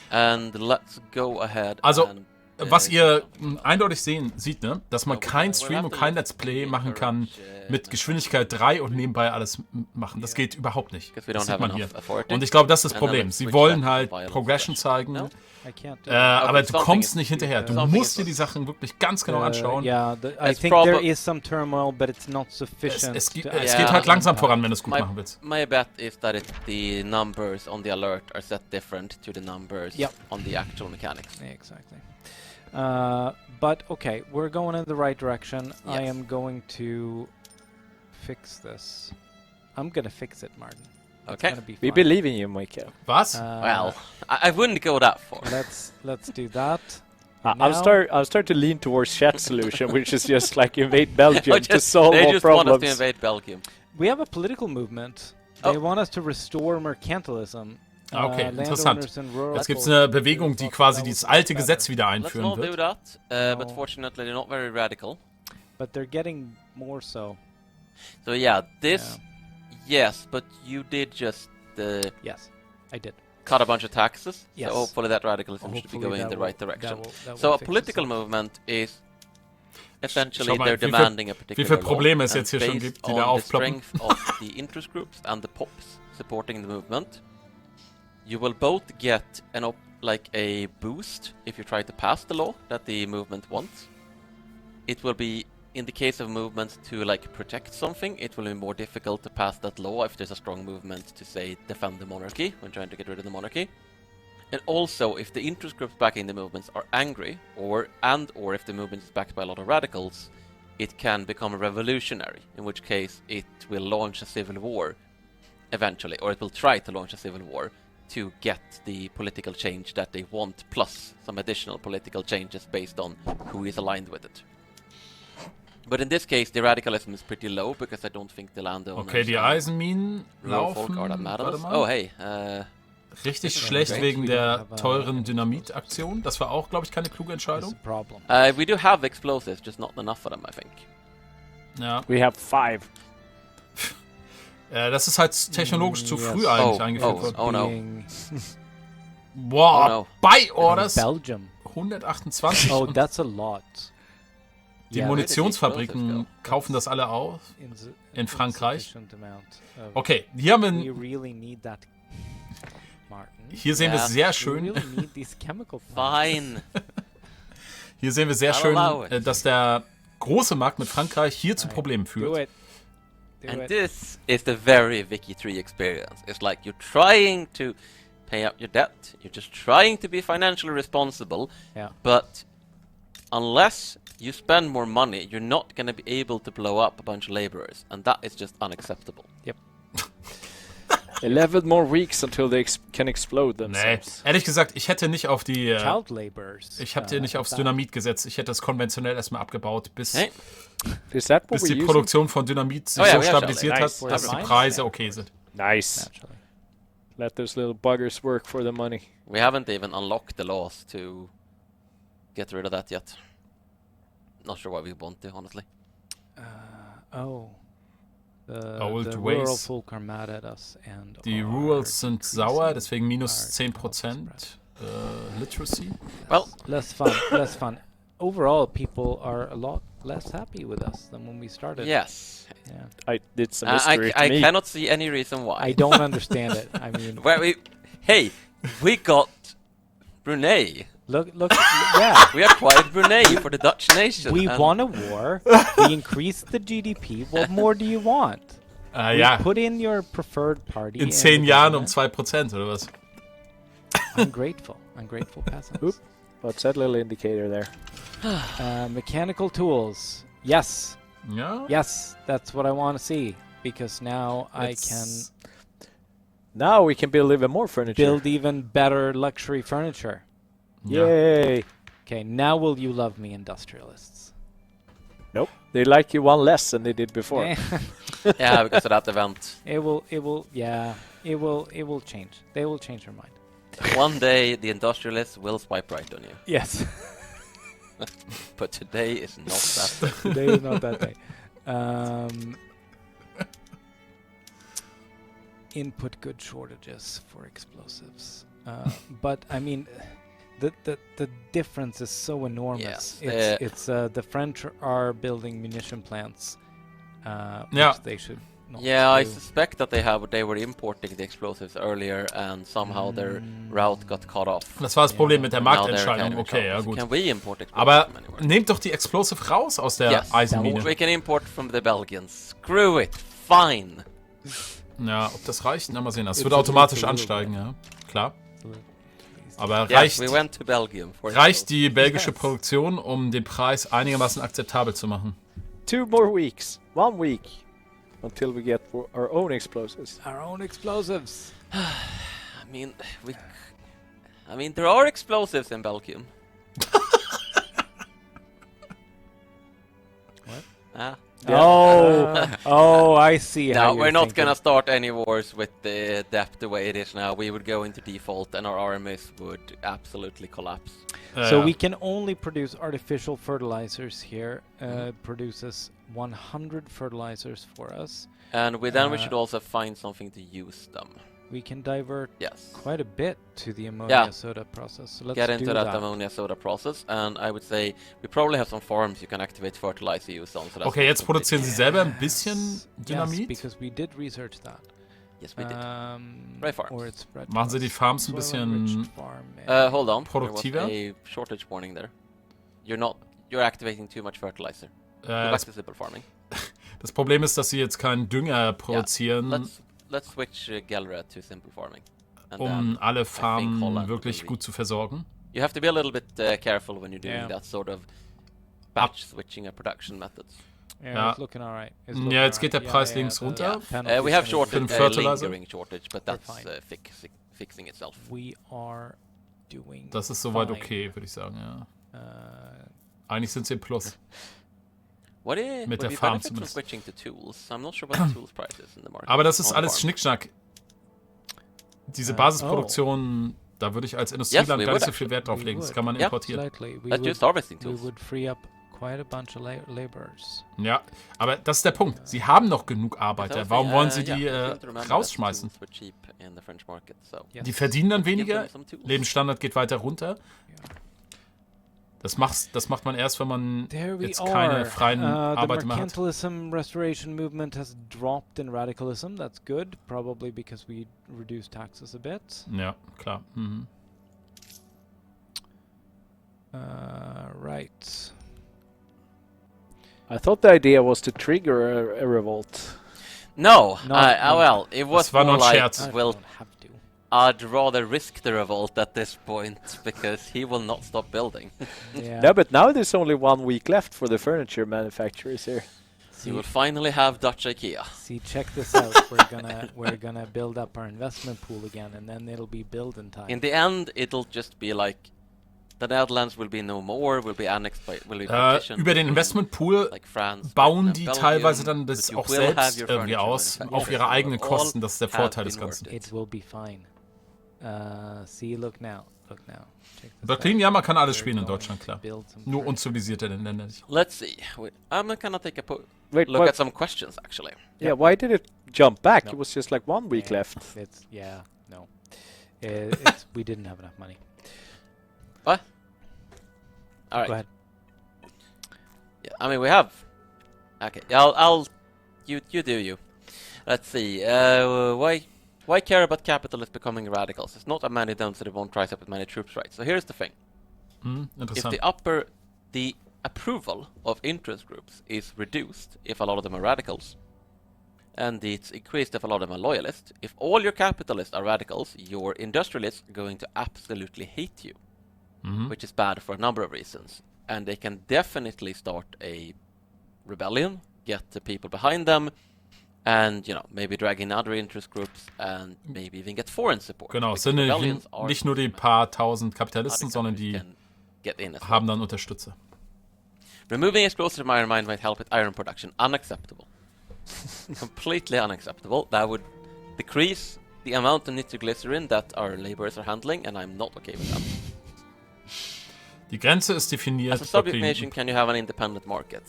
and let's go ahead. Also, and, Was ihr eindeutig sieht, ne? Dass man kein Stream und kein Let's Play machen kann mit Geschwindigkeit 3 und nebenbei alles machen. Das geht überhaupt nicht. Das sieht man hier. Und ich glaube, das ist das Problem. Sie wollen halt Progression zeigen, aber du kommst nicht hinterher. Du musst dir die Sachen wirklich ganz genau anschauen. I think there is some turmoil, but it's not sufficient. Es geht halt langsam voran, wenn du es gut machen willst. My bet is that the numbers on the alert are set different to the numbers on the actual mechanics. Exactly. But okay, we're going in the right direction. Yes. I am going to fix this. I'm gonna fix it, Martin. It's Okay. gonna be We fine. believe in you, Michael. Was? Well, I wouldn't go that far. let's do that. I'll start to lean towards chat solution, which is just like invade Belgium to Just- solve they all just want us to problems. invade Belgium. We have a political movement. Oh. They want us to restore mercantilism. Okay, landowners interessant. in rural Jetzt gibt es areas. eine Bewegung, die quasi dieses alte Gesetz wieder Let's einführen not do wird. that, but No. fortunately they're not very radical. But they're getting more so. So yeah, this, yes, but you did just Yes, I did. cut a bunch of taxes, Yes. so hopefully that radicalism should be Hopefully going in that the will- right direction. that will So a fix political itself. movement is essentially Schau mal, they're wie viel- demanding a particular wie viel Probleme law, es jetzt and hier schon based gibt, die on da the aufploppen. strength of the interest groups and the pops supporting the movement, you will both get like a boost if you try to pass the law that the movement wants. It will be, in the case of movements to like protect something, it will be more difficult to pass that law if there's a strong movement to say defend the monarchy when trying to get rid of the monarchy. And also, if the interest groups backing the movements are angry, or if the movement is backed by a lot of radicals, it can become revolutionary, in which case it will launch a civil war eventually, or it will try to launch a civil war to get the political change that they want, plus some additional political changes based on who is aligned with it. But in this case, the radicalism is pretty low, because I don't think the landowners Okay, die and Eisenminen rural folk laufen. are that mad at Warte us. mal. Oh, hey, Richtig This is schlecht great. wegen We der have, teuren Dynamitaktion. Das war auch, glaube ich, keine kluge That's Entscheidung. a problem. we do have explosives, just not enough of them, I think. Ja. We have 5. Das ist halt technologisch zu früh Yes. eigentlich Oh, eingeführt worden. Oh no. Being Boah, Oh no. Buy Orders Belgium. 128. Oh, und that's a lot. die Yeah, Munitionsfabriken kaufen das alle auf. in Frankreich. insufficient amount of- Okay, hier haben We wir, really need that, Martin. hier sehen wir Ja. sehr We schön, really need these chemical plants. Fine. hier sehen wir sehr I'll schön, allow it. dass der große Markt mit Frankreich hier zu Right. Problemen Do führt. it. Do And it. this is the very Vicky 3 experience. It's like you're trying to pay up your debt, you're just trying to be financially responsible, Yeah. but unless you spend more money, you're not going to be able to blow up a bunch of laborers, and that is just unacceptable. 11 more weeks until they can explode Nee, themselves. ehrlich gesagt, ich hätte nicht auf die, Child laborers. ich habe dir nicht aufs that- Dynamit gesetzt. Ich hätte das konventionell erstmal abgebaut, bis, Hey, Is that what bis we're die using? Produktion von Dynamit sich Oh ja, so we have stabilisiert Shell. hat, Nice. dass die Nice. Preise okay sind. Nice. Naturally. Let those little buggers work for the money. we haven't even unlocked the laws to get rid of that yet. Not sure why we want to, honestly. Oh. Old The rural ways. folk are mad at us and Die are Rurals sind sauer, decreasing deswegen minus our 10% Literacy. Well, less fun. Less fun. overall, people are a lot less happy with us than when we started. Yes. Yeah. It's a mystery to I me. cannot see any reason why. I don't understand it. I mean, Hey, we got Brunei. look, yeah. We acquired Brunei for the Dutch nation. We and won a war. We increased the GDP. What more do you want? Ja, Put in your preferred party. in and 10 the Jahren um government. 2% oder was? Ungrateful peasants. Oop. What's that little indicator there? Mechanical tools. Yes, Ja. yes, that's what I want to see because now I can Jetzt- Now we can build even more furniture. build even better luxury furniture. Ja. Yay! Okay, now will you love me, industrialists? Nope. They like you one less than they did before. yeah, because of that event. It will change. They will change their mind. One day the industrialists will swipe right on you. Yes. But today is not that day. Today is not that day. Input good shortages for explosives. But I mean, the difference is so enormous. Yes, It's the French are building munition plants. Yeah. Which they should not Yeah, I do. suspect that they were importing the explosives earlier and somehow their route got cut off. Das war das Problem mit der Now they're Marktentscheidung. kind of in Okay, ja trouble. gut. Can we import explosives Aber from anywhere? nehmt doch die Explosive raus aus der Yes, Eisenmine. we can import from the Belgians. Screw it, fine. Ja, ob das reicht? Na, mal sehen. Das It's wird a automatisch little ansteigen, ja. Klar. Aber Yes, we went to Belgium for reicht die belgische Produktion, um den Preis einigermaßen akzeptabel zu machen? 2 more weeks. 1 week. Until we get our own explosives. Our own explosives. I mean, there are explosives in Belgium. What? Ah. Oh, I see. how No, you're we're not thinking. gonna start any wars with the depth the way it is now. We would go into default and our armies would absolutely collapse. So we can only produce artificial fertilizers here. Produces 100 fertilizers for us. And then we should also find something to use them. We can divert Yes. quite a bit to the ammonia soda process. So let's Get into do that ammonia soda process, and I would say we probably have some farms you can activate fertilizer use on. So that's Okay, not jetzt produzieren sie selber ein bisschen Yes, Dynamit. because we did research that. Yes, we did. Spray farms. Or it's spread Machen sie die Farms ein bisschen Hold on. produktiver? There was a shortage warning there. You're activating too much fertilizer. Go back Das, to simple farming. das Problem ist, dass sie jetzt keinen Dünger produzieren, Let's switch Gelra to simple farming. And um alle Farmen Holland wirklich will gut zu versorgen. You have to be a little bit careful when you're doing Yeah. that sort of batch switching of production methods. Yeah, Ja. it's looking alright. Ja, jetzt geht der Preis links runter. We have shortage, fertilizer. lingering shortage, but We're that's fine. fixing itself. We are doing. Das ist soweit fine. okay, würde ich sagen, ja. Uh, Eigentlich sind sie im Plus. What is Mit der would be Farm benefit from zumindest. switching to tools? I'm not sure what the tools price is in the market. Aber das ist on alles farm. Schnickschnack. Diese Basisproduktion, da würde ich als Industrieland we gar nicht would so viel Wert drauf we legen. Das would. kann man Yeah. importieren. slightly. Let's use harvesting We tools. would free up quite a bunch of laborers. Ja, aber das ist der Punkt. Sie haben noch genug Arbeiter. Warum wollen sie die I seem to remember that rausschmeißen? tools were cheap in the French market, so Yes. Die verdienen dann give weniger, them some tools. Lebensstandard geht weiter runter. Das macht man erst, wenn man There we jetzt are. keine freien The Arbeiter mehr hat. mercantilism restoration movement has dropped in radicalism. That's good, probably because we reduced taxes a bit. Ja, klar. Mhm. Right. I thought the idea was to trigger a revolt. No, No, well, it was Das war more nur ein like, Scherz. well, Don't have to. I'd rather risk the revolt at this point because he will not stop building. Yeah. No, but now there's only 1 week left for the furniture manufacturers here. He will finally have Dutch IKEA. See, check this out. we're gonna build up our investment pool again, and then it'll be build in time. In the end, it'll just be like the Netherlands will be no more, will be annexed by, will be partitioned Über den between, Investmentpool like France, bauen Britain die and teilweise Belgium, dann das but you auch will have selbst your irgendwie furniture aus, manufacturers. auf ihre eigenen All Kosten. Das ist der have Vorteil des been Ganzen. worth it. It will be fine. See, look now. Check this Berlin, out. ja, man kann alles We're spielen in going Deutschland, to klar. build some Nur furniture. unzivilisierte Länder nicht. Let's see. I'm gonna take a Wait, look what? at some questions actually. Yeah, why did it jump back? No. It was just like 1 week Yeah, left. No. It's we didn't have enough money. What? All right. Go ahead. Yeah, I mean we have. Okay, you do you. Let's see. Why care about capitalists becoming radicals? It's not a many density won't rise up with many troops, right? So here's the thing. If the approval of interest groups is reduced if a lot of them are radicals, and it's increased if a lot of them are loyalists, if all your capitalists are radicals, your industrialists are going to absolutely hate you, which is bad for a number of reasons. And they can definitely start a rebellion, get the people behind them, and, you know, maybe drag in other interest groups and maybe even get foreign support. Genau, es sind nicht nur die paar tausend Kapitalisten, sondern die haben dann Unterstützer. Removing explosives from iron mine might help with iron production. Unacceptable. Completely unacceptable. That would decrease the amount of nitroglycerin that our laborers are handling, and I'm not okay with that. Die Grenze ist definiert. As a subject nation, can you have an independent market?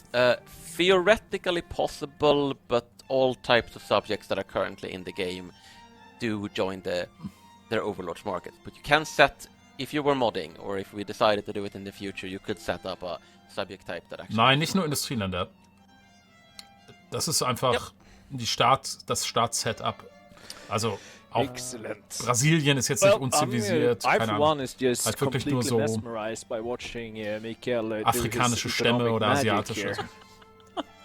Theoretically possible, but all types of subjects that are currently in the game do join their overlords market. But you can set, if you were modding, or if we decided to do it in the future, you could set up a subject type that actually... Nein, nicht nur Industrieländer. Das ist einfach das Staatssetup. Also auch Brasilien ist jetzt nicht unzivilisiert. Keine Ahnung. Halt wirklich nur so afrikanische Stämme oder asiatische.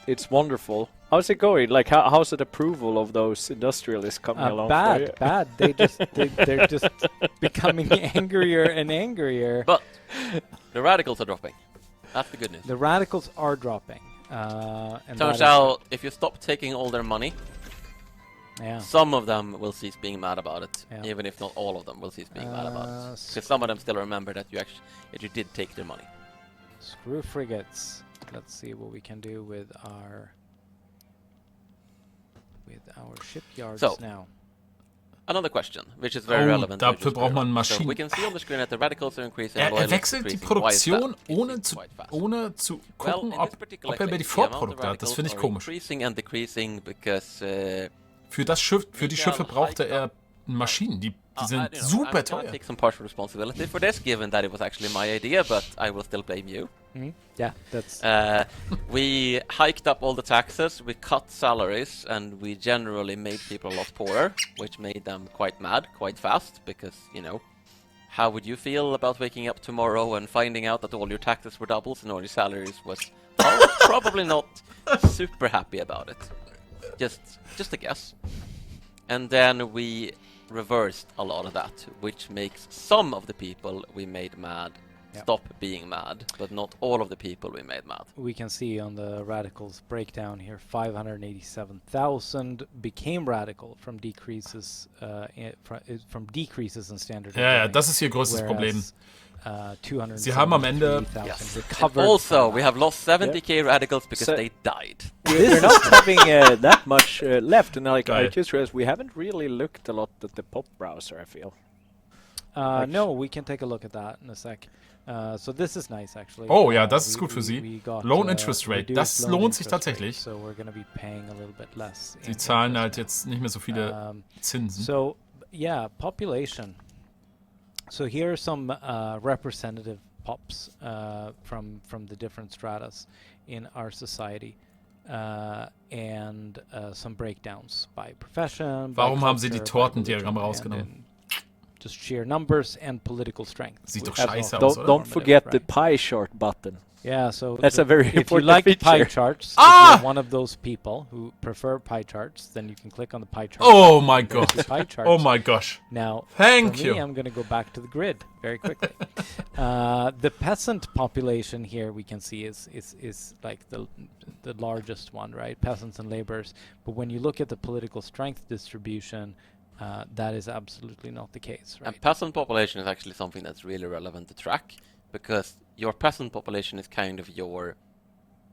It's wonderful. How's it going? Like, how's the approval of those industrialists coming along? Bad. They're just becoming angrier and angrier. But the radicals are dropping. That's the good news. The radicals are dropping. And turns out, if you stop taking all their money, some of them will cease being mad about it, even if not all of them will cease being mad about it. Because some of them still remember that you did take their money. Screw frigates. Let's see what we can do with our shipyards now. Another question, which is very relevant. Dafür braucht man Maschinen. So we can see on the screen that the radicals are increasing. Wechselt die Produktion, ohne zu gucken, ob er die Vorprodukte hat. Das finde ich komisch. Für die Schiffe brauchte er Maschinen, die sind super teuer. I take some partial responsibility for this, given that it was actually my idea, but I will still blame you. Yeah, that's... we hiked up all the taxes, we cut salaries, and we generally made people a lot poorer, which made them quite mad, quite fast, because, you know, how would you feel about waking up tomorrow and finding out that all your taxes were doubles and all your salaries was... Well, probably not super happy about it. Just a guess. And then we reversed a lot of that, which makes some of the people we made mad stop being mad, but not all of the people we made mad. We can see on the radicals breakdown here, 587,000 became radical from decreases from decreases in standard. Ja, das ist ihr größtes Problem. Sie haben am Ende also we have lost 70k radicals because they died. We're not having that much left, and like I just realized we haven't really looked a lot at the pop browser, I feel. No, we can take a look at that in a sec. So this is nice, actually. Oh ja, das ist gut für Sie. Loan Interest Rate, das lohnt sich tatsächlich. So we're going to be paying a little bit less. Sie zahlen halt jetzt nicht mehr so viele Zinsen. So yeah, population. So here are some representative pops from the different stratas in our society, and some breakdowns by profession. Warum haben Sie die Tortendiagramme rausgenommen? Just sheer numbers and political strength. Sieht doch scheiße aus, oder? Don't forget the pie chart button. Yeah, so that's a very important If you like feature. pie charts, if you're one of those people who prefer pie charts, then you can click on the pie chart. Oh my god! Pie charts. Oh my gosh! Now, thank for me, I'm going to go back to the grid very quickly. The peasant population here we can see is like the largest one, right? Peasants and laborers. But when you look at the political strength distribution, that is absolutely not the case, right? And peasant population is actually something that's really relevant to track, because your peasant population is kind of your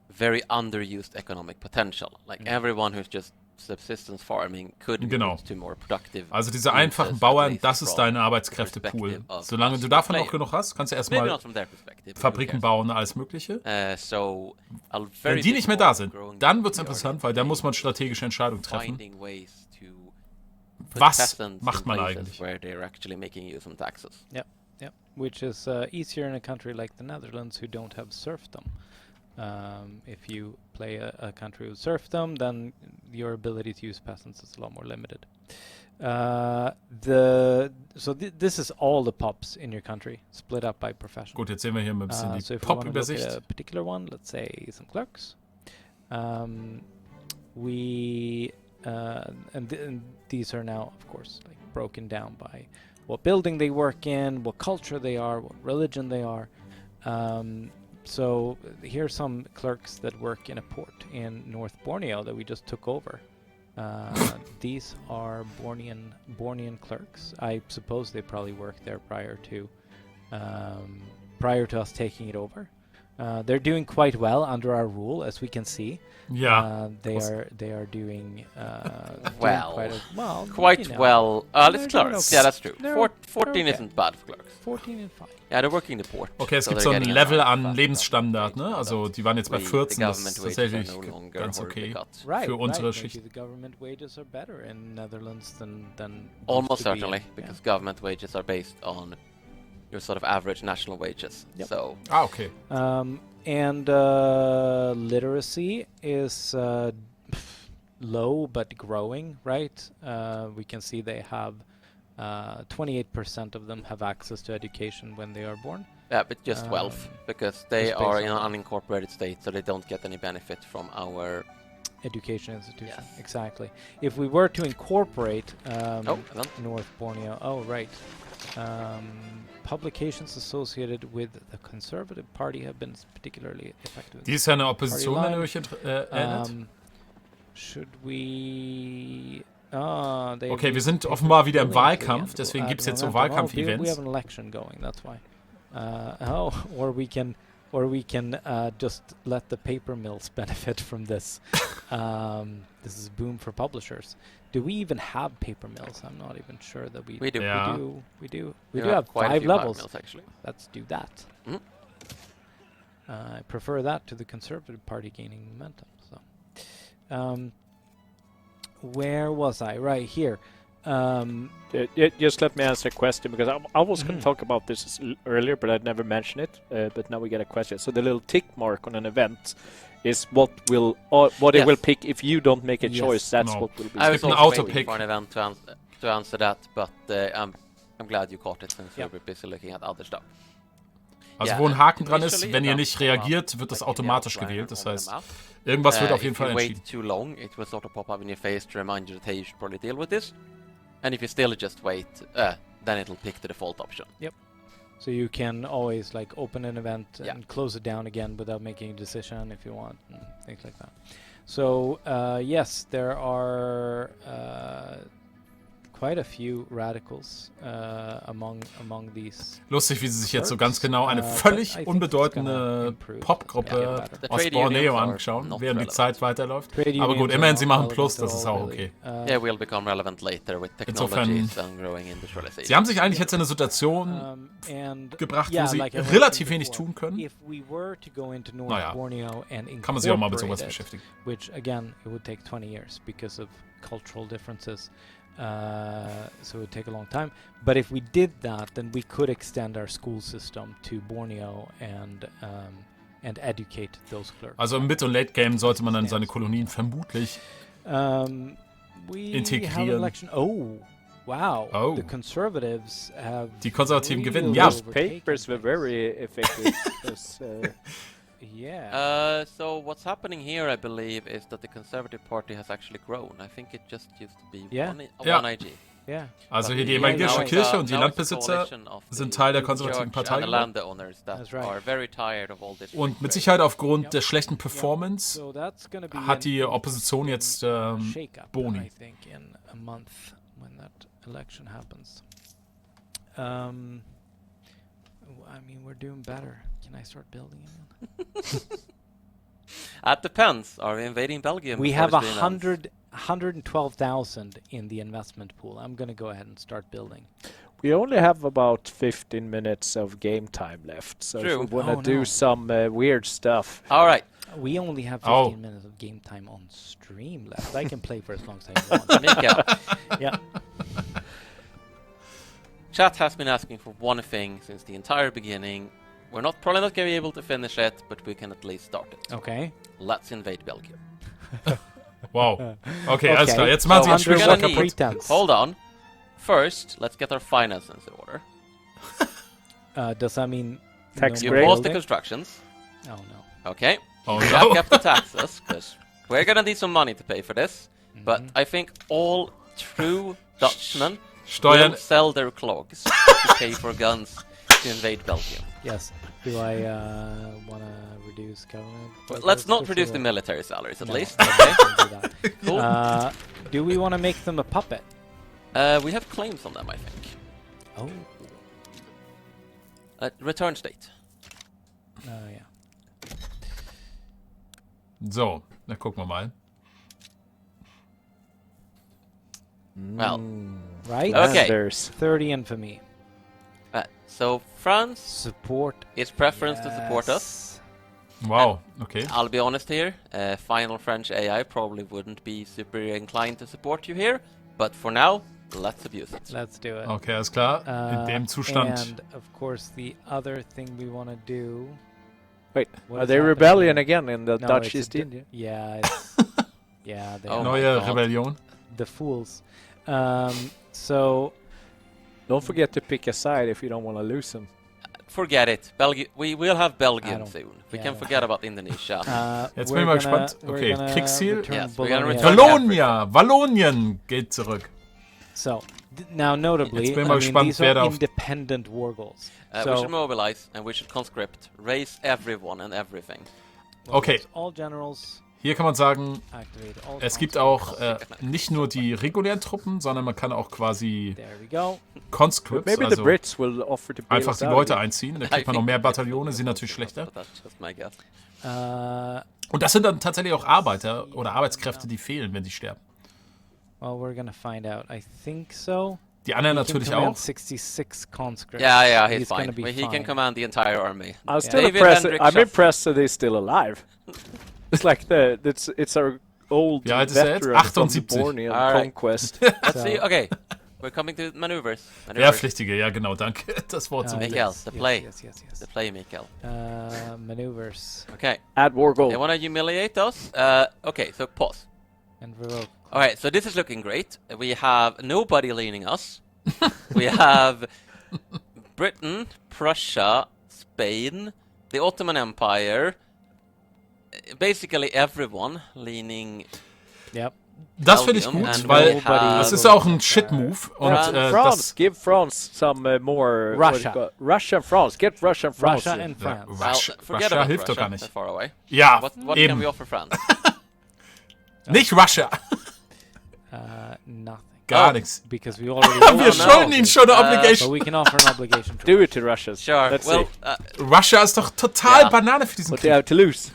very underused economic potential. Like everyone who's just subsistence farming could move to more productive. Also diese einfachen Bauern, das ist dein Arbeitskräftepool. Solange du davon noch genug hast, kannst du erstmal Fabriken bauen, alles Mögliche. Wenn die nicht mehr da sind, dann wird es interessant, weil dann muss man strategische Entscheidungen treffen. Was macht man eigentlich? Yeah, which is easier in a country like the Netherlands, who don't have serfdom. If you play a country with serfdom, then your ability to use peasants is a lot more limited. This is all the pops in your country, split up by profession. Gut, jetzt sehen wir hier mal ein bisschen So die if we want to look Pop-Übersicht. at a particular one, let's say some clerks, and these are now, of course, like broken down by what building they work in, what culture they are, what religion they are. So here's some clerks that work in a port in North Borneo that we just took over. These are Bornean clerks. I suppose they probably worked there prior to us taking it over. They're doing quite well under our rule, as we can see. Ja. They are doing Well, quite well. They're Let's doing clerks. okay. Yeah, that's true. They're 14 okay. isn't bad for clerks. 14 and 5. Yeah, they're working the port. Okay, es so gibt they're so ein getting Level a an fast Lebensstandard, ne? Also die waren jetzt bei the 14, das ist government wages tatsächlich are no longer ganz horribly okay cut. Right, für unsere right. Schicht. Maybe the government wages are better in Netherlands than Almost used to be certainly, in- because government wages are based on your sort of average national wages. Yep. So Ah, okay. And literacy is low but growing, right? We can see they have 28% of them have access to education when they are born. yeah, but just wealth, because they just are based in an on- unincorporated state, so they don't get any benefit from our. Education institution, Yes. exactly. If we were to incorporate event. North Borneo, right. Publications associated with the Conservative Party have been particularly effective. Die ist ja eine Opposition, wenn ihr euch erinnert. Should we? Okay, wir sind offenbar wieder im Wahlkampf, deswegen gibt es jetzt so We have Wahlkampf-Events. an election going. That's why. Or we can just let the paper mills benefit from this. This is a boom for publishers. Do we even have paper mills? I'm not even sure that we. We do. Yeah. We do You have quite a 5 few levels. mills, actually. Let's do that. Mhm. I prefer that to the Conservative Party gaining momentum. So, where was I? Right here. Just let me answer a question, because I was going to talk about this earlier, but I'd never mentioned it. But now we get a question. So the little tick mark on an event is what will it Yes. will pick if you don't make a Yes. choice. That's No. what will be. I was an also auto waiting pick. for an event to answer that, but I'm glad you caught it since Yep. we were busy looking at other stuff. Also Ja, wo ein Haken dran ist, initially wenn ihr about nicht reagiert, wird das like in the automatisch outline gewählt. Das on the heißt, map. irgendwas wird auf jeden If you Fall wait entschieden. too long, it will sort of pop up in your face to remind you that, hey, you should probably deal with this. And if you still just wait, then it'll pick the default option. So you can always like open an event Yeah. and close it down again without making a decision if you want, and things like that. So yes, there are quite a few radicals among these. Lustig, wie sie sich jetzt so ganz Perks, genau eine but I völlig think unbedeutende it's gonna improve. Popgruppe Yeah, The aus trade Borneo unions are anschauen, not während die relevant. Zeit weiterläuft. Trade Aber gut, unions immerhin, are sie not machen Plus, relevant das ist at auch all, okay. really. Yeah, will become relevant later with Insofern- technologies and growing industrialization. Sie haben sich eigentlich jetzt in eine Situation and gebracht, yeah, wo sie like I mentioned relativ wenig before, tun können. If we were to go into North Naja, Borneo and Kann man sich auch mal mit incorporate sowas it, beschäftigen. which again it would take 20 years because of cultural differences, so it would take a long time. But if we did that, then we could extend our school system to Borneo and educate those clerks. Also im Mid- und Late-Game sollte man dann seine Kolonien vermutlich We have integrieren. an election. Oh, wow! Oh. The Conservatives have. Die Konservativen gewinnen, really ja. overtaken Papers were things. very effective. Yeah. So what's happening here, I believe, is that the Conservative Party has actually grown. I think it just used to be Yeah. one Ja. IG. Yeah. Also But hier die now evangelische it's Kirche a- und die now it's a Landbesitzer coalition of sind the Teil der konservativen church Partei and the geworden. landowners that That's right. are very tired of all this. Und mit free Sicherheit aufgrund Yep. der schlechten Performance So that's gonna be hat die Opposition jetzt shake-up, Boni. I think, in a month when that election happens. I mean, we're doing better. Can I start building again? That depends. Are we invading Belgium? We before have the stream ends? 112,000 in the investment pool. I'm gonna go ahead and start building. We only have about 15 minutes of game time left, so True. if we want to Oh, do no. some weird stuff. All right. We only have Oh. 15 minutes of game time on stream left. I can play for as long as I want. Mikael, Yeah. chat has been asking for one thing since the entire beginning. We're probably not going to be able to finish it, but we can at least start it. Okay. Let's invade Belgium. Wow. Okay, alles klar. Jetzt machen sie das we're Spiel gonna schon need- kaputt. Pretense. Hold on. First, let's get our finances in order. Does that mean Tax You break. pause the building? constructions. Oh no. Okay. Oh Jack no. up the taxes, because we're gonna need some money to pay for this. But I think all true Dutchmen Steuern. will sell their clogs to pay for guns to invade Belgium. Yes. Do I want to reduce government? Well, let's not reduce the military salaries, at No, least. I'm Okay. not gonna do that. Cool. Do we want to make them a puppet? We have claims on them, I think. Oh. Return state. Yeah. So, dann gucken wir mal. Well, Right? Okay. There's 30 infamy. so France, Support. its preference to support us. Wow, okay. I'll be honest here, final French AI probably wouldn't be super inclined to support you here, but for now, let's abuse it. Let's do it. Okay, alles klar. In dem Zustand. And of course, the other thing we want to do. Wait, What are is they happening? rebellion again in the No, Dutch it's a East di- India? Yeah, it's, yeah, they Oh are my Neue God. Rebellion. the fools. So Don't forget to pick a side if you don't want to lose them. Forget it. We will have I Belgium don't- soon. We yeah, can yeah. forget about Indonesia. Jetzt we're bin ich mal gonna- gespannt. we're Okay, gonna Kriegsziel. return Yes, we're gonna Bologna. return- Wallonia! Wallonien geht zurück. So now, notably, Jetzt bin ich I mal mean, gespannt, these wer are da auf- independent war goals. We So should mobilize and we should conscript, raise everyone and everything. Okay. all generals Hier kann man sagen, activate all. es gibt conscripts. auch nicht nur die regulären Truppen, sondern man kann auch quasi There we go. Conscripts, Maybe the also Brits will offer to bail einfach us die out Leute again. einziehen. Da I kriegt man noch think mehr the Brits Bataillone, will sind do natürlich that, schlechter. but That's just my guess. Und das sind dann tatsächlich auch Arbeiter oder Arbeitskräfte, die fehlen, wenn sie sterben. Well, we're gonna find out. I think so. Die anderen He can natürlich command auch. 66 conscripts. Yeah, he's gonna fine. be He can fine. command the entire army. I'm still David impressed. Hendrik I'm Schaff. impressed that he's still alive. It's like it's our old Wie alt ist er jetzt? veteran from the 78. Bornean Alright. conquest. Let's So- see. Okay, we're coming to maneuvers. Wehrpflichtige, ja genau, danke. Das Wort zum Yes, Mikael, the play. Yes, yes, The yes. play, Mikael. Maneuvers Okay, Add war goal. they want to humiliate us. Okay, so pause. and revoke. Alright, so this is looking great. We have nobody leaning us. We have Britain, Prussia, Spain, the Ottoman Empire, basically everyone leaning. Yep. Das finde ich Belgium gut, and weil we have- das ist auch ein Shit-Move. Und France, das... give France some more. what Russia. it called- Russia and France. Get Russia and France. Russia in. and France. Russia, Forget Russia about hilft doch Russia, gar nicht. they're far away. Ja, What can eben. we offer France? Nicht Russia. Nothing. Gar Oh. nichts. Because we already. Wir no. schulden ihnen schon eine But Obligation. we can offer an obligation. Do it to Russia. Sure. Let's Well, see Russia ist doch total Ja. Banane für diesen what they Krieg. have to lose.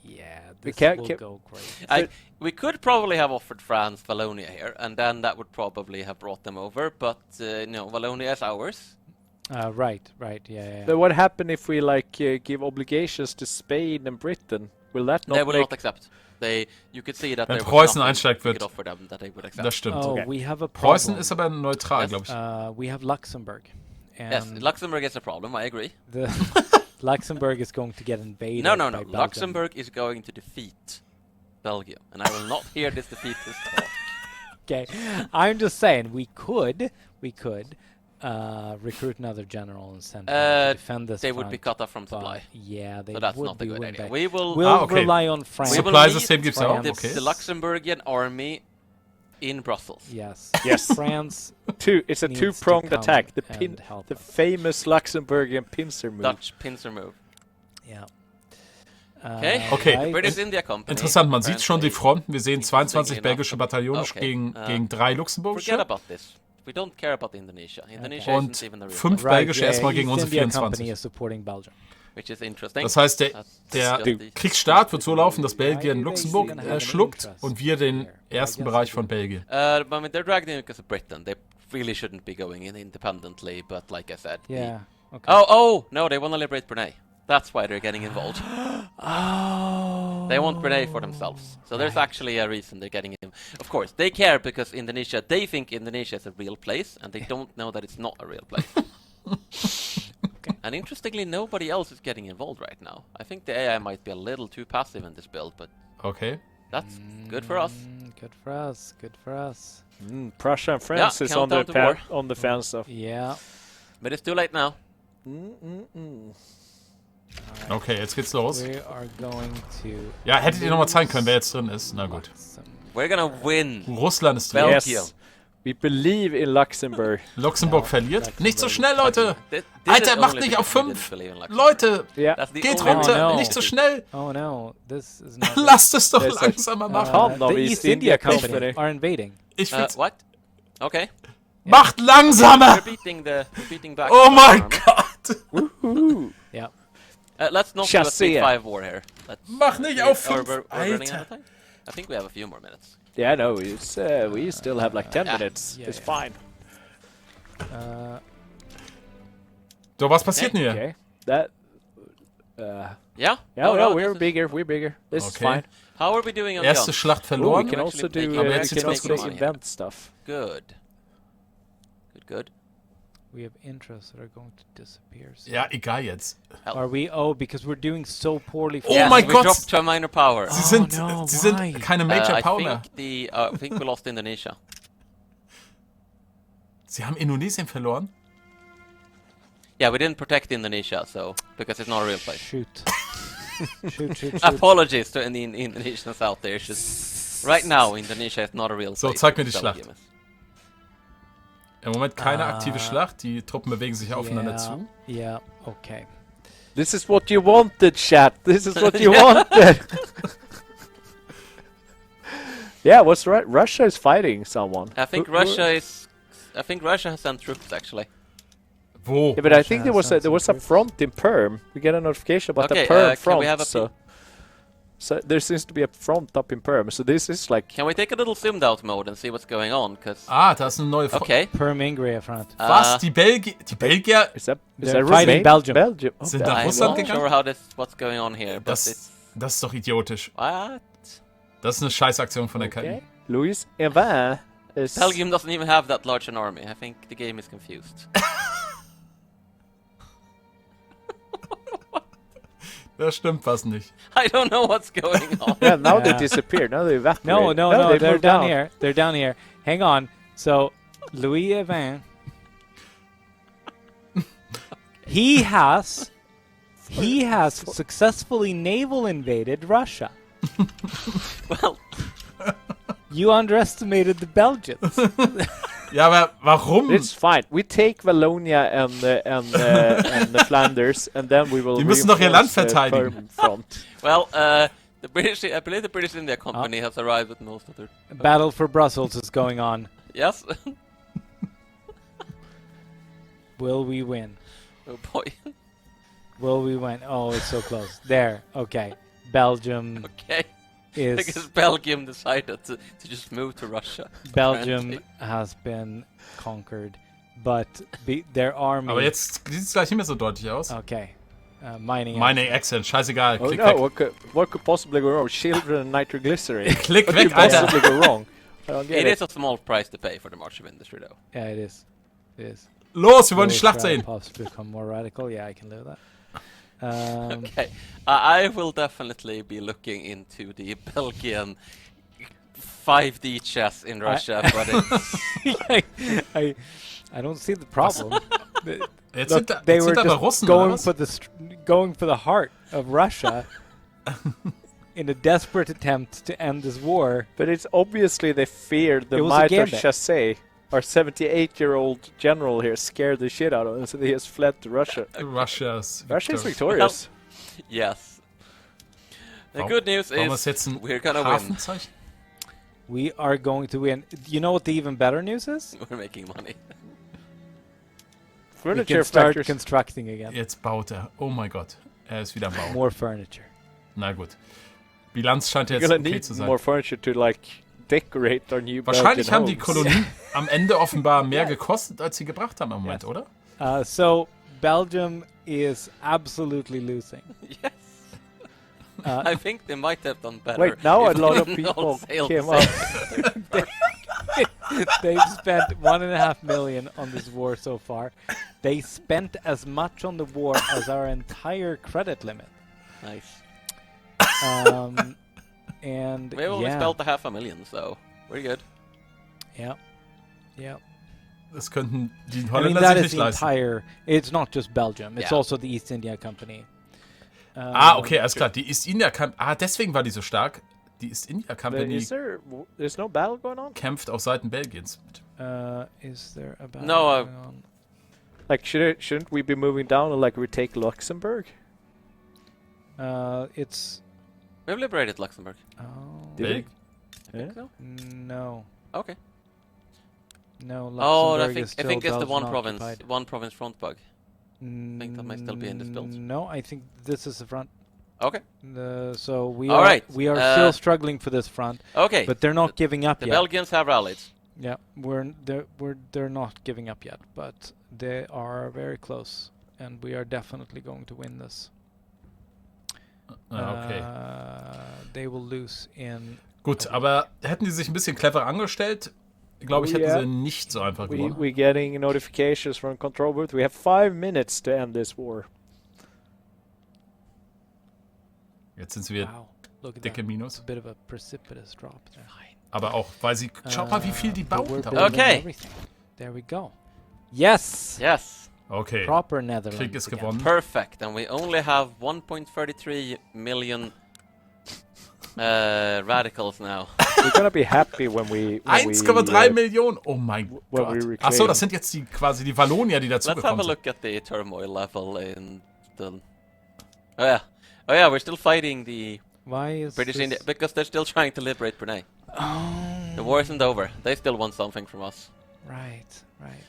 Yeah, We this can't will keep- go great. we could probably have offered France Wallonia here, and then that would probably have brought them over. But no, Wallonia is ours. Right. Yeah. But what happened if we give obligations to Spain and Britain? Will that They not will make? not accept. You could see that Wenn there was Preußen nothing einsteigt, we wird- could offer them that they would accept. Das stimmt. Oh, Okay. we have a Preußen problem. ist aber neutral, Yes. glaube ich. We have Luxembourg. And Yes, Luxembourg is a problem. I agree. the Luxembourg is going to get invaded. No. by Belgium. Luxembourg is going to defeat Belgium, and I will not hear this defeatist talk. Okay, I'm just saying we could recruit another general and send him to defend this They would be front, cut off from but supply, yeah, they so that's would not a be good winning idea. back. We will. We'll okay. rely on France. We will Supply need System gibt's auch, France. okay. the Luxembourgian army in Brussels. Yes. Yes. France. It's a needs to two-pronged come attack. and help The us. famous Luxembourgian pincer move. Dutch pincer move. Yeah. Okay. Okay. right. British India Company. Interessant, man sieht schon die apparently. Fronten. Wir sehen Interesting 22 enough. belgische Bataillone Okay. gegen 3 Forget luxemburgische about this. We don't care about Indonesia. Indonesia und isn't even a real 5 Right, belgische yeah, erstmal gegen East unsere India Company 24. is supporting Belgium. which is interesting. Das heißt, That's der just the- Kriegsstart wird so laufen, dass Why Belgien do they Luxemburg even have an schluckt interest und wir den here? ersten I guess Bereich they von do. Belgien. I mean, they're dragged in because of Britain. They really shouldn't be going in independently, but like I said. Yeah. Okay. Oh, no, they want to liberate Brunei. That's why they're getting involved. Oh. They won't grenade for themselves. So there's actually a reason they're getting him. Of course, they care because Indonesia, they think Indonesia is a real place, and they don't know that it's not a real place. And interestingly, nobody else is getting involved right now. I think the AI might be a little too passive in this build, but Okay. that's good for us. Good for us. Good for us. Prussia and France is on countdown to war. on the fence of. Yeah. But it's too late now. Okay, jetzt geht's los. We are going to. Ja, hättet ihr nochmal zeigen können, wer jetzt drin ist. Na gut. We're gonna win. Russland ist drin. Belgium. Yes. We believe in Luxembourg. Luxemburg verliert. Nicht so schnell, Leute. This Alter, is macht only nicht auf because we 5. didn't believe in Luxembourg. Leute, Yeah. That's the geht only runter. Oh, no. Nicht so schnell. Oh no, this is not. Lasst es doch There's a- langsamer machen. Hand of the East East India India Company Company. are invading. Ich will's. What? Okay. Macht langsamer. We're beating back. Oh mein Army. Gott. Yeah. Let's not do a Chassis. 3-5 war here. Mach nicht auf Or 5. we're running out Alter. of time? I think we have a few more minutes. Yeah, no, it's we still have like 10 minutes. Yeah, It's yeah. fine. So, was passiert denn hier? Okay. That. Yeah? Yeah, No, no, no, we're this is- bigger. We're bigger. This is Okay. fine. How are we doing on Erste guns? Schlacht Oh, we verloren. can We're also actually do. making- Aber We jetzt can sieht's also ganz do gut. invent stuff. Good. Good. We have interests that are going to disappear. soon. Ja, egal jetzt. Are we? Oh, because we're doing so poorly. Oh Yes, mein we Gott. dropped to a minor power. Sie sind, no, sie sind why? keine Major I Power mehr. think we lost Indonesia. Sie haben Indonesien verloren. Yeah, we didn't protect Indonesia, so because it's not a real place. Shoot. shoot, shoot, shoot. Apologies to any Indonesians out there. It's just right now, Indonesia is not a real So, place. zeig mir die It's Schlacht. Belgium is. Im Moment keine aktive Schlacht. Die Truppen bewegen sich aufeinander zu. Yeah. Okay. This is what you wanted, chat. This is what you wanted. Yeah, what's right? Russia is fighting someone. I think Who- Russia has sent troops actually. Wo? Yeah, but I Russia think has there sent was some a front in Perm. We get a notification about Okay, the Perm can front. we have a So there seems to be a front up in Perm. So this is like. Can we take a little zoomed out mode and see what's going on? Cause Ah, da ist eine neue Front. okay, Per Mingre front. Was? Die Belgier Is that They're fighting Belgium. Belgium. Oh, Sind Belgium. da I'm Russland not gegangen? sure what's going on here, but it's Das ist doch idiotisch. what? Das ist eine Scheißaktion von der KI. Okay. Louis Evin is. Belgium doesn't even have that large an army. I think the game is confused. Da stimmt was nicht. I don't know what's going on. Yeah, now they Yeah. disappear. Now they evaporate. No, they they're moved down here. They're down here. Hang on. So, Louis Evin. he has successfully naval invaded Russia. Well, You underestimated the Belgians. Ja, aber warum? It's fine. We take Wallonia and the Flanders, and then we will. Die müssen doch ihr Land reinforce the verteidigen. Perm front. well, I believe the British India Company has arrived with most of their. Battle for Brussels is going on. Yes. Will we win? Oh boy. Will we win? Oh, it's so close. There. Okay. Belgium Okay. is Because Belgium decided to just move to Russia. Belgium apparently. has been conquered, but their army. Aber jetzt sieht es gleich nicht mehr so deutlich aus. Okay. Mining. Meine Accent, scheißegal. Oh Klick no! weg. What could possibly go wrong? Children and nitroglycerin. Klick What weg, could Alter. possibly go wrong? I don't get It it. is a small price to pay for the march of industry, though. Yeah, it is. It is. Los, wir wollen die Will Schlacht Israel sehen. possibly become more radical? Yeah, I can live with that. Okay. I will definitely be looking into the Belgian 5D chess in Russia, but it's I don't see the problem. Jetzt Look, sind da, they jetzt were sind da aber just Russen, oder going was? for going for the heart of Russia in a desperate attempt to end this war. But it's obviously they feared the It was a might of gambit. Chassé. Our 78-year-old general here scared the shit out of him, so he has fled to Russia. Russia's Russia is victorious. victorious. yes. The Warum- good news Warum is ist jetzt ein we're gonna win. Hafenzeichen? We are going to win. You know what the even better news is? We're making money. We Furniture can start factors. constructing again. Jetzt baut er. Oh mein Gott. Er ist wieder am Bau. More furniture. Na gut. Bilanz scheint We're jetzt gonna okay need zu sein. more furniture to like decorate our new Wahrscheinlich Belgian haben die homes. Kolonien am Ende offenbar mehr gekostet, als sie gebracht haben im Moment, Yes. oder? So Belgium is absolutely losing. Yes. I think they might have done better. Wait, now a if lot of they didn't all people sail came the up. same. They've spent 1.5 million on this war so far. They spent as much on the war as our entire credit limit. Nice. And We only yeah, spelled the 500,000, so we're good. yeah, yeah. Das könnten die I mean, Holländer that sich is nicht the leisten. entire. It's not just Belgium. It's Yeah. also the East India Company. Okay, alles klar. Die East India Company. Deswegen war die so stark. Die East India Company There's no battle going on? kämpft auf Seiten Belgiens mit. Is there a battle No, going on? Like, shouldn't we be moving down and like retake Luxembourg? It's. We've liberated Luxembourg. Oh. Did Belg I think so. No. Okay. No. Oh, I Luxembourg think is still it's the Belgian one occupied. province front bug. think that might still be in this build. No, I think this is the front. Okay. So we All are right, we are still struggling for this front, Okay. but they're not giving up The yet. Belgians have rallied. Yeah, they're not giving up yet, but they are very close, and we are definitely going to win this. Okay. They will lose in. Gut, aber hätten die sich ein bisschen clever angestellt, glaube ich, hätten sie nicht so einfach gewonnen. We're getting notifications from control booth. We have 5 minutes to end this war. Jetzt sind sie wieder Wow, look at dicke that. Minus. A bit of a precipitous drop there. Aber auch, weil sie... Schaut mal, wie viel die But we're bauen. da building oben. Okay. everything. There we go. Yes. Yes. Okay, Proper Netherlands. Krieg ist again. gewonnen. Perfect. And we only have 1.33 million radicals now. We're gonna be happy when we 1,3 Millionen! Oh mein when Gott. we reclaim. Achso, das sind jetzt die quasi die Wallonier, die Let's have a dazugekommen sind. look at the turmoil level in the... Oh yeah, we're still fighting the Why is British this? India because they're still trying to liberate Brunei. The war isn't over. They still want something from us. Right. Right.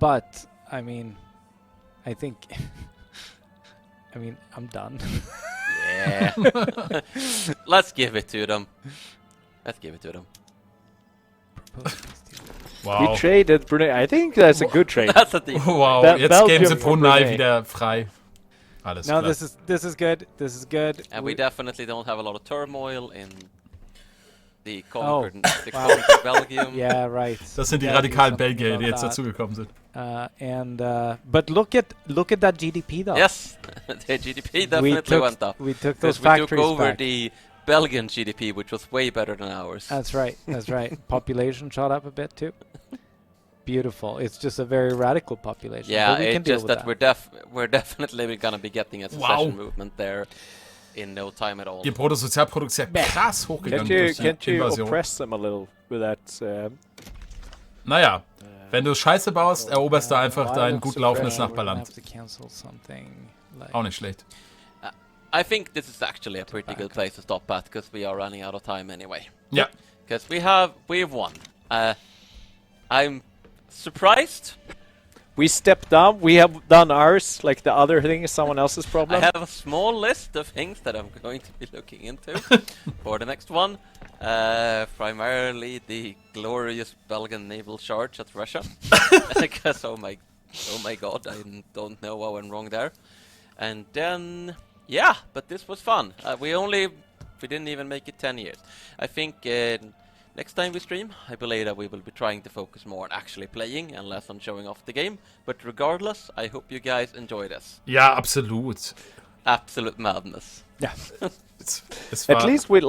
But I mean, I think. I mean, I'm done. Yeah. Let's give it to them. Propose peace deal. Wow. We traded Brunei. I think that's a good trade. That's a deal. Wow, jetzt Belgium geben sie for Brunei Brunei. wieder frei. Alles No, klar. this is good. This is good. And we definitely don't have a lot of turmoil in the Oh, conquered, the conquered Belgium. Yeah, right. Das sind die Gotta do radikalen something Belgier, about die jetzt that. dazugekommen sind. But look at that GDP though. Yes, the GDP definitely went up. We took those Because we took factories over back. the Belgian GDP, which was way better than ours. That's right. Population shot up a bit too. Beautiful. It's just a very radical population. Yeah, but we can it's deal just with that we're definitely gonna be getting a secession Wow. movement there in no time at all. Ihr Bruttosozialprodukt ist ja krass hochgegangen durch die Can't you Invasion. oppress them a little with that? Naja, wenn du Scheiße baust, eroberst du einfach Violent dein gut laufendes suppression, we're gonna Nachbarland. have to cancel something like Auch nicht schlecht. I think this is actually a pretty good place to stop at because we are running out of time anyway. Ja, Because we've won. I'm surprised. We stepped down. We have done ours. Like the other thing is someone else's problem. I have a small list of things that I'm going to be looking into for the next one. Primarily the glorious Belgian naval charge at Russia. Because oh my god, I don't know what went wrong there. And then yeah, but this was fun. We didn't even make it 10 years. I think next time we stream, I believe that we will be trying to focus more on actually playing and less on showing off the game. But regardless, I hope you guys enjoy this. ja, absolut. Absolute madness. Es war, At least we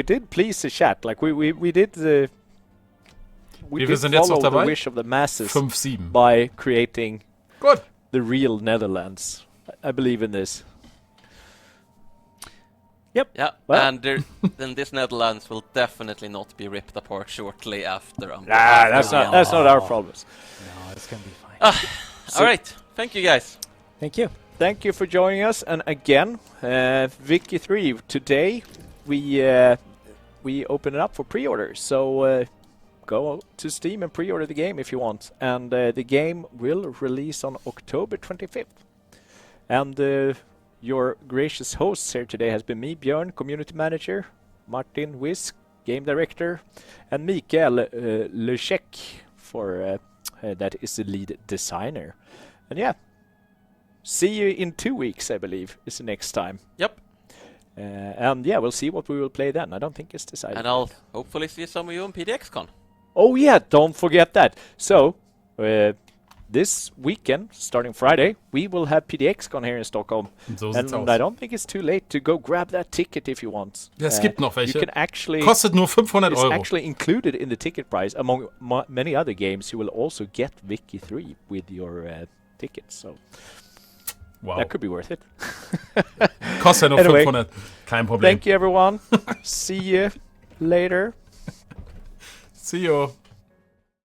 did please the chat. Like we did Wir did sind jetzt noch follow the dabei. wish of the masses 5-7. by creating Gut. the real Netherlands. I believe in this. Yeah, Well. and then this Netherlands will definitely not be ripped apart shortly after. That's not our problems. no, it's gonna be fine. All right, thank you guys. Thank you. Thank you for joining us. And again, Vicky 3. Today we open it up for pre-orders. So go to Steam and pre-order the game if you want. And the game will release on October 25th. And your gracious hosts here today has been me, Björn, community manager, Martin Wisk, game director, and Mikael Leszek for that is the lead designer. And yeah, see you in 2 weeks, I believe, is the next time. Yep. And yeah, we'll see what we will play then. I don't think it's decided. And I'll yet. hopefully see some of you on PDXCon. Oh yeah, don't forget that. So, this weekend, starting Friday, we will have PDXCon here in Stockholm. And I don't think it's too late to go grab that ticket if you want. Es gibt noch welche. You can actually... Kostet nur 500 It's Euro. actually included in the ticket price. Among many other games, you will also get Wiki 3 with your tickets. So Wow. that could be worth it. Kostet nur Anyway, 500. Kein Problem. Thank you, everyone. See you later. See you.